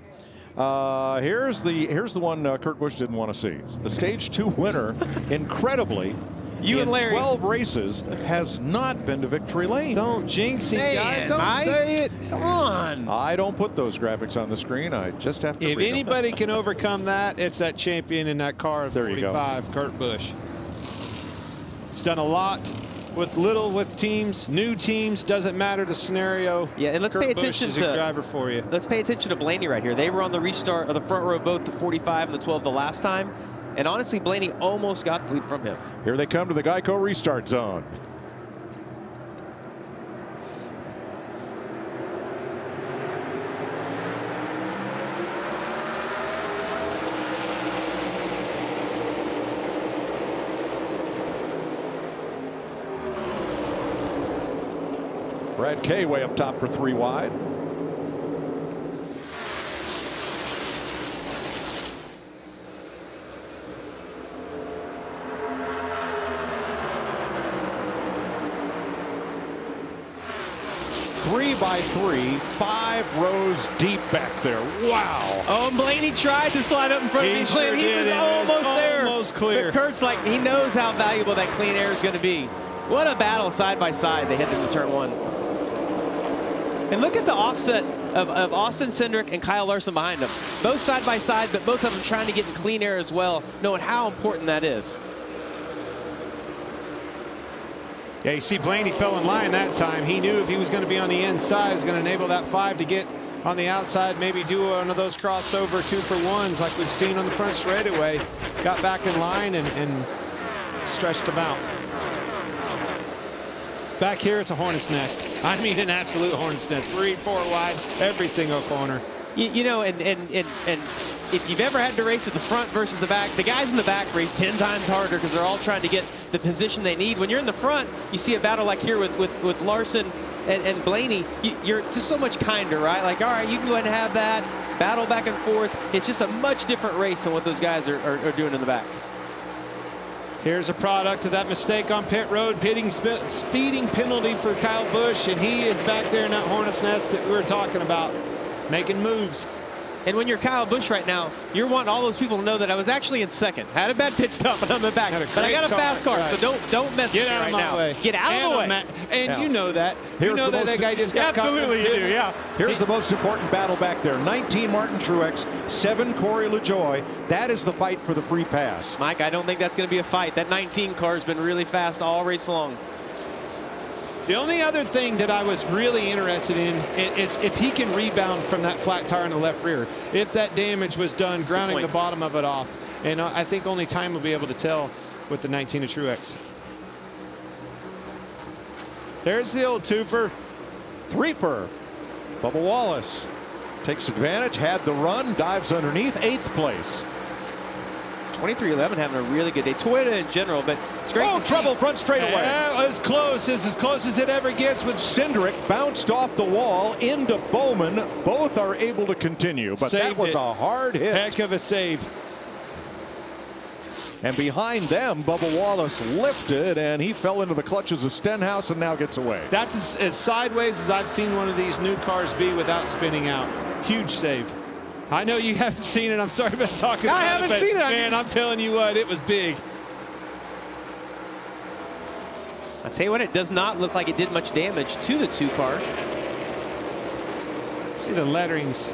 Here's the one Kurt Busch didn't want to see. The stage 2 winner, incredibly, in 12 races, has not been to victory lane. Don't jinx it, guys. Don't say it. Come on. I don't put those graphics on the screen. I just have to If read anybody them. can overcome that, it's that champion in that car of 45, Kurt Busch. He's done a lot with teams, new teams, doesn't matter the scenario. Yeah, and let's pay attention to a driver for you. Let's pay attention to Blaney right here. They were on the restart of the front row, both the 45 and the 12 the last time. And honestly, Blaney almost got the lead from him. Here they come to the Geico restart zone. Brad Kay way up top for 3 wide. Three by 3, 5 rows deep back there. Wow. Oh, and Blaney tried to slide up in front of me, Clint. He was almost there. Almost clear. But Kurt's like, he knows how valuable that clean air is going to be. What a battle side by side they hit them to turn 1. And look at the offset of Austin Cindric and Kyle Larson behind them. Both side by side, but both of them trying to get in clean air as well, knowing how important that is. Yeah, you see Blaney fell in line that time. He knew if he was going to be on the inside, he was going to enable that 5 to get on the outside, maybe do one of those crossover 2-for-1s like we've seen on the front straightaway. Got back in line and stretched them out. Back here, it's a hornet's nest. I mean, an absolute hornet's nest. 3, 4 wide, every single corner. And if you've ever had to race at the front versus the back, the guys in the back race 10 times harder because they're all trying to get the position they need. When you're in the front, you see a battle like here with Larson and Blaney, you're just so much kinder, right? Like, all right, you can go ahead and have that, battle back and forth. It's just a much different race than what those guys are doing in the back. Here's a product of that mistake on pit road, speeding penalty for Kyle Busch, and he is back there in that hornet's nest that we were talking about, making moves. And when you're Kyle Busch right now, you're wanting all those people to know that I was actually in second. I had a bad pit stop, and I'm in the back. But I got a fast car, so don't mess with me right now. Get out of the way. And you know that. You know that guy just got caught. Absolutely you do, yeah. Here's the most important battle back there. 19 Martin Truex, 7 Corey LaJoie. That is the fight for the free pass. Mike, I don't think that's going to be a fight. That 19 car has been really fast all race long. The only other thing that I was really interested in is if he can rebound from that flat tire in the left rear. If that damage was done, grounding the bottom of it off. And I think only time will be able to tell with the 19 of Truex. There's the old twofer. Threefer. Bubba Wallace takes advantage, had the run, dives underneath, 8th place. 2311 having a really good day. Toyota in general, but it's great to see. Trouble front straightaway. Yeah, as close as it ever gets. With Cindric bounced off the wall into Bowman. Both are able to continue, but that was a hard hit. Heck of a save. And behind them, Bubba Wallace lifted, and he fell into the clutches of Stenhouse and now gets away. That's as sideways as I've seen one of these new cars be without spinning out. Huge save. I know you haven't seen it. I'm sorry about talking about it. I haven't seen it. Man, I'm telling you what, it was big. I'll tell you what, it does not look like it did much damage to the 2 car. See the letterings.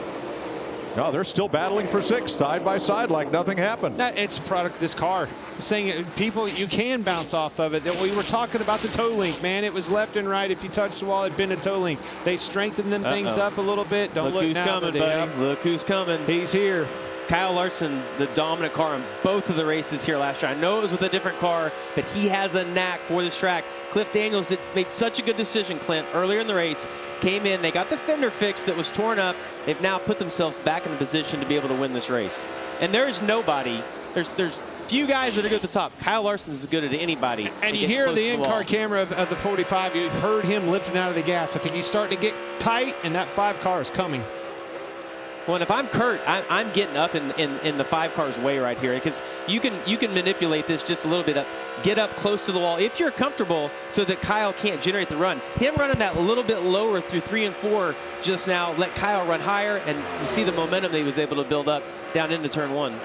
No, they're still battling for 6th, side by side, like nothing happened. It's a product of this car. Saying people, you can bounce off of it. We were talking about the toe link, man. It was left and right. If you touched the wall, it'd been a toe link. They strengthened them things up a little bit. Don't look who's now, coming, buddy. Look who's coming. He's here. Kyle Larson, the dominant car in both of the races here last year. I know it was with a different car, but he has a knack for this track. Cliff Daniels made such a good decision, Clint, earlier in the race. Came in, they got the fender fixed that was torn up. They've now put themselves back in a position to be able to win this race. And there is nobody, there's few guys that are good at the top. Kyle Larson's as good as anybody. And you hear the in-car camera of the 45. You heard him lifting out of the gas. I think he's starting to get tight, and that 5 car is coming. Well, and if I'm Kurt, I'm getting up in the 5 car's way right here, because you can manipulate this just a little bit up, get up close to the wall if you're comfortable, so that Kyle can't generate the run. Him running that a little bit lower through 3 and 4 just now let Kyle run higher, and you see the momentum that he was able to build up down into turn 1.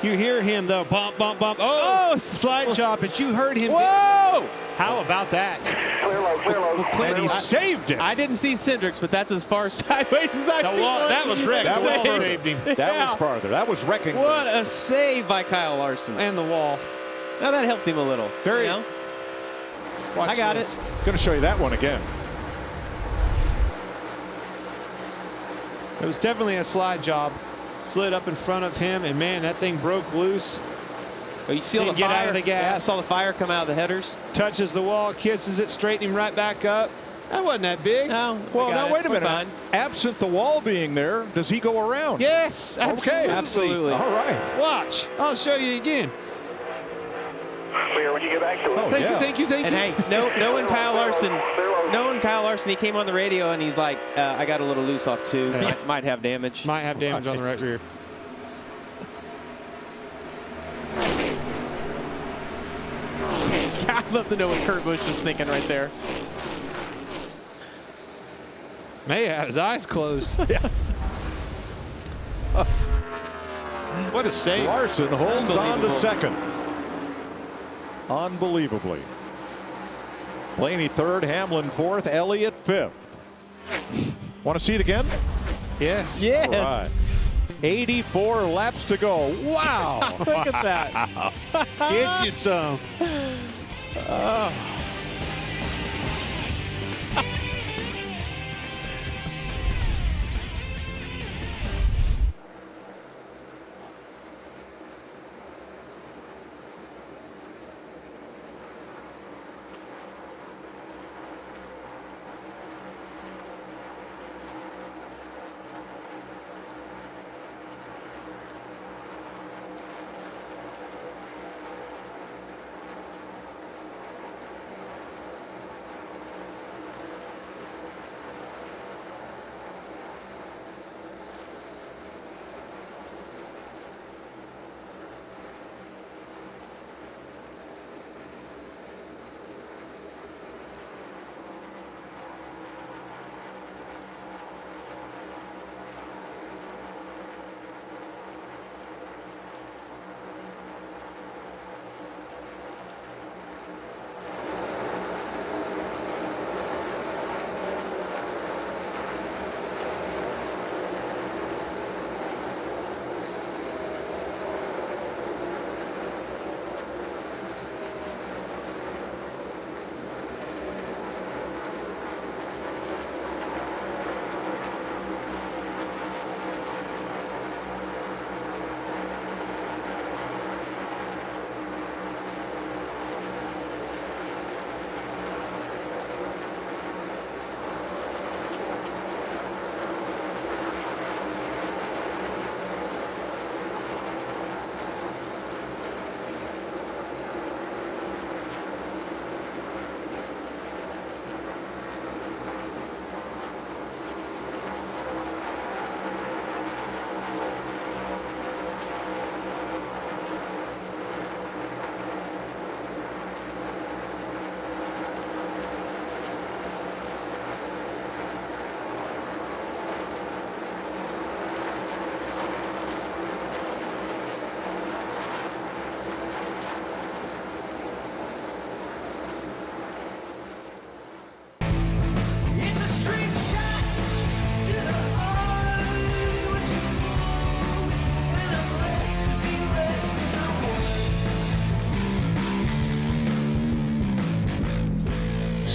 You hear him though, bump, bump, bump. Oh, slide chop, but you heard him. Whoa! How about that? Clear low, clear low. Well, Clint, And he saved it. I didn't see Cindric's, but that's as far sideways as I've seen. That was wrecked. That was Saved saved him. That was farther. That was wrecking. What a save by Kyle Larson. And the wall. Now that helped him a little. Very. You know? Watch I got this. it. Going to show you that one again. It was definitely a slide job. Slid up in front of him, and man, that thing broke loose. Oh, you see all the Get fire? out of the gas. Yeah, I saw the fire come out of the headers. Touches the wall, kisses it, straightening him right back up. That wasn't that big. No. Well, now wait a minute. Fine. Absent the wall being there, does he go around? Yes, absolutely. Okay, absolutely. All right. Watch. I'll show you again. Clear when you get back to it. Oh, Thank yeah. you, thank you, thank And you. hey, knowing Kyle Larson, he came on the radio and he's like, I got a little loose off 2. Might have damage. Might have damage on the right rear. I'd love to know what Kurt Busch was thinking right there. May have had his eyes closed. What a save. Larson holds on to second. Unbelievably. Blaney third, Hamlin fourth, Elliott fifth. Want to see it again? Yes. Yes. All right. 84 laps to go. Wow. Look at that. Get you some.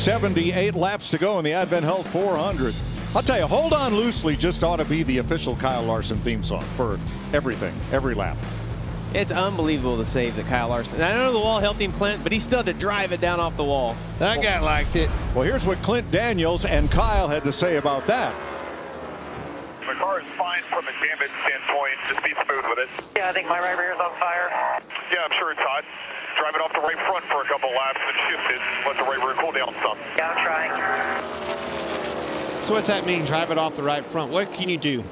78 laps to go in the AdventHealth 400. I'll tell you, Hold On Loosely just ought to be the official Kyle Larson theme song for everything, every lap. It's unbelievable to save that Kyle Larson. And I know the wall helped him, Clint, but he still had to drive it down off the wall. That guy liked it. Well, here's what Clint Daniels and Kyle had to say about that. The car is fine from a damage standpoint. Just be smooth with it. Yeah, I think my right rear is on fire. Yeah, I'm sure it's hot. Drive it off the right front for a couple laps and shift it. Let the right rear cool down some. Yeah, I'm trying. So what's that mean, drive it off the right front? What can you do?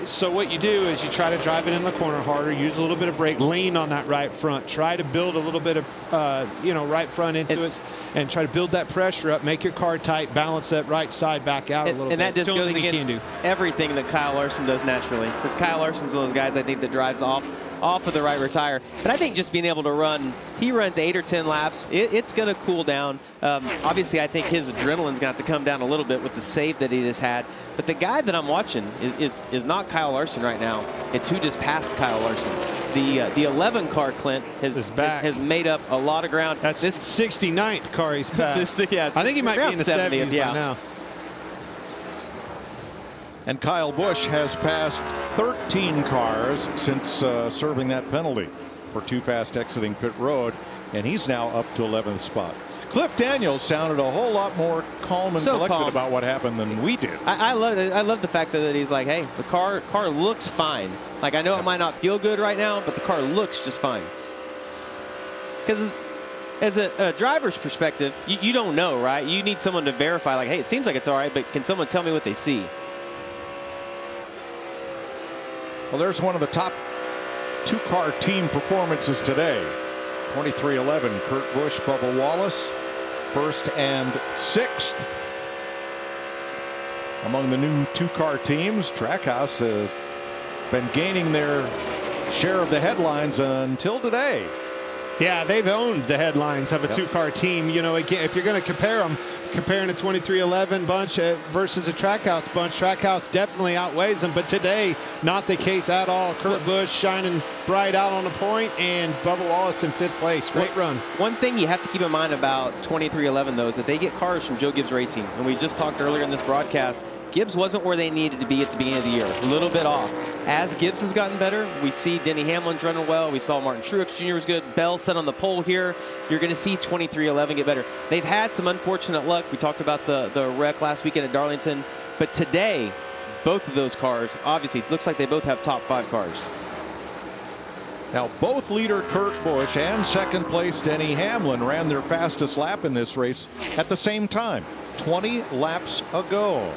So what you do is you try to drive it in the corner harder, use a little bit of brake, lean on that right front, try to build a little bit of, right front into it, and try to build that pressure up, make your car tight, balance that right side back out a little bit. And that just goes against everything that Kyle Larson does naturally. Because Kyle Larson's one of those guys I think that drives off of the right rear tire. But I think just being able to run, he runs 8 or 10 laps, it's going to cool down. Obviously, I think his adrenaline's going to have to come down a little bit with the save that he just had. But the guy that I'm watching is not Kyle Larson right now. It's who just passed Kyle Larson. The 11 car, Clint, has made up a lot of ground. That's this 69th car he's passed. Yeah, I think he might be in the 70s by now. And Kyle Busch has passed 13 cars since serving that penalty for too fast exiting pit road, and he's now up to 11th spot. Cliff Daniels sounded a whole lot more calm and collected about what happened than we did. I love the fact that he's like, hey, the car looks fine. Like, I know it might not feel good right now, but the car looks just fine. Because as a driver's perspective, you don't know, right? You need someone to verify, like, hey, it seems like it's all right, but can someone tell me what they see? Well, there's one of the top 2-car team performances today. 23-11, Kurt Busch, Bubba Wallace, 1st and 6th. Among the new 2-car teams, Trackhouse has been gaining their share of the headlines until today. Yeah, they've owned the headlines of a 2-car team. You know, again, if you're going to compare them, comparing a 23-11 bunch versus a Trackhouse bunch, Trackhouse definitely outweighs them. But today, not the case at all. Kurt Busch shining bright out on the point, and Bubba Wallace in 5th place. Great run. One thing you have to keep in mind about 23-11, though, is that they get cars from Joe Gibbs Racing. And we just talked earlier in this broadcast, Gibbs wasn't where they needed to be at the beginning of the year. A little bit off. As Gibbs has gotten better, we see Denny Hamlin's running well. We saw Martin Truex Jr. was good. Bell set on the pole here. You're going to see 23-11 get better. They've had some unfortunate luck. We talked about the wreck last weekend at Darlington. But today, both of those cars, obviously, it looks like they both have top 5 cars. Now, both leader Kurt Busch and 2nd place Denny Hamlin ran their fastest lap in this race at the same time, 20 laps ago.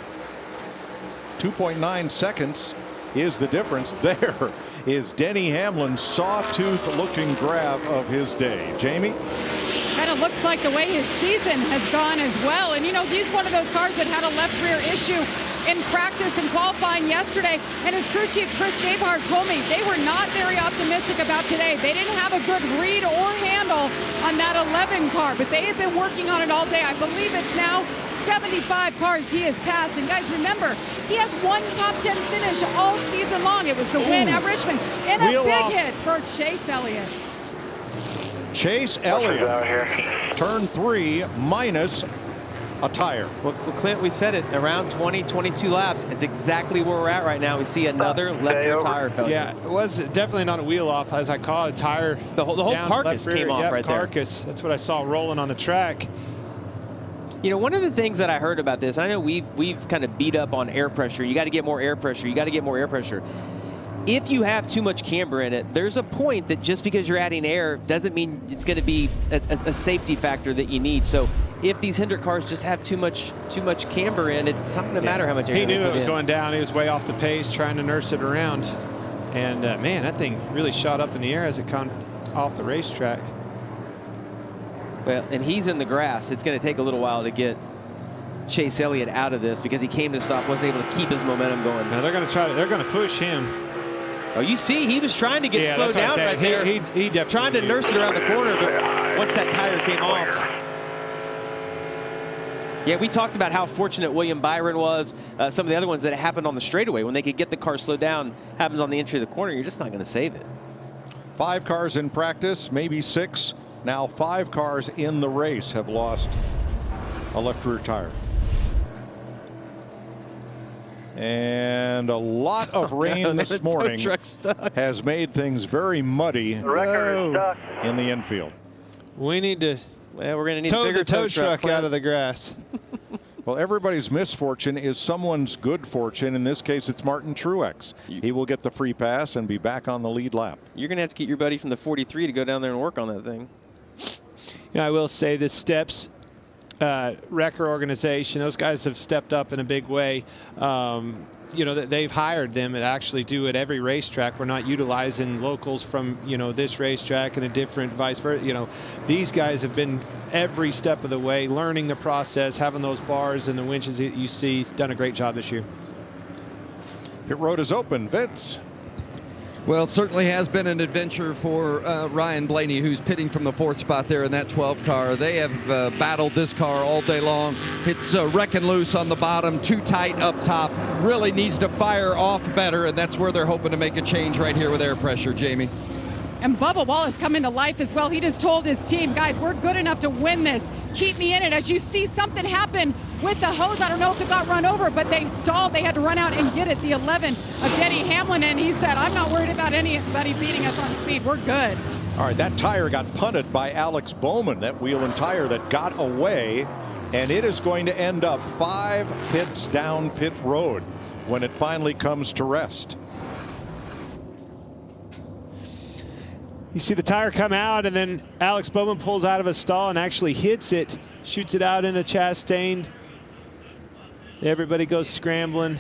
2.9 seconds is the difference. There is Denny Hamlin's sawtooth-looking grab of his day. Jamie? Kind of looks like the way his season has gone as well. And, you know, he's one of those cars that had a left rear issue in practice and qualifying yesterday. And his crew chief, Chris Gabehart, told me they were not very optimistic about today. They didn't have a good read or handle on that 11 car, but they have been working on it all day. I believe it's now 75 cars he has passed. And guys, remember, he has one top 10 finish all season long. It was the win at Richmond and a big hit for Chase Elliott. Chase Elliott, turn 3 minus a tire. Well, Clint, we said it, around 20, 22 laps. It's exactly where we're at right now. We see another left rear tire failure. Yeah, it was definitely not a wheel off, as I call it, a tire. The whole carcass came off right there. Carcass. That's what I saw rolling on the track. You know, one of the things that I heard about this, I know we've kind of beat up on air pressure. You got to get more air pressure. You got to get more air pressure. If you have too much camber in it, there's a point that just because you're adding air doesn't mean it's going to be a safety factor that you need. So if these Hendrick cars just have too much camber in, it's not going to matter how much air. He knew it was going down. He was way off the pace, trying to nurse it around. And man, that thing really shot up in the air as it come off the racetrack. Well, and he's in the grass. It's going to take a little while to get Chase Elliott out of this because he came to stop, wasn't able to keep his momentum going. Now they're going to try to. They're going to push him. Oh, you see, he was trying to get slowed down right there. He definitely trying to nurse it around the corner, but once that tire came off. Yeah, we talked about how fortunate William Byron was. Some of the other ones that happened on the straightaway when they could get the car slowed down happens on the entry of the corner. You're just not going to save it. 5 cars in practice, maybe 6. Now 5 cars in the race have lost a left rear tire. And a lot of rain this morning has made things very muddy in the infield. We need to we're going to need tow a bigger the tow truck out of the grass. Well, everybody's misfortune is someone's good fortune. In this case, it's Martin Truex. He will get the free pass and be back on the lead lap. You're going to have to get your buddy from the 43 to go down there and work on that thing. I will say the Steps Wrecker organization, those guys have stepped up in a big way. They've hired them to actually do at every racetrack. We're not utilizing locals from, this racetrack and a different vice versa. These guys have been every step of the way, learning the process, having those bars and the winches that you see. Done a great job this year. Pit road is open. Vince. Well, it certainly has been an adventure for Ryan Blaney, who's pitting from the 4th spot there in that 12 car. They have battled this car all day long. It's wrecking loose on the bottom, too tight up top. Really needs to fire off better, and that's where they're hoping to make a change right here with air pressure, Jamie. And Bubba Wallace coming to life as well. He just told his team, guys, we're good enough to win this. Keep me in it. As you see something happen with the hose, I don't know if it got run over, but they stalled. They had to run out and get it. The 11 of Denny Hamlin, and he said, I'm not worried about anybody beating us on speed. We're good. All right, that tire got punted by Alex Bowman, that wheel and tire that got away, and it is going to end up 5 pits down pit road when it finally comes to rest. You see the tire come out, and then Alex Bowman pulls out of a stall and actually hits it, shoots it out into Chastain. Everybody goes scrambling.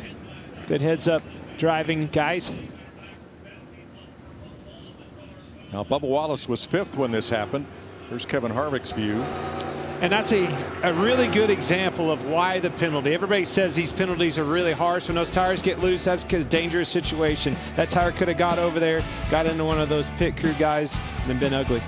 Good heads-up driving, guys. Now, Bubba Wallace was 5th when this happened. Here's Kevin Harvick's view. And that's a really good example of why the penalty. Everybody says these penalties are really harsh. When those tires get loose, that's because dangerous situation. That tire could have got over there, got into one of those pit crew guys, and been ugly.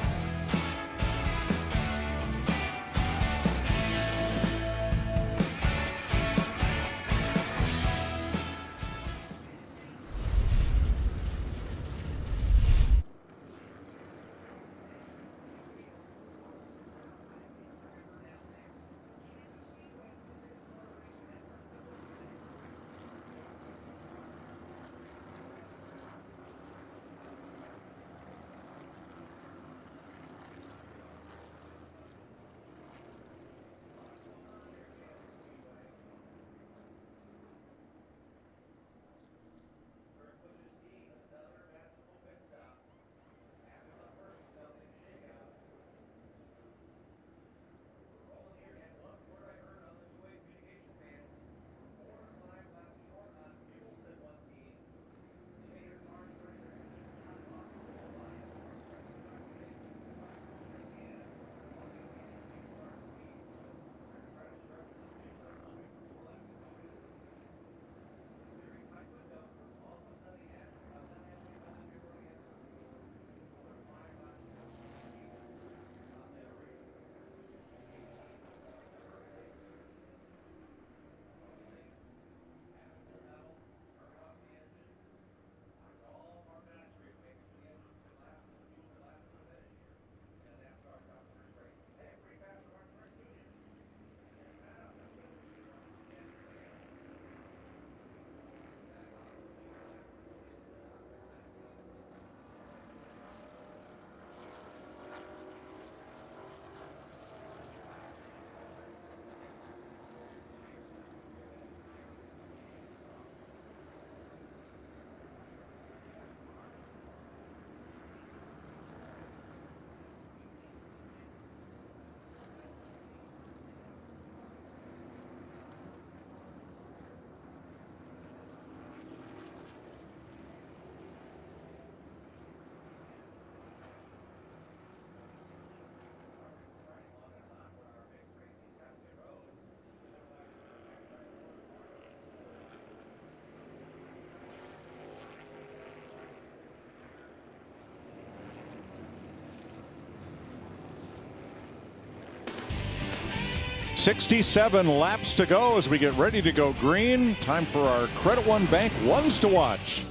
.67 laps to go as we get ready to go green. Time for our Credit One Bank ones to watch.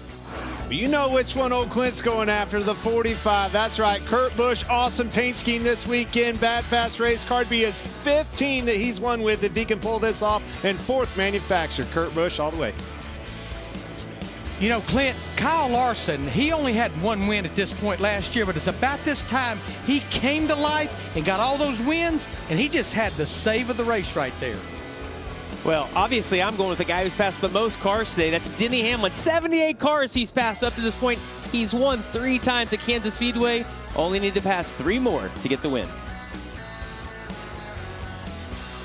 You know which one old Clint's going after, the 45. That's right. Kurt Busch, awesome paint scheme this weekend. Bad Fast race car be his 5th team that he's won with if he can pull this off. And 4th manufacturer. Kurt Busch all the way. You know, Clint, Kyle Larson, he only had 1 win at this point last year, but it's about this time he came to life and got all those wins, and he just had the save of the race right there. Well, obviously, I'm going with the guy who's passed the most cars today. That's Denny Hamlin. 78 cars he's passed up to this point. He's won 3 times at Kansas Speedway. Only need to pass 3 more to get the win.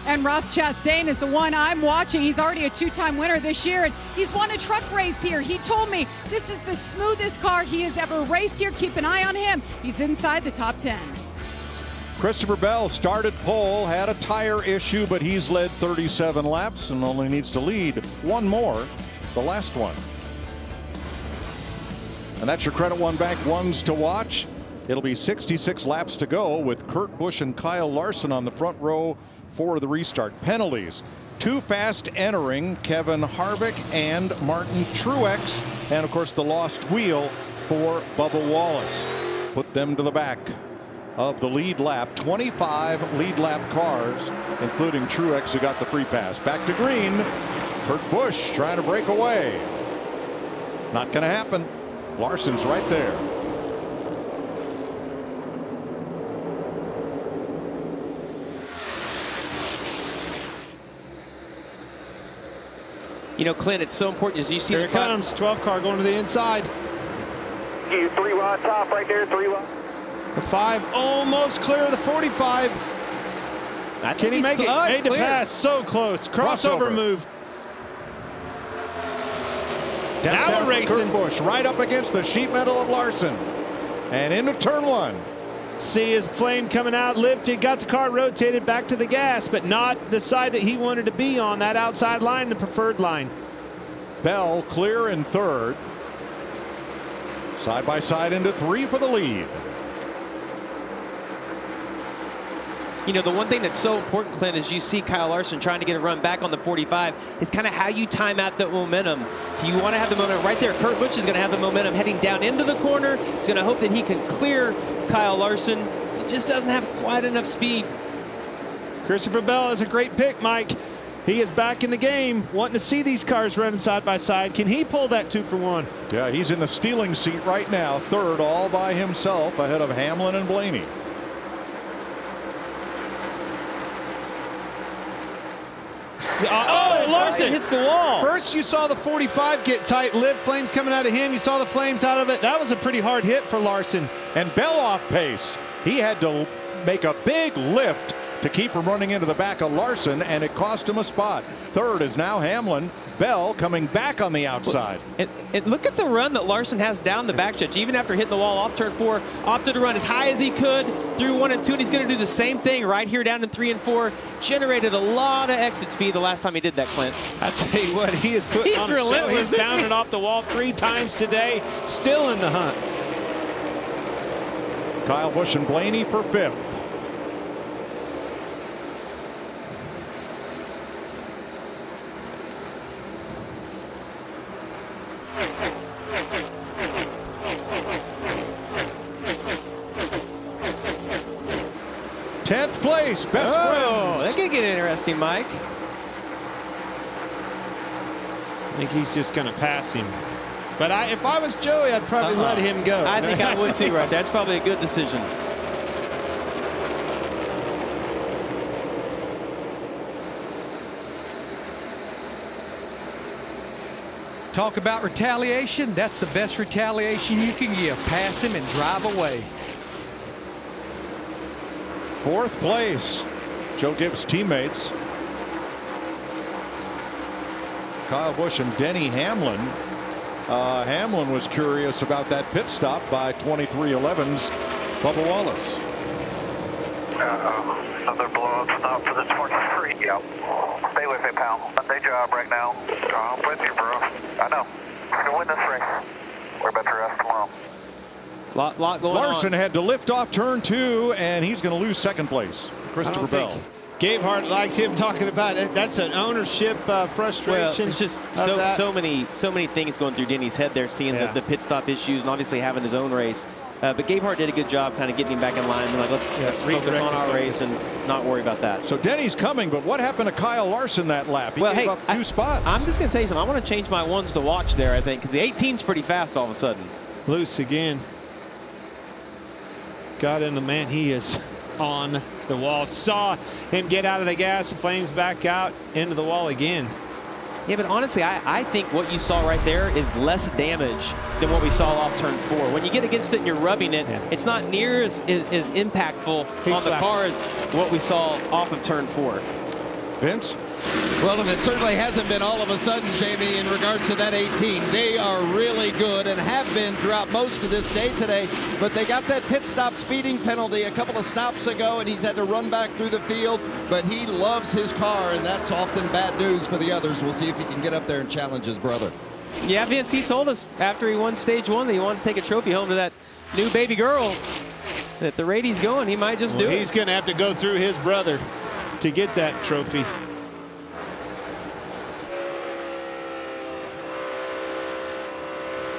And Ross Chastain is the one I'm watching. He's already a 2-time winner this year, and he's won a truck race here. He told me this is the smoothest car he has ever raced here. Keep an eye on him. He's inside the top 10. Christopher Bell started pole, had a tire issue, but he's led 37 laps and only needs to lead 1 more, the last one. And that's your Credit One Bank ones to watch. It'll be 66 laps to go with Kurt Busch and Kyle Larson on the front row for the restart. Penalties: too fast entering Kevin Harvick and Martin Truex, and of course the lost wheel for Bubba Wallace. Put them to the back of the lead lap. 25 lead lap cars, including Truex, who got the free pass. Back to green. Kurt Busch trying to break away. Not going to happen. Larson's right there. You know, Clint, it's so important as you see. Here it comes. 12 car going to the inside. 3 wide top right there. 3 wide. The 5 almost clear. The 45. Can he make it? Made the pass. So close. Crossover move. Now we're racing. Kurt Busch right up against the sheet metal of Larson. And into turn 1. See his flame coming out, lifted, got the car rotated back to the gas, but not the side that he wanted to be on, that outside line, the preferred line. Bell clear in 3rd. Side by side into 3 for the lead. You know, the one thing that's so important, Clint, is you see Kyle Larson trying to get a run back on the 45. Is kind of how you time out the momentum. You want to have the momentum right there. Kurt Busch is going to have the momentum heading down into the corner. He's going to hope that he can clear Kyle Larson. He just doesn't have quite enough speed. Christopher Bell is a great pick, Mike. He is back in the game, wanting to see these cars running side by side. Can he pull that 2 for 1? Yeah, he's in the stealing seat right now. 3rd all by himself ahead of Hamlin and Blaney. Larson hits the wall. First you saw the 45 get tight, live flames coming out of him. You saw the flames out of it. That was a pretty hard hit for Larson. And Bell off pace. He had to make a big lift to keep from running into the back of Larson, and it cost him a spot. 3rd is now Hamlin. Bell coming back on the outside. And look at the run that Larson has down the backstretch. Even after hitting the wall off turn 4, opted to run as high as he could through 1 and 2, and he's going to do the same thing right here down in 3 and 4. Generated a lot of exit speed the last time he did that, Clint. I tell you what, he is putting on a show. He's bounded off the wall 3 times today, still in the hunt. Kyle Busch and Blaney for 5th. Tenth place, best friends. That could get interesting, Mike. I think he's just going to pass him. But if I was Joey, I'd probably let him go. I think I would too, right? That's probably a good decision. Talk about retaliation. That's the best retaliation you can give. Pass him and drive away. 4th place, Joe Gibbs' teammates. Kyle Busch and Denny Hamlin. Hamlin was curious about that pit stop by 2311's Bubba Wallace. Another blowout stop for the 23. Yep. Stay with me, pal. Day job right now. I'm with you, bro. I know. We're going to win this race. We're about to rest tomorrow. Lot going on. Larson had to lift off turn 2, and he's going to lose 2nd place. Christopher Bell. Gabe Hart liked him talking about it. That's an ownership frustration. Well, it's just so many things going through Denny's head there, seeing the pit stop issues and obviously having his own race. But Gabe Hart did a good job kind of getting him back in line and like, let's focus on our race and not worry about that. So Denny's coming, but what happened to Kyle Larson that lap? He gave up 2 spots. I'm just going to tell you something. I want to change my ones to watch there, I think, because the 18's pretty fast all of a sudden. Loose again. Got in the man. He is on the wall. Saw him get out of the gas. Flames back out into the wall again. Yeah, but honestly, I think what you saw right there is less damage than what we saw off turn 4. When you get against it and you're rubbing it, it's not near as impactful on the car as what we saw off of turn 4. Vince? Well, and it certainly hasn't been all of a sudden, Jamie, in regards to that 18. They are really good and have been throughout most of this day today, but they got that pit stop speeding penalty a couple of stops ago, and he's had to run back through the field, but he loves his car, and that's often bad news for the others. We'll see if he can get up there and challenge his brother. Yeah, Vince, he told us after he won stage 1 that he wanted to take a trophy home to that new baby girl. That the rate he's going, he might just do it. He's going to have to go through his brother to get that trophy.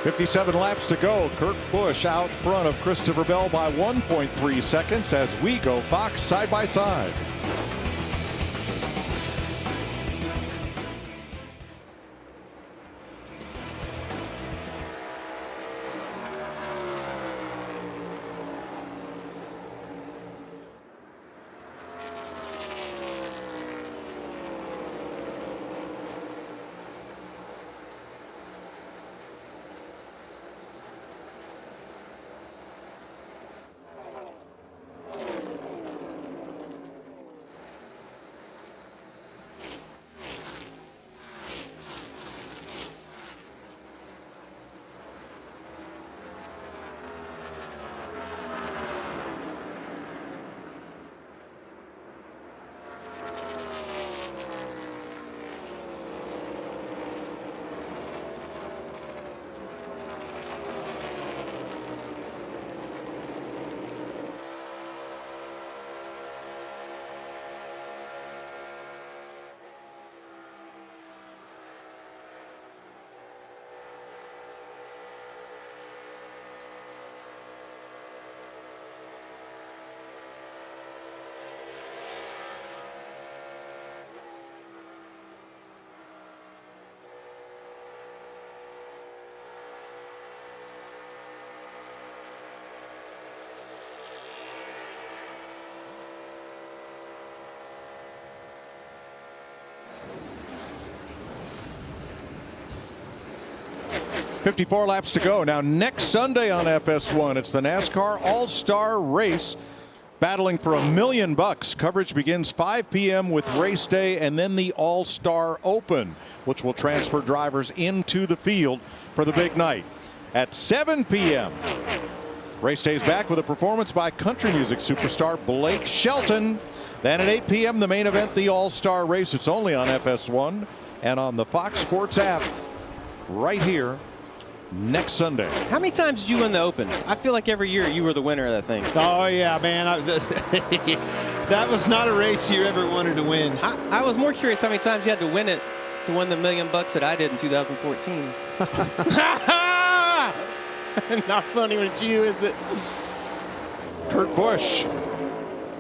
.57 laps to go. Kurt Busch out front of Christopher Bell by 1.3 seconds as we go Fox side by side. .54 laps to go. Now next Sunday on FS1, it's the NASCAR All-Star Race, battling for $1 million. Coverage begins 5 p.m. with race day and then the All-Star Open, which will transfer drivers into the field for the big night. At 7 p.m., race day's back with a performance by country music superstar Blake Shelton. Then at 8 p.m., the main event, the All-Star Race. It's only on FS1 and on the Fox Sports app right here next Sunday. How many times did you win the Open? I feel like every year you were the winner of that thing. Oh, yeah, man. That was not a race you ever wanted to win. I was more curious how many times you had to win it to win the $1 million that I did in 2014. Not funny with you, is it? Kurt Busch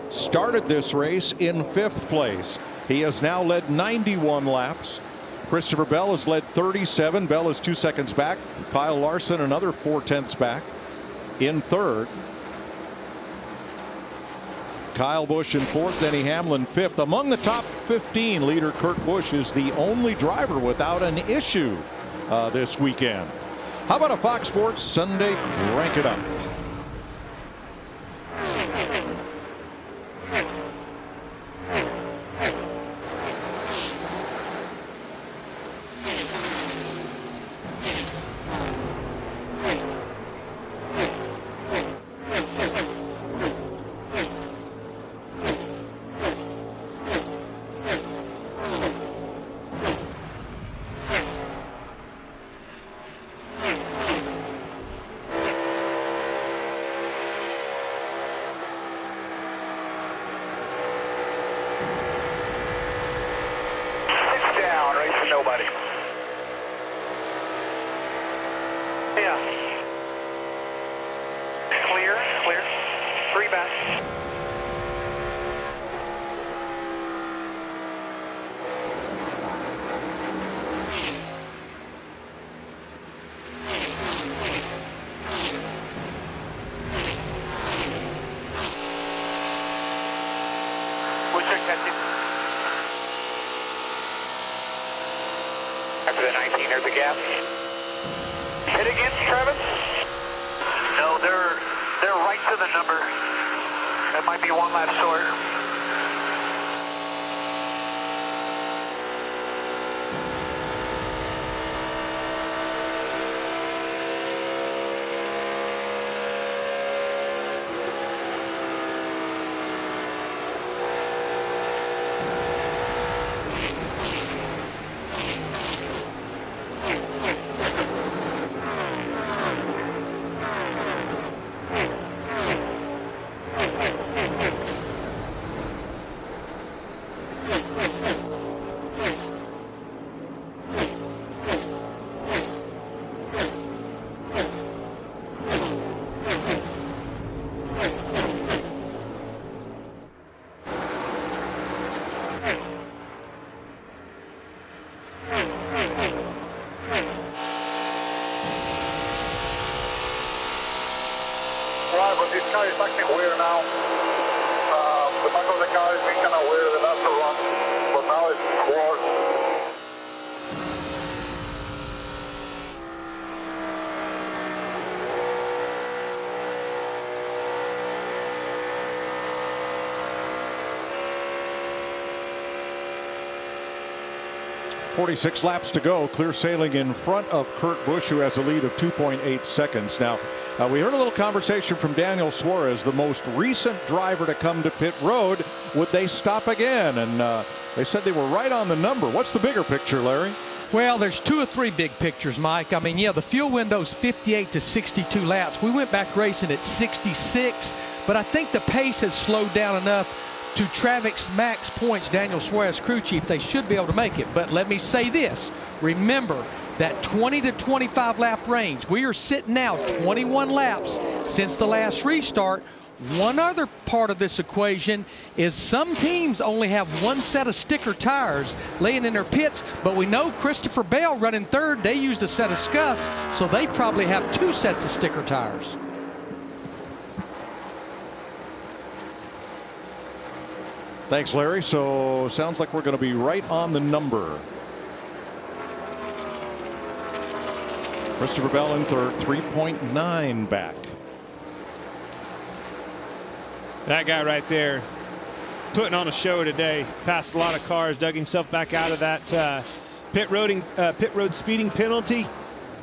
started this race in 5th place. He has now led 91 laps. Christopher Bell has led 37. Bell is 2 seconds back. Kyle Larson another 4/10 back in 3rd. Kyle Busch in 4th. Denny Hamlin 5th. Among the top 15, leader Kurt Busch is the only driver without an issue this weekend. How about a Fox Sports Sunday Rank It Up? After the 19, there's a gap. Hit again, Travis? No, they're right to the number. That might be one lap short. Right, but this car is acting weird now. The back of the car is being kind of weird, and that's the run. But now it's worse. .46 laps to go. Clear sailing in front of Kurt Busch, who has a lead of 2.8 seconds. Now, we heard a little conversation from Daniel Suarez, the most recent driver to come to pit road. Would they stop again? And they said they were right on the number. What's the bigger picture, Larry? Well, there's 2 or 3 big pictures, Mike. I mean, yeah, the fuel window's 58 to 62 laps. We went back racing at 66, but I think the pace has slowed down enough. To Travis Mack's points, Daniel Suarez, crew chief, they should be able to make it. But let me say this. Remember that 20 to 25 lap range. We are sitting now 21 laps since the last restart. One other part of this equation is some teams only have 1 set of sticker tires laying in their pits, but we know Christopher Bell running third, they used a set of scuffs, so they probably have 2 sets of sticker tires. Thanks, Larry. So sounds like we're going to be right on the number. Christopher Bell in third, 3.9 back. That guy right there putting on a show today. Passed a lot of cars, dug himself back out of that pit road speeding penalty.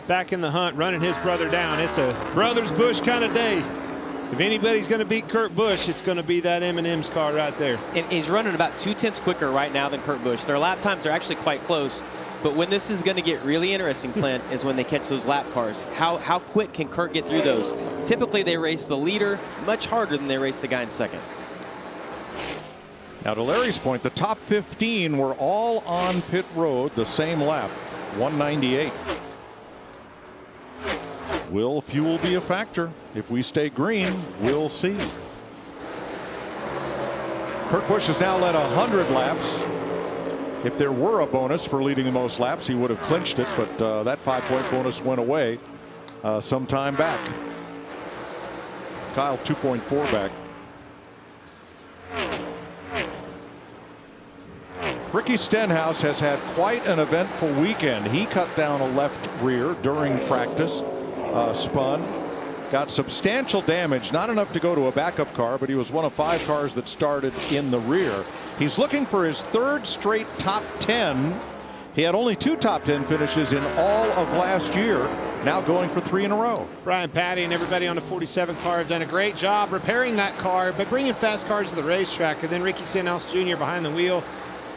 Back in the hunt, running his brother down. It's a brothers Busch kind of day. If anybody's going to beat Kurt Busch, it's going to be that M&M's car right there. And he's running about 2/10 quicker right now than Kurt Busch. Their lap times are actually quite close. But when this is going to get really interesting, Clint, is when they catch those lap cars. How quick can Kurt get through those? Typically, they race the leader much harder than they race the guy in second. Now, to Larry's point, the top 15 were all on pit road the same lap, 198. Will fuel be a factor? If we stay green, we'll see. Kurt Busch has now led 100 laps. If there were a bonus for leading the most laps, he would have clinched it, but that 5-point bonus went away some time back. Kyle 2.4 back. Ricky Stenhouse has had quite an eventful weekend. He cut down a left rear during practice. Spun, got substantial damage, not enough to go to a backup car, but he was one of 5 cars that started in the rear. He's looking for his 3rd straight top 10. He had only 2 top 10 finishes in all of last year, now going for 3 in a row. Brian Patty and everybody on the 47 car have done a great job repairing that car, but bringing fast cars to the racetrack. And then Ricky Stenhouse Jr. behind the wheel.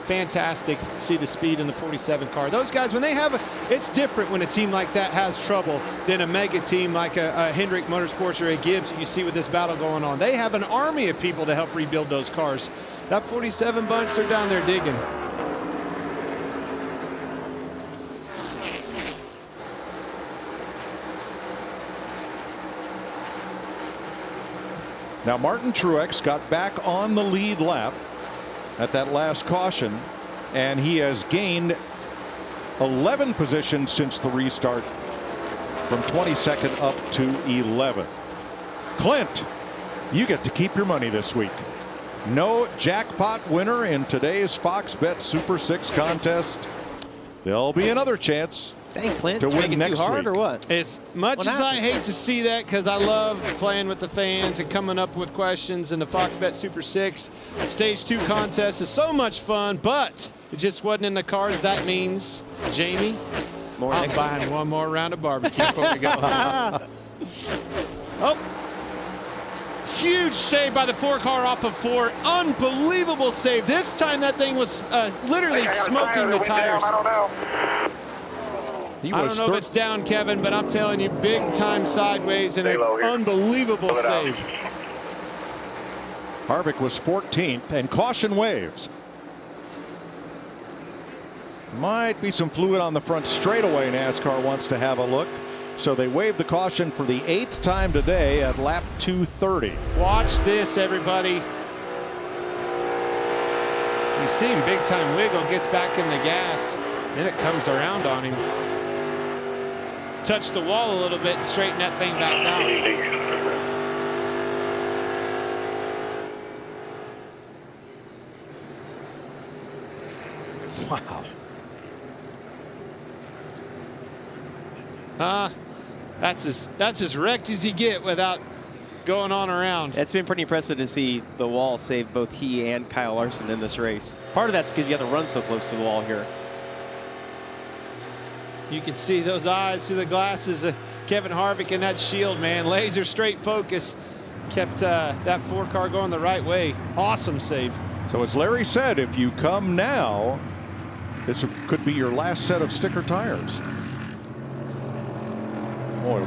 Fantastic to see the speed in the 47 car. Those guys, when they have it's different when a team like that has trouble than a mega team like a Hendrick Motorsports or a Gibbs that you see with this battle going on. They have an army of people to help rebuild those cars. That 47 bunch, they're down there digging. Now Martin Truex got back on the lead lap at that last caution, and he has gained 11 positions since the restart, from 22nd up to 11th. Clint, you get to keep your money this week. No jackpot winner in today's Fox Bet Super 6 contest. There'll be another chance Dang, Clint, to you win make it next too hard week. or what? As much What as I happened? hate to see that, because I love playing with the fans and coming up with questions, and the Fox Bet Super 6 Stage 2 contest is so much fun, but it just wasn't in the cards. That means, Jamie, I'm buying one more round of barbecue before we go. Oh. Huge save by the 4-car off of 4. Unbelievable save. This time that thing was literally smoking the tires. I don't know. I don't know if it's down, Kevin, but I'm telling you, big time sideways and an unbelievable save. Harvick was 14th, and caution waves. Might be some fluid on the front straightaway. NASCAR wants to have a look. So they waved the caution for the 8th time today at lap 230. Watch this, everybody. You see him big time wiggle, gets back in the gas, then it comes around on him. Touch the wall a little bit, straighten that thing back out. Wow. That's as wrecked as you get without going on around. It's been pretty impressive to see the wall save both he and Kyle Larson in this race. Part of that's because you have to run so close to the wall here. You can see those eyes through the glasses of Kevin Harvick and that shield, man. Laser straight focus. Kept that 4-car going the right way. Awesome save. So as Larry said, if you come now, this could be your last set of sticker tires. Boy,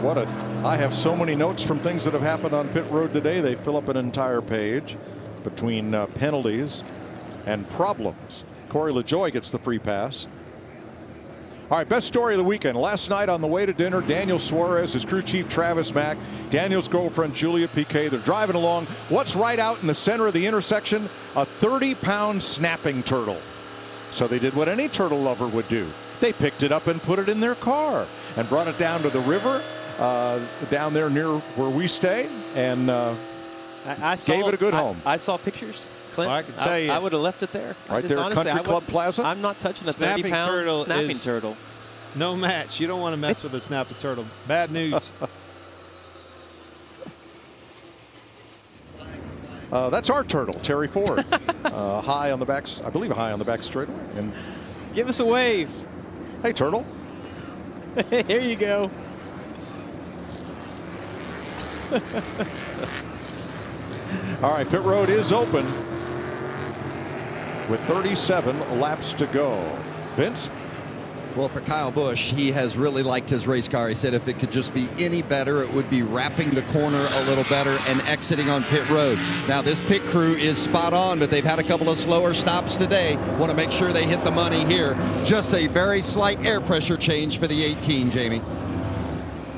I have so many notes from things that have happened on pit road today. They fill up an entire page between penalties and problems. Corey LaJoie gets the free pass. All right, best story of the weekend. Last night on the way to dinner, Daniel Suarez, his crew chief Travis Mack, Daniel's girlfriend Julia Piquet, they're driving along. What's right out in the center of the intersection? A 30-pound snapping turtle. So they did what any turtle lover would do. They picked it up and put it in their car and brought it down to the river down there near where we stay, and gave it a good home. I saw pictures. Clint, well, I can tell you, I would have left it there. Right there at Country Club Plaza. I'm not touching a 30-pound snapping turtle. No match. You don't want to mess with a snapping turtle. Bad news. That's our turtle, Terry Ford. High on the back, I believe high on the back straightaway. And give us a wave. Hey, turtle. Here you go. All right, pit road is open with 37 laps to go. Vince? Well, for Kyle Busch, he has really liked his race car. He said if it could just be any better, it would be wrapping the corner a little better and exiting on pit road. Now, this pit crew is spot on, but they've had a couple of slower stops today. Want to make sure they hit the money here. Just a very slight air pressure change for the 18, Jamie.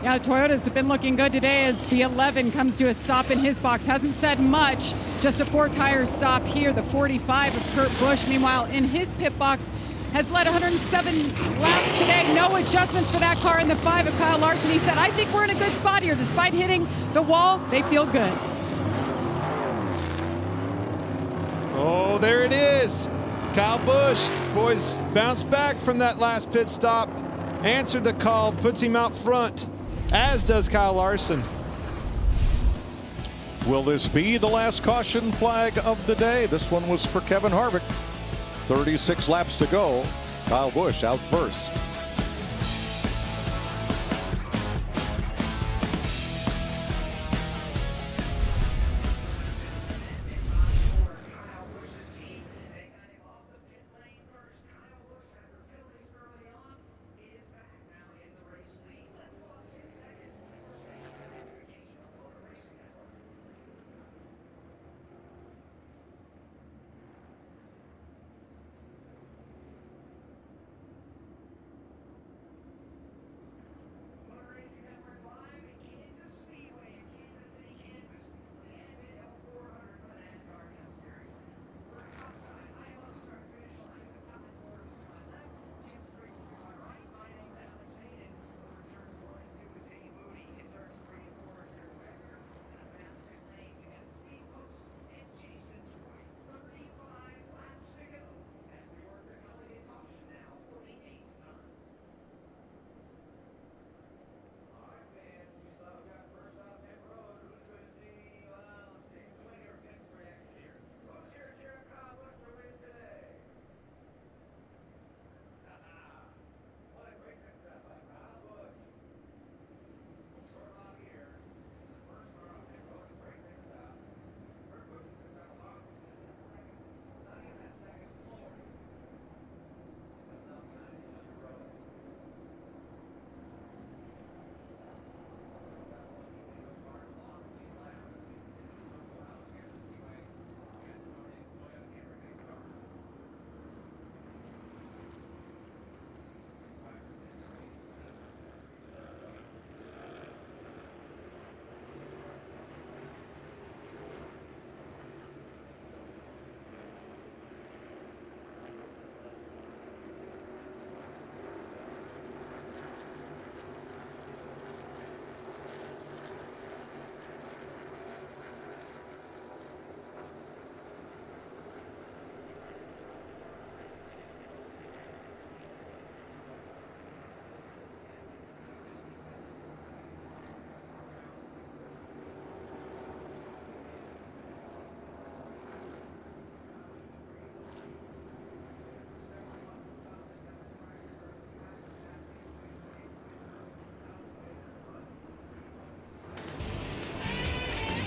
Yeah, the Toyotas have been looking good today as the 11 comes to a stop in his box. Hasn't said much, just a 4-tire stop here. The 45 of Kurt Busch, meanwhile, in his pit box, has led 107 laps today. No adjustments for that car in the 5 of Kyle Larson. He said, I think we're in a good spot here. Despite hitting the wall, they feel good. Oh, there it is. Kyle Busch, boys, bounced back from that last pit stop. Answered the call, puts him out front, as does Kyle Larson. Will this be the last caution flag of the day? This one was for Kevin Harvick. 36 laps to go. Kyle Busch out first.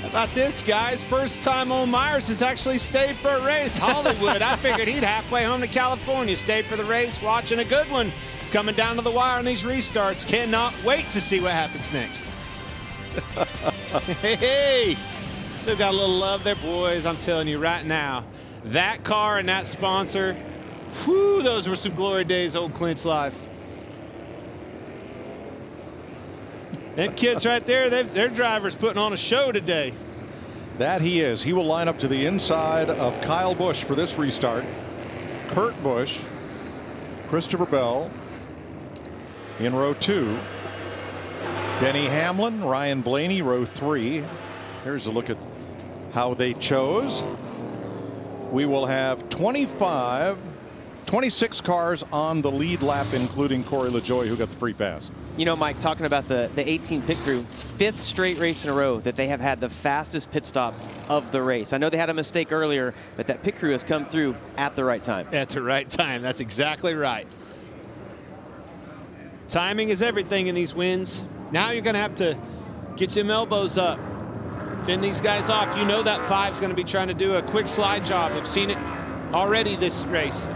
about this, guys? First time old Myers has actually stayed for a race. Hollywood, I figured he'd halfway home to California. Stayed for the race, watching a good one. Coming down to the wire on these restarts. Cannot wait to see what happens next. Hey, still got a little love there, boys. I'm telling you right now, that car and that sponsor, whew, those were some glory days, old Clint's life. Them kids right there, their driver's putting on a show today. That he is. He will line up to the inside of Kyle Busch for this restart. Kurt Busch, Christopher Bell in row 2. Denny Hamlin, Ryan Blaney, row 3. Here's a look at how they chose. We will have 26 cars on the lead lap, including Corey LaJoie, who got the free pass. You know, Mike, talking about the 18 pit crew, 5th straight race in a row that they have had the fastest pit stop of the race. I know they had a mistake earlier, but that pit crew has come through at the right time. At the right time. That's exactly right. Timing is everything in these wins. Now you're going to have to get your elbows up, fend these guys off. You know that 5's going to be trying to do a quick slide job. We've seen it already this race.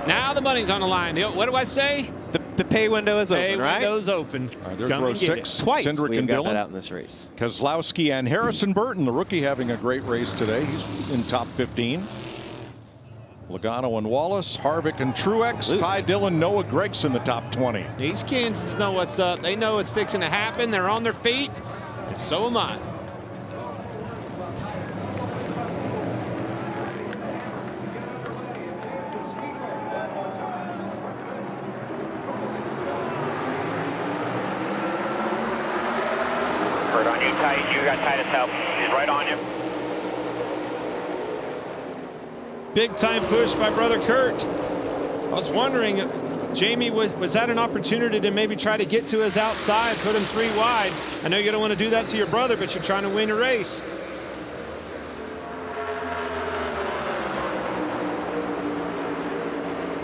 Now the money's on the line. What do I say? The pay window is open, right? Pay window's open. All right, there's row 6. Twice Cindric we've and got Dillon. that out in this race. Keselowski and Harrison Burton, the rookie, having a great race today. He's in top 15. Logano and Wallace, Harvick and Truex, Ty Dillon, Noah Gregson, the top 20. These Kansas know what's up. They know it's fixing to happen. They're on their feet, and so am I. Kurt on you tight. You got tight as hell. He's right on you. Big time push by brother Kurt. I was wondering, Jamie, was that an opportunity to maybe try to get to his outside, put him 3 wide? I know you don't want to do that to your brother, but you're trying to win a race.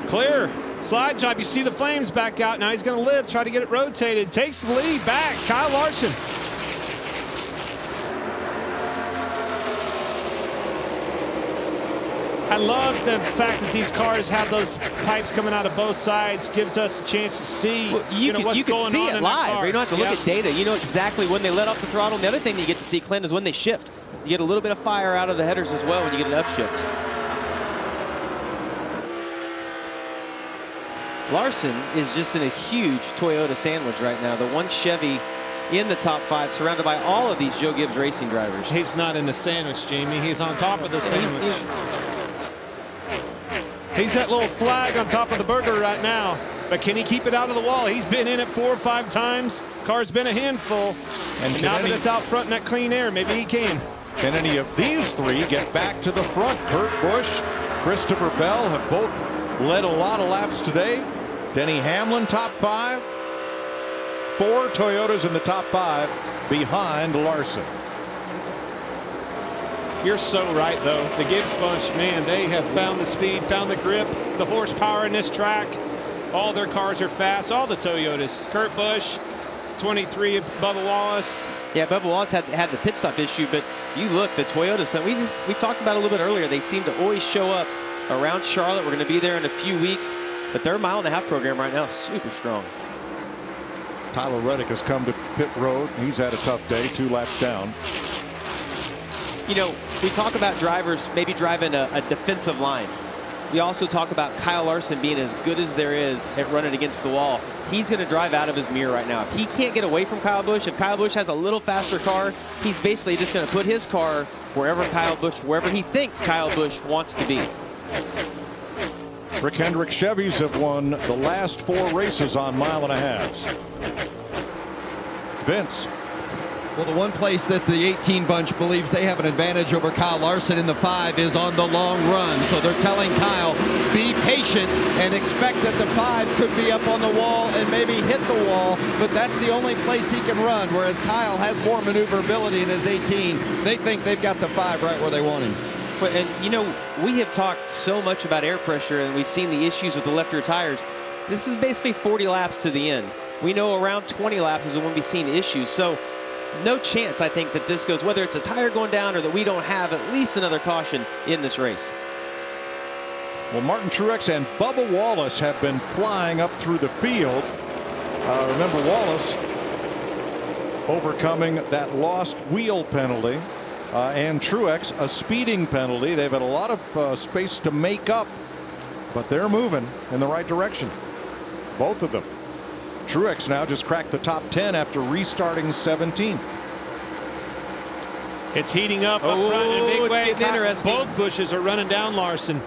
Clear. Slide job. You see the flames back out. Now he's going to live, try to get it rotated. Takes the lead back. Kyle Larson. I love the fact that these cars have those pipes coming out of both sides. Gives us a chance to see what's going on. You can see it live. You don't have to look at data. You know exactly when they let off the throttle. And the other thing that you get to see, Clint, is when they shift. You get a little bit of fire out of the headers as well when you get an upshift. Larson is just in a huge Toyota sandwich right now. The one Chevy in the top 5, surrounded by all of these Joe Gibbs Racing drivers. He's not in the sandwich, Jamie. He's on top of the sandwich. He's that little flag on top of the burger right now. But can he keep it out of the wall? He's been in it 4 or 5 times. Car's been a handful. And now that it's out front in that clean air, maybe he can. Can any of these 3 get back to the front? Kurt Busch, Christopher Bell have both led a lot of laps today. Denny Hamlin, top 5. 4 Toyotas in the top 5 behind Larson. You're so right, though. The Gibbs bunch, man, they have found the speed, found the grip, the horsepower in this track. All their cars are fast, all the Toyotas. Kurt Busch, 23, Bubba Wallace. Yeah, Bubba Wallace had the pit stop issue, but you look, the Toyotas, we talked about it a little bit earlier, they seem to always show up around Charlotte. We're going to be there in a few weeks, but their mile-and-a-half program right now is super strong. Tyler Reddick has come to pit road. He's had a tough day, 2 laps down. You know, we talk about drivers maybe driving a defensive line. We also talk about Kyle Larson being as good as there is at running against the wall. He's going to drive out of his mirror right now. If he can't get away from Kyle Busch, if Kyle Busch has a little faster car, he's basically just going to put his car wherever he thinks Kyle Busch wants to be. Rick Hendrick Chevys have won the last 4 races on mile-and-a-halves. Vince. Well, the one place that the 18 bunch believes they have an advantage over Kyle Larson in the 5 is on the long run. So they're telling Kyle, be patient and expect that the 5 could be up on the wall and maybe hit the wall, but that's the only place he can run, whereas Kyle has more maneuverability in his 18. They think they've got the 5 right where they want him. And, you know, we have talked so much about air pressure, and we've seen the issues with the left rear tires. This is basically 40 laps to the end. We know around 20 laps is when we've seen issues. So no chance, I think, that this goes, whether it's a tire going down or that we don't have at least another caution in this race. Well, Martin Truex and Bubba Wallace have been flying up through the field. Remember Wallace overcoming that lost wheel penalty, and Truex a speeding penalty. They've had a lot of space to make up, but they're moving in the right direction, both of them. Truex now just cracked the top 10 after restarting 17th. It's heating up front in a big way. Both bushes are running down Larson.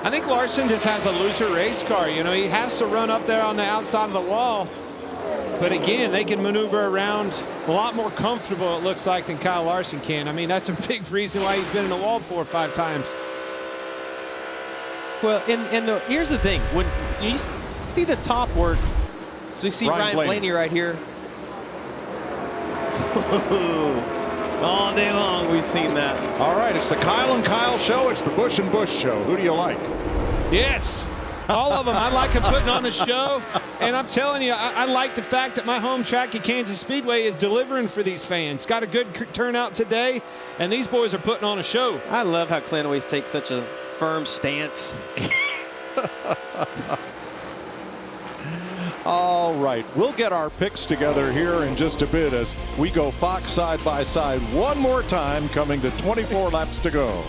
I think Larson just has a looser race car. You know, he has to run up there on the outside of the wall. But again, they can maneuver around a lot more comfortable, it looks like, than Kyle Larson can. I mean, that's a big reason why he's been in the wall 4 or 5 times. Well, here's the thing. When you see the top work, so we see Ryan Blaney right here. All day long we've seen that. All right, it's the Kyle and Kyle show. It's the Bush and Bush show. Who do you like? Yes, all of them. I like them putting on the show. And I'm telling you, I like the fact that my home track at Kansas Speedway is delivering for these fans. Got a good turnout today, and these boys are putting on a show. I love how Clint always takes such a firm stance. All right, we'll get our picks together here in just a bit as we go Fox side by side one more time, coming to 24 laps to go.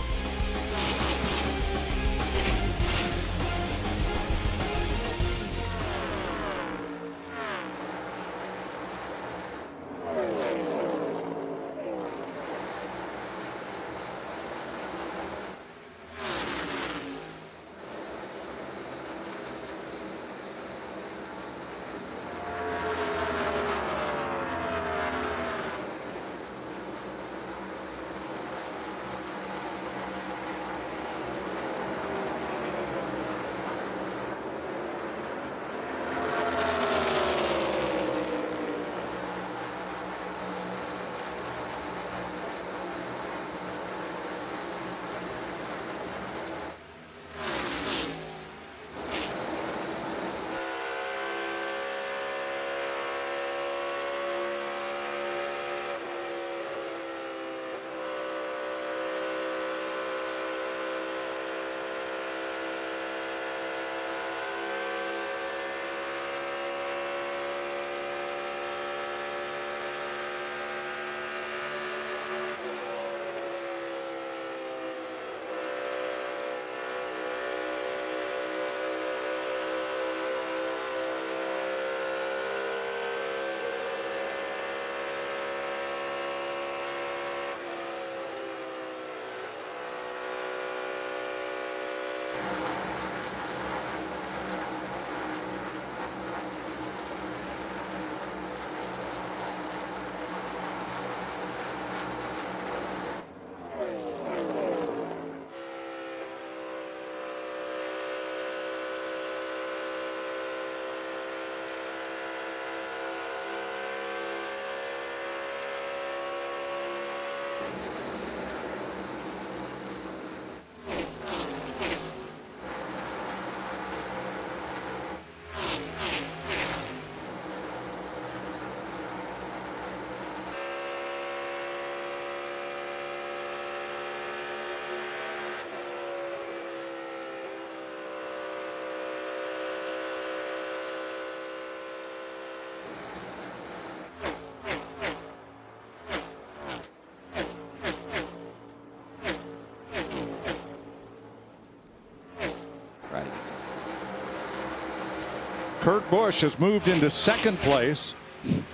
Kurt Busch has moved into second place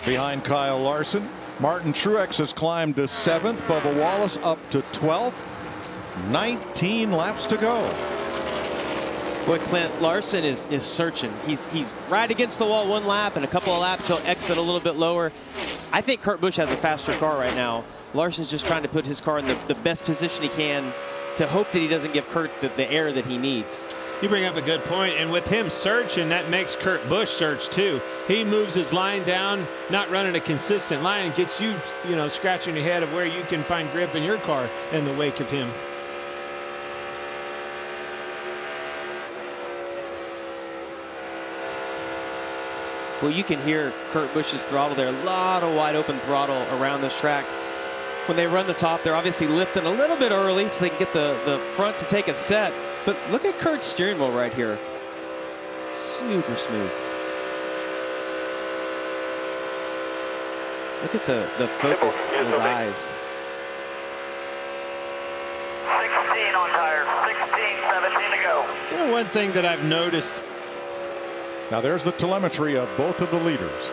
behind Kyle Larson. Martin Truex has climbed to 7th. Bubba Wallace up to 12th. 19 laps to go. Boy, Clint, Larson is searching. He's right against the wall one lap, and a couple of laps he'll exit a little bit lower. I think Kurt Busch has a faster car right now. Larson's just trying to put his car in the best position he can to hope that he doesn't give Kurt the air that he needs. You bring up a good point, and with him searching, that makes Kurt Busch search too. He moves his line down, not running a consistent line, and gets you, scratching your head of where you can find grip in your car in the wake of him. Well, you can hear Kurt Busch's throttle there. A lot of wide open throttle around this track. When they run the top, they're obviously lifting a little bit early so they can get the front to take a set. But look at Kurt's steering wheel right here. Super smooth. Look at the focus in his eyes. 16 on tires, 16, 17 to go. You know, one thing that I've noticed. Now there's the telemetry of both of the leaders.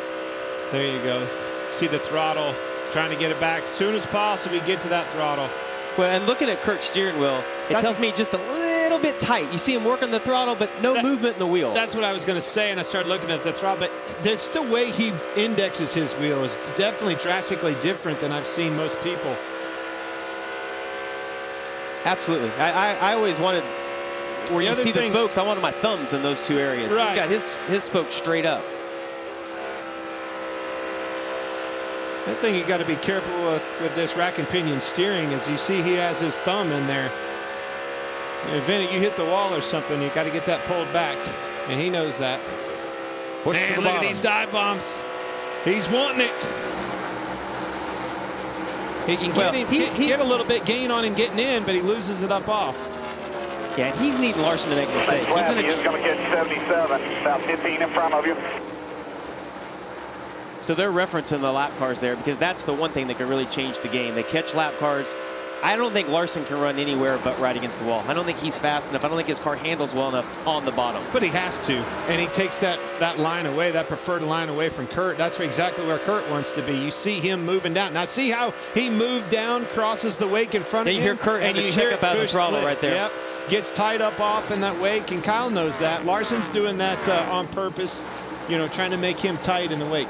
There you go. See the throttle, trying to get it back as soon as possible. Get to that throttle. Well, and looking at Kurt's steering wheel, it tells me just a little bit tight. You see him working the throttle, but no movement in the wheel. That's what I was going to say, and I started looking at the throttle. But it's the way he indexes his wheel is definitely drastically different than I've seen most people. Absolutely. I always wanted, where you see the spokes, I wanted my thumbs in those two areas. Right. He's got his spokes straight up. I think you got to be careful with this rack and pinion steering. As you see, he has his thumb in there. If Vinny, you hit the wall or something, you got to get that pulled back, and he knows that. Man, look at these dive bombs. He's wanting it. He can get a little bit gain on him getting in, but he loses it up off. Yeah, he's needing Larson to make a mistake. He's going to get 77, about 15 in front of you. So they're referencing the lap cars there because that's the one thing that could really change the game. They catch lap cars. I don't think Larson can run anywhere but right against the wall. I don't think he's fast enough. I don't think his car handles well enough on the bottom. But he has to, and he takes that line away, that preferred line away from Kurt. That's exactly where Kurt wants to be. You see him moving down. Now see how he moved down, crosses the wake in front of him. You hear Kurt and you check up out of the throttle right there. Yep, gets tied up off in that wake, and Kyle knows that. Larson's doing that on purpose, you know, trying to make him tight in the wake.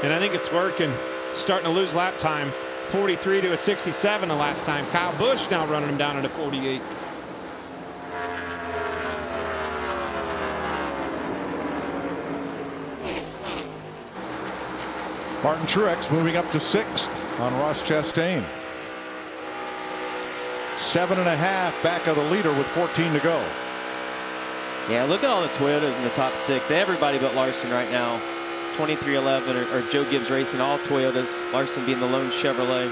And I think it's working. Starting to lose lap time. 43 to a 67 the last time. Kyle Busch now running him down at a 48. Martin Truex moving up to 6th on Ross Chastain. 7.5 back of the leader with 14 to go. Yeah, look at all the Toyotas in the top 6. Everybody but Larson right now. 2311 or Joe Gibbs Racing, all Toyotas. Larson being the lone Chevrolet.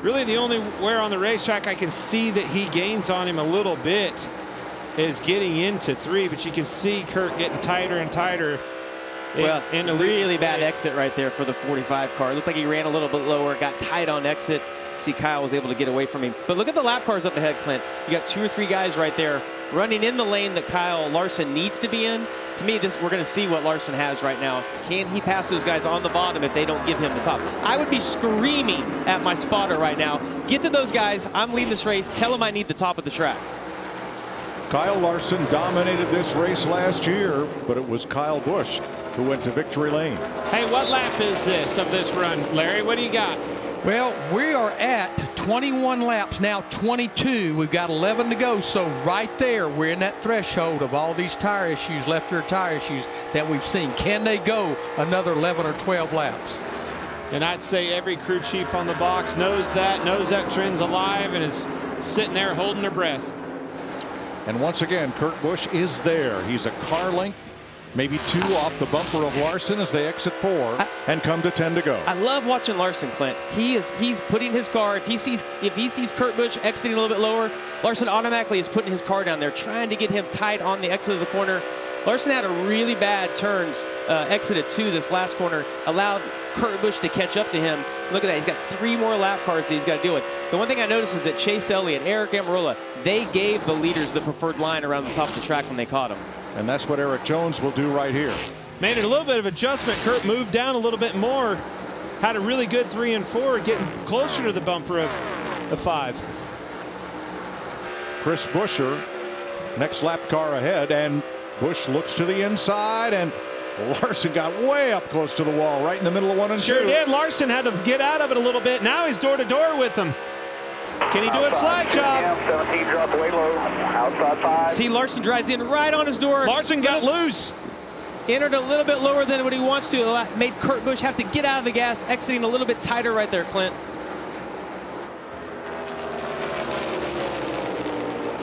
Really the only where on the racetrack I can see that he gains on him a little bit is getting into 3, but you can see Kurt getting tighter and tighter. Well, in a really bad exit right there for the 45 car. It looked like he ran a little bit lower, got tight on exit. See, Kyle was able to get away from him. But look at the lap cars up ahead, Clint. You got 2 or 3 guys right there running in the lane that Kyle Larson needs to be in. To me, we're going to see what Larson has right now. Can he pass those guys on the bottom if they don't give him the top? I would be screaming at my spotter right now. Get to those guys. I'm leading this race. Tell them I need the top of the track. Kyle Larson dominated this race last year, but it was Kyle Busch who went to victory lane. Hey, what lap is this of this run, Larry? What do you got? Well, we are at 21 laps now, 22. We've got 11 to go. So right there, we're in that threshold of all these tire issues, left rear tire issues that we've seen. Can they go another 11 or 12 laps? And I'd say every crew chief on the box knows that trend's alive and is sitting there holding their breath. And once again, Kurt Busch is there. He's a car length, maybe 2 off the bumper of Larson as they exit 4 and come to 10 to go. I love watching Larson, Clint. He's putting his car, if he sees Kurt Busch exiting a little bit lower, Larson automatically is putting his car down there, trying to get him tight on the exit of the corner. Larson had a really bad turns, exited 2 this last corner, allowed Kurt Busch to catch up to him. Look at that, he's got 3 more lap cars that he's got to deal with. The one thing I noticed is that Chase Elliott, Eric Amarola, they gave the leaders the preferred line around the top of the track when they caught him. And that's what Eric Jones will do right here. Made it a little bit of adjustment. Kurt moved down a little bit more. Had a really good 3 and 4, getting closer to the bumper of the 5. Chris Buescher, next lap car ahead, and Busch looks to the inside, and Larson got way up close to the wall, right in the middle of 1 and 2. Sure did. Larson had to get out of it a little bit. Now he's door to door with them. Can he do a slide job? 17 dropped way low. Outside 5. See, Larson drives in right on his door. Larson got loose. Entered a little bit lower than what he wants to. Made Kurt Busch have to get out of the gas, exiting a little bit tighter right there, Clint.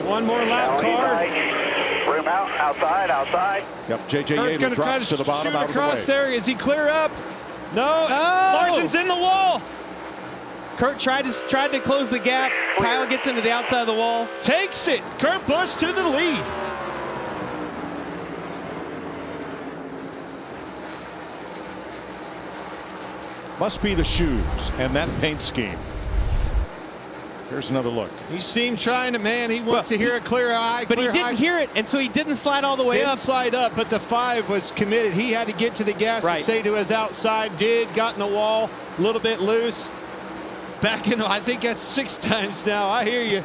One more lap, car. Room out, outside. Yep, J.J. Kurt's Yates going to try drops to the bottom shoot out of the across way. there. Is he clear up? No. Oh! Larson's in the wall. Kurt tried to close the gap. Kyle gets into the outside of the wall. Takes it. Kurt Busch to the lead. Must be the shoes and that paint scheme. Here's another look. You see him trying to, man, he wants to hear a clear eye. But he didn't hear it, and so he didn't slide all the way up. Didn't slide up, but the 5 was committed. He had to get to the gas and say to his outside, got in the wall, a little bit loose. Back in, I think that's 6 times now. I hear you.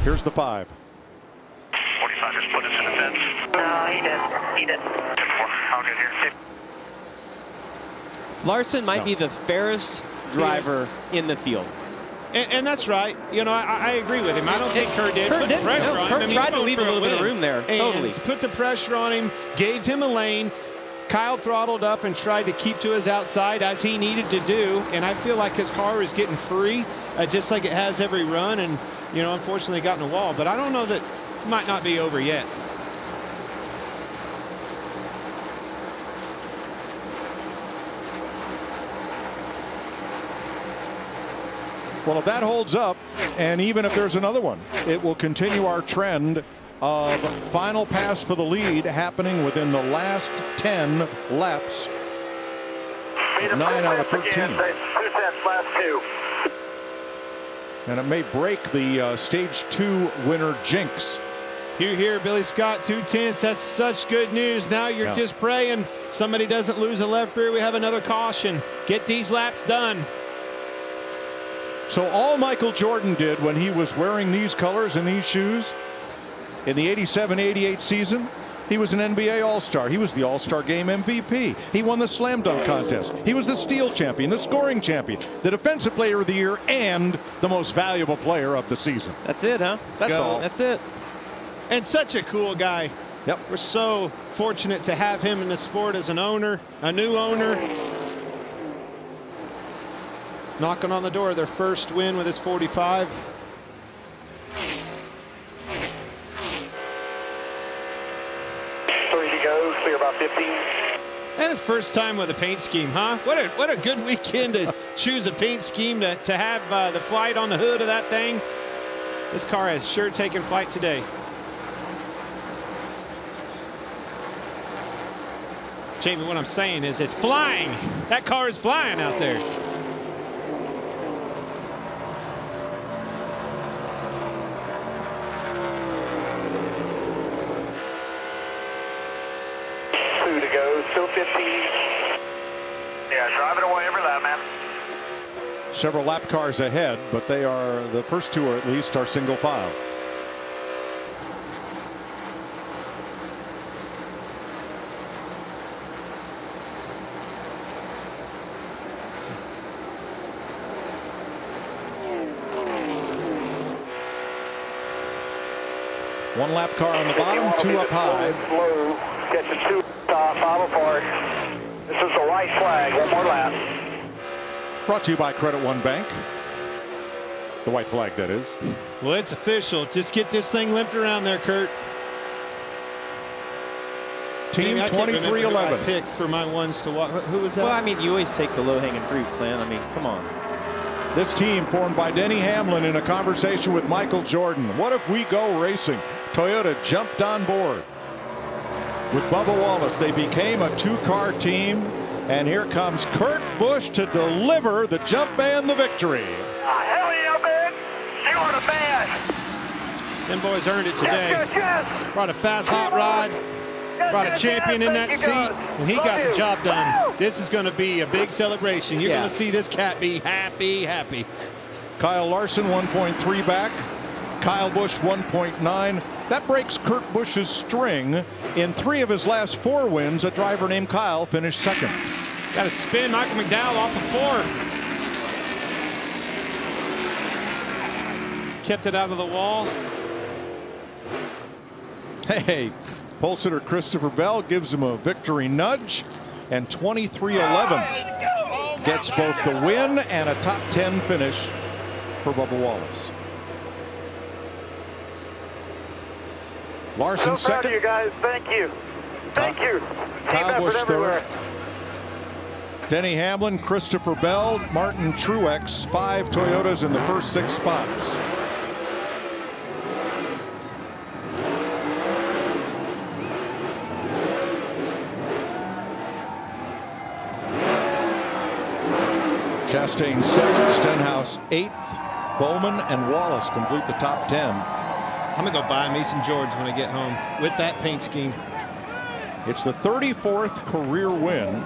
Here's the 5. 45 just put us in the fence. No, he did. I'll get here. Larson might be the fairest driver in the field. And that's right. You know, I agree with him. I don't think Kurt did. Kurt didn't. Pressure on him. Kurt tried to leave a little bit of room there. And Totally. put the pressure on him, gave him a lane. Kyle throttled up and tried to keep to his outside as he needed to do. And I feel like his car is getting free, just like it has every run. And, you know, unfortunately got in the wall. But I don't know that it might not be over yet. Well, if that holds up, and even if there's another one, it will continue our trend of final pass for the lead happening within the last 10 laps. 9 out of 13. 2 tenths, last 2. And it may break the stage 2 winner jinx. Here, Billy Scott, 2 tenths. That's such good news. Now you're just praying somebody doesn't lose a left rear. We have another caution. Get these laps done. So all Michael Jordan did when he was wearing these colors and these shoes in the 87-88 season, he was an NBA All-Star. He was the All-Star Game MVP. He won the Slam Dunk Contest. He was the steal champion, the scoring champion, the Defensive Player of the Year, and the most valuable player of the season. That's it, huh? That's all. That's it. And such a cool guy. Yep. We're so fortunate to have him in the sport as an owner, a new owner. Knocking on the door of their first win with his 45. 3 to go, clear about 15. And his first time with a paint scheme, huh? What a good weekend to choose a paint scheme to have the flight on the hood of that thing. This car has sure taken flight today. Jamie, what I'm saying is it's flying. That car is flying out there. To go, still 15. Yeah, driving away every lap, man. Several lap cars ahead, but they are, the first 2 at least are single file. One lap car on the bottom, 2 up high. Slow, catching 2 top, 5 apart. This is the white flag, one more lap. Brought to you by Credit One Bank. The white flag, that is. Well, it's official. Just get this thing limped around there, Kurt. Team 2311. I picked for my ones to walk. Who was that? Well, I mean, you always take the low-hanging fruit, Clint. I mean, come on. This team formed by Denny Hamlin in a conversation with Michael Jordan. What if we go racing? Toyota jumped on board. With Bubba Wallace, they became a 2-car team. And here comes Kurt Busch to deliver the jump and the victory. Hell yeah, man! You are the man! Them boys earned it today. Yes. Brought a fast hot rod. Brought a champion in that seat, and he got the job done. This is going to be a big celebration. You're going to see this cat be happy. Kyle Larson 1.3 back. Kyle Busch 1.9. That breaks Kurt Busch's string. In 3 of his last 4 wins, a driver named Kyle finished second. Got to spin Michael McDowell off of 4. Kept it out of the wall. Hey, Pole sitter Christopher Bell gives him a victory nudge, and 23-11 gets both the win and a top 10 finish for Bubba Wallace. Larson so proud second. of you guys. Thank you. Thank you. Kyle Busch third. Denny Hamlin, Christopher Bell, Martin Truex, 5 Toyotas in the first 6 spots. Chastain second, Stenhouse 8th, Bowman and Wallace complete the top 10. I'm going to go buy me some Jordans when I get home with that paint scheme. It's the 34th career win,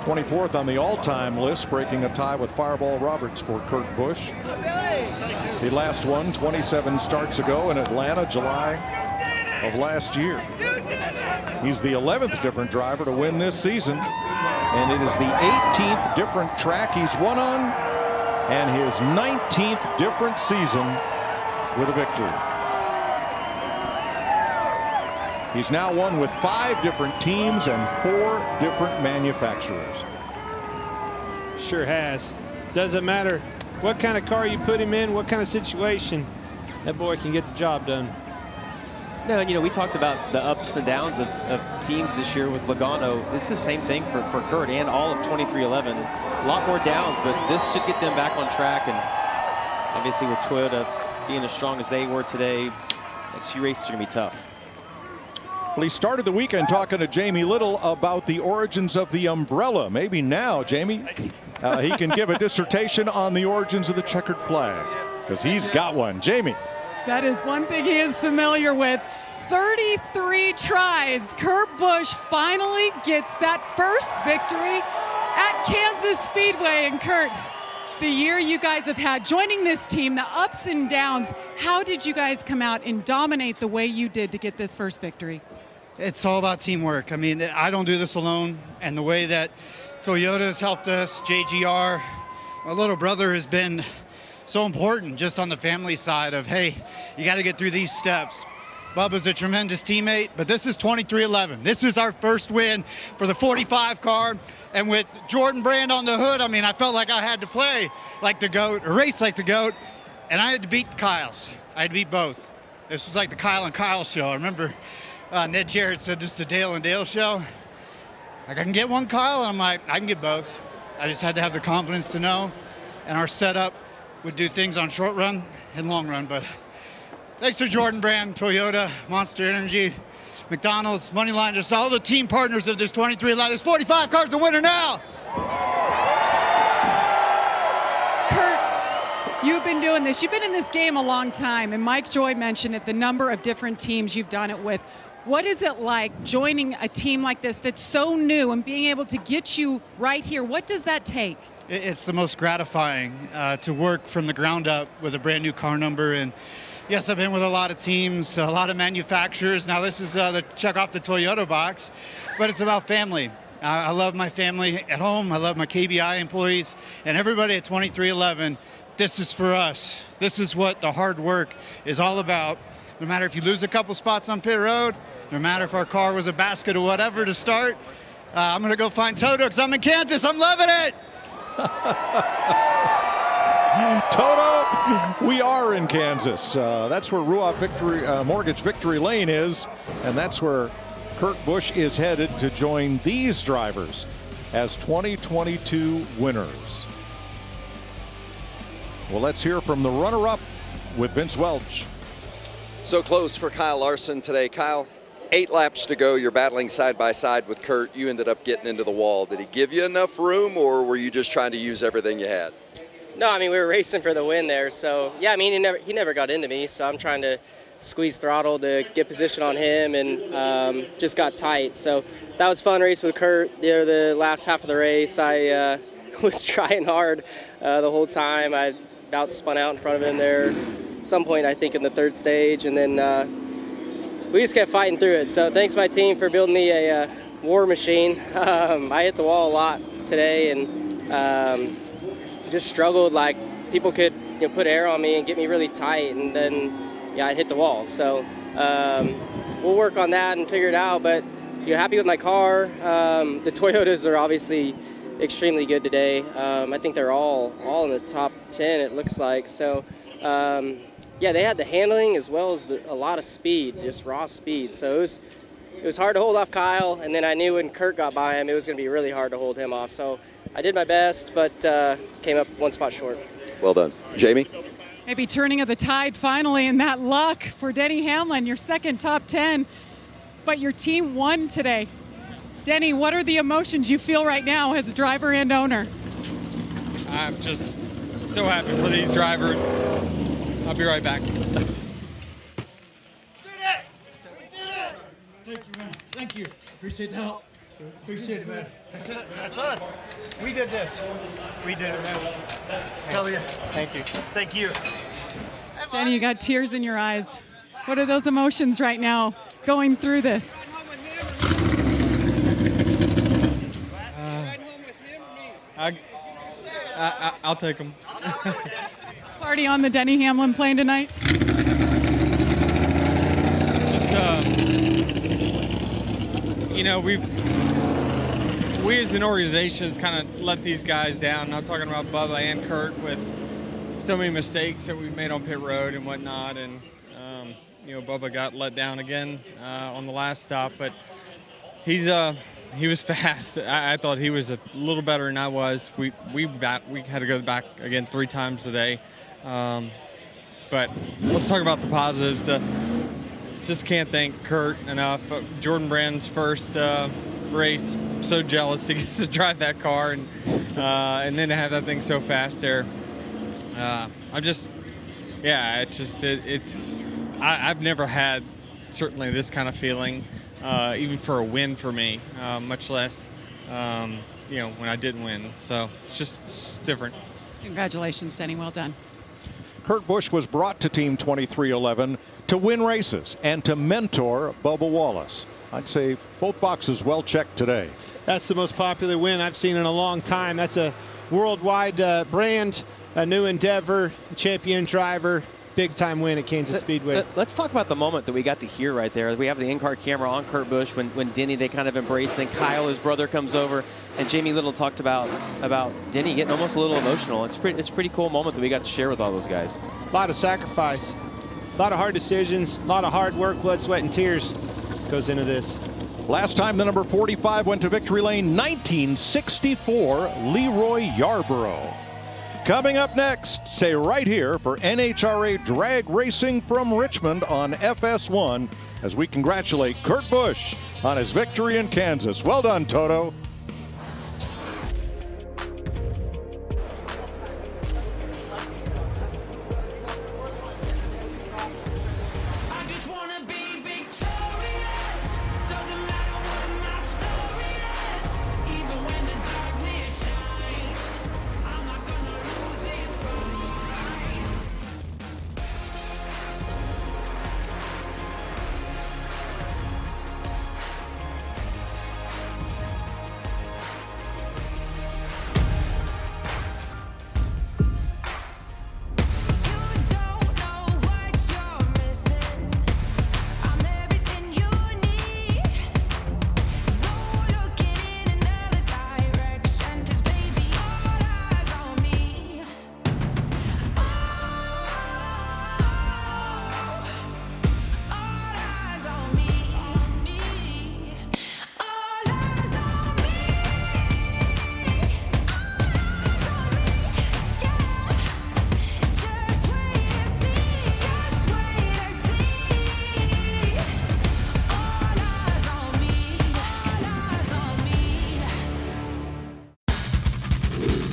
24th on the all-time list, breaking a tie with Fireball Roberts for Kurt Busch. He last won 27 starts ago in Atlanta, July of last year. He's the 11th different driver to win this season, and it is the 18th different track he's won on, and his 19th different season with a victory. He's now won with 5 different teams and 4 different manufacturers. Sure has. Doesn't matter what kind of car you put him in, what kind of situation, that boy can get the job done. No, and we talked about the ups and downs of teams this year with Logano. It's the same thing for Kurt and all of 23-11. A lot more downs, but this should get them back on track. And obviously with Toyota being as strong as they were today, next few races are going to be tough. Well, he started the weekend talking to Jamie Little about the origins of the umbrella. Maybe now, Jamie, he can give a dissertation on the origins of the checkered flag, because he's got one. Jamie. That is one thing he is familiar with. 33 tries. Kurt Busch finally gets that first victory at Kansas Speedway. And Kurt, the year you guys have had joining this team, the ups and downs, how did you guys come out and dominate the way you did to get this first victory? It's all about teamwork. I mean, I don't do this alone. And the way that Toyota has helped us, JGR, my little brother has been so important just on the family side of, hey, you got to get through these steps. Bubba's a tremendous teammate, but this is 23-11. This is our first win for the 45 car. And with Jordan Brand on the hood, I mean, I felt like I had to play like the GOAT, or race like the GOAT, and I had to beat Kyle's. I had to beat both. This was like the Kyle and Kyle show. I remember Ned Jarrett said this is the Dale and Dale show. Like, I can get one Kyle, and I'm like, I can get both. I just had to have the confidence to know, and our setup would do things on short run and long run. But thanks to Jordan Brand, Toyota, Monster Energy, McDonald's, Moneyline, just all the team partners of this 23-11. There's 45 cars to winner now. Kurt, you've been doing this. You've been in this game a long time, and Mike Joy mentioned it, the number of different teams you've done it with. What is it like joining a team like this that's so new and being able to get you right here? What does that take? It's the most gratifying to work from the ground up with a brand new car number. And yes, I've been with a lot of teams, a lot of manufacturers. Now this is the check off the Toyota box, but it's about family. I love my family at home. I love my KBI employees and everybody at 2311. This is for us. This is what the hard work is all about. No matter if you lose a couple spots on pit road, no matter if our car was a basket or whatever to start, I'm going to go find Toto because I'm in Kansas. I'm loving it. Toto, we are in Kansas. That's where Ruoff Mortgage Victory Lane is, and that's where Kurt Busch is headed to join these drivers as 2022 winners. Well, let's hear from the runner-up with Vince Welch. So close for Kyle Larson today. Kyle, 8 laps to go. You're battling side by side with Kurt. You ended up getting into the wall. Did he give you enough room, or were you just trying to use everything you had? No, I mean, we were racing for the win there. So, yeah, I mean, he never got into me. So I'm trying to squeeze throttle to get position on him, and just got tight. So that was fun race with Kurt. The last half of the race, I was trying hard the whole time. I about spun out in front of him there at some point, I think, in the 3rd stage. And then we just kept fighting through it. So thanks to my team for building me a war machine. I hit the wall a lot today and just struggled. Like, people could put air on me and get me really tight, and then I hit the wall. So we'll work on that and figure it out. But you're happy with my car. The Toyotas are obviously extremely good today. I think they're all in the top 10, it looks like. So, yeah, they had the handling as well as a lot of speed, just raw speed. So it was hard to hold off Kyle, and then I knew when Kurt got by him, it was going to be really hard to hold him off. So I did my best, but came up one spot short. Well done. Jamie? Maybe turning of the tide finally, and that luck for Denny Hamlin, your second top 10. But your team won today. Denny, what are the emotions you feel right now as a driver and owner? I'm just so happy for these drivers. I'll be right back. Thank you, man. Thank you. Appreciate the help. Appreciate it, man. That's it. That's us. We did this. We did it, man. Hell yeah. Thank you. Thank you. Denny, you got tears in your eyes. What are those emotions right now going through this? I'll take them. Party on the Denny Hamlin plane tonight? You know, we as an organization has kind of let these guys down. I'm talking about Bubba and Kurt with so many mistakes that we've made on pit road and whatnot. And, you know, Bubba got let down again on the last stop. But he was fast. I thought he was a little better than I was. We had to go back again 3 times today. But let's talk about the positives. Just can't thank Kurt enough. Jordan Brand's first race. I'm so jealous he gets to drive that car and then to have that thing so fast there. I've never had certainly this kind of feeling, even for a win for me, much less, you know, when I didn't win. So it's different. Congratulations, Denny. Well done. Kurt Busch was brought to Team 2311 to win races and to mentor Bubba Wallace. I'd say both boxes well checked today. That's the most popular win I've seen in a long time. That's a worldwide brand, a new endeavor, a champion driver. Big time win at Kansas Speedway. Let's talk about the moment that we got to hear right there. We have the in-car camera on Kurt Busch when Denny, they kind of embraced. Then Kyle, his brother, comes over, and Jamie Little talked about Denny getting almost a little emotional. It's a pretty cool moment that we got to share with all those guys. A lot of sacrifice, a lot of hard decisions, a lot of hard work, blood, sweat, and tears goes into this. Last time the number 45 went to victory lane, 1964, Leroy Yarborough. Coming up next, stay right here for NHRA Drag Racing from Richmond on FS1 as we congratulate Kurt Busch on his victory in Kansas. Well done, Toto.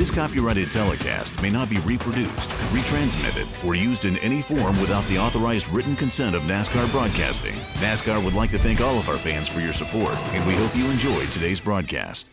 This copyrighted telecast may not be reproduced, retransmitted, or used in any form without the authorized written consent of NASCAR Broadcasting. NASCAR would like to thank all of our fans for your support, and we hope you enjoyed today's broadcast.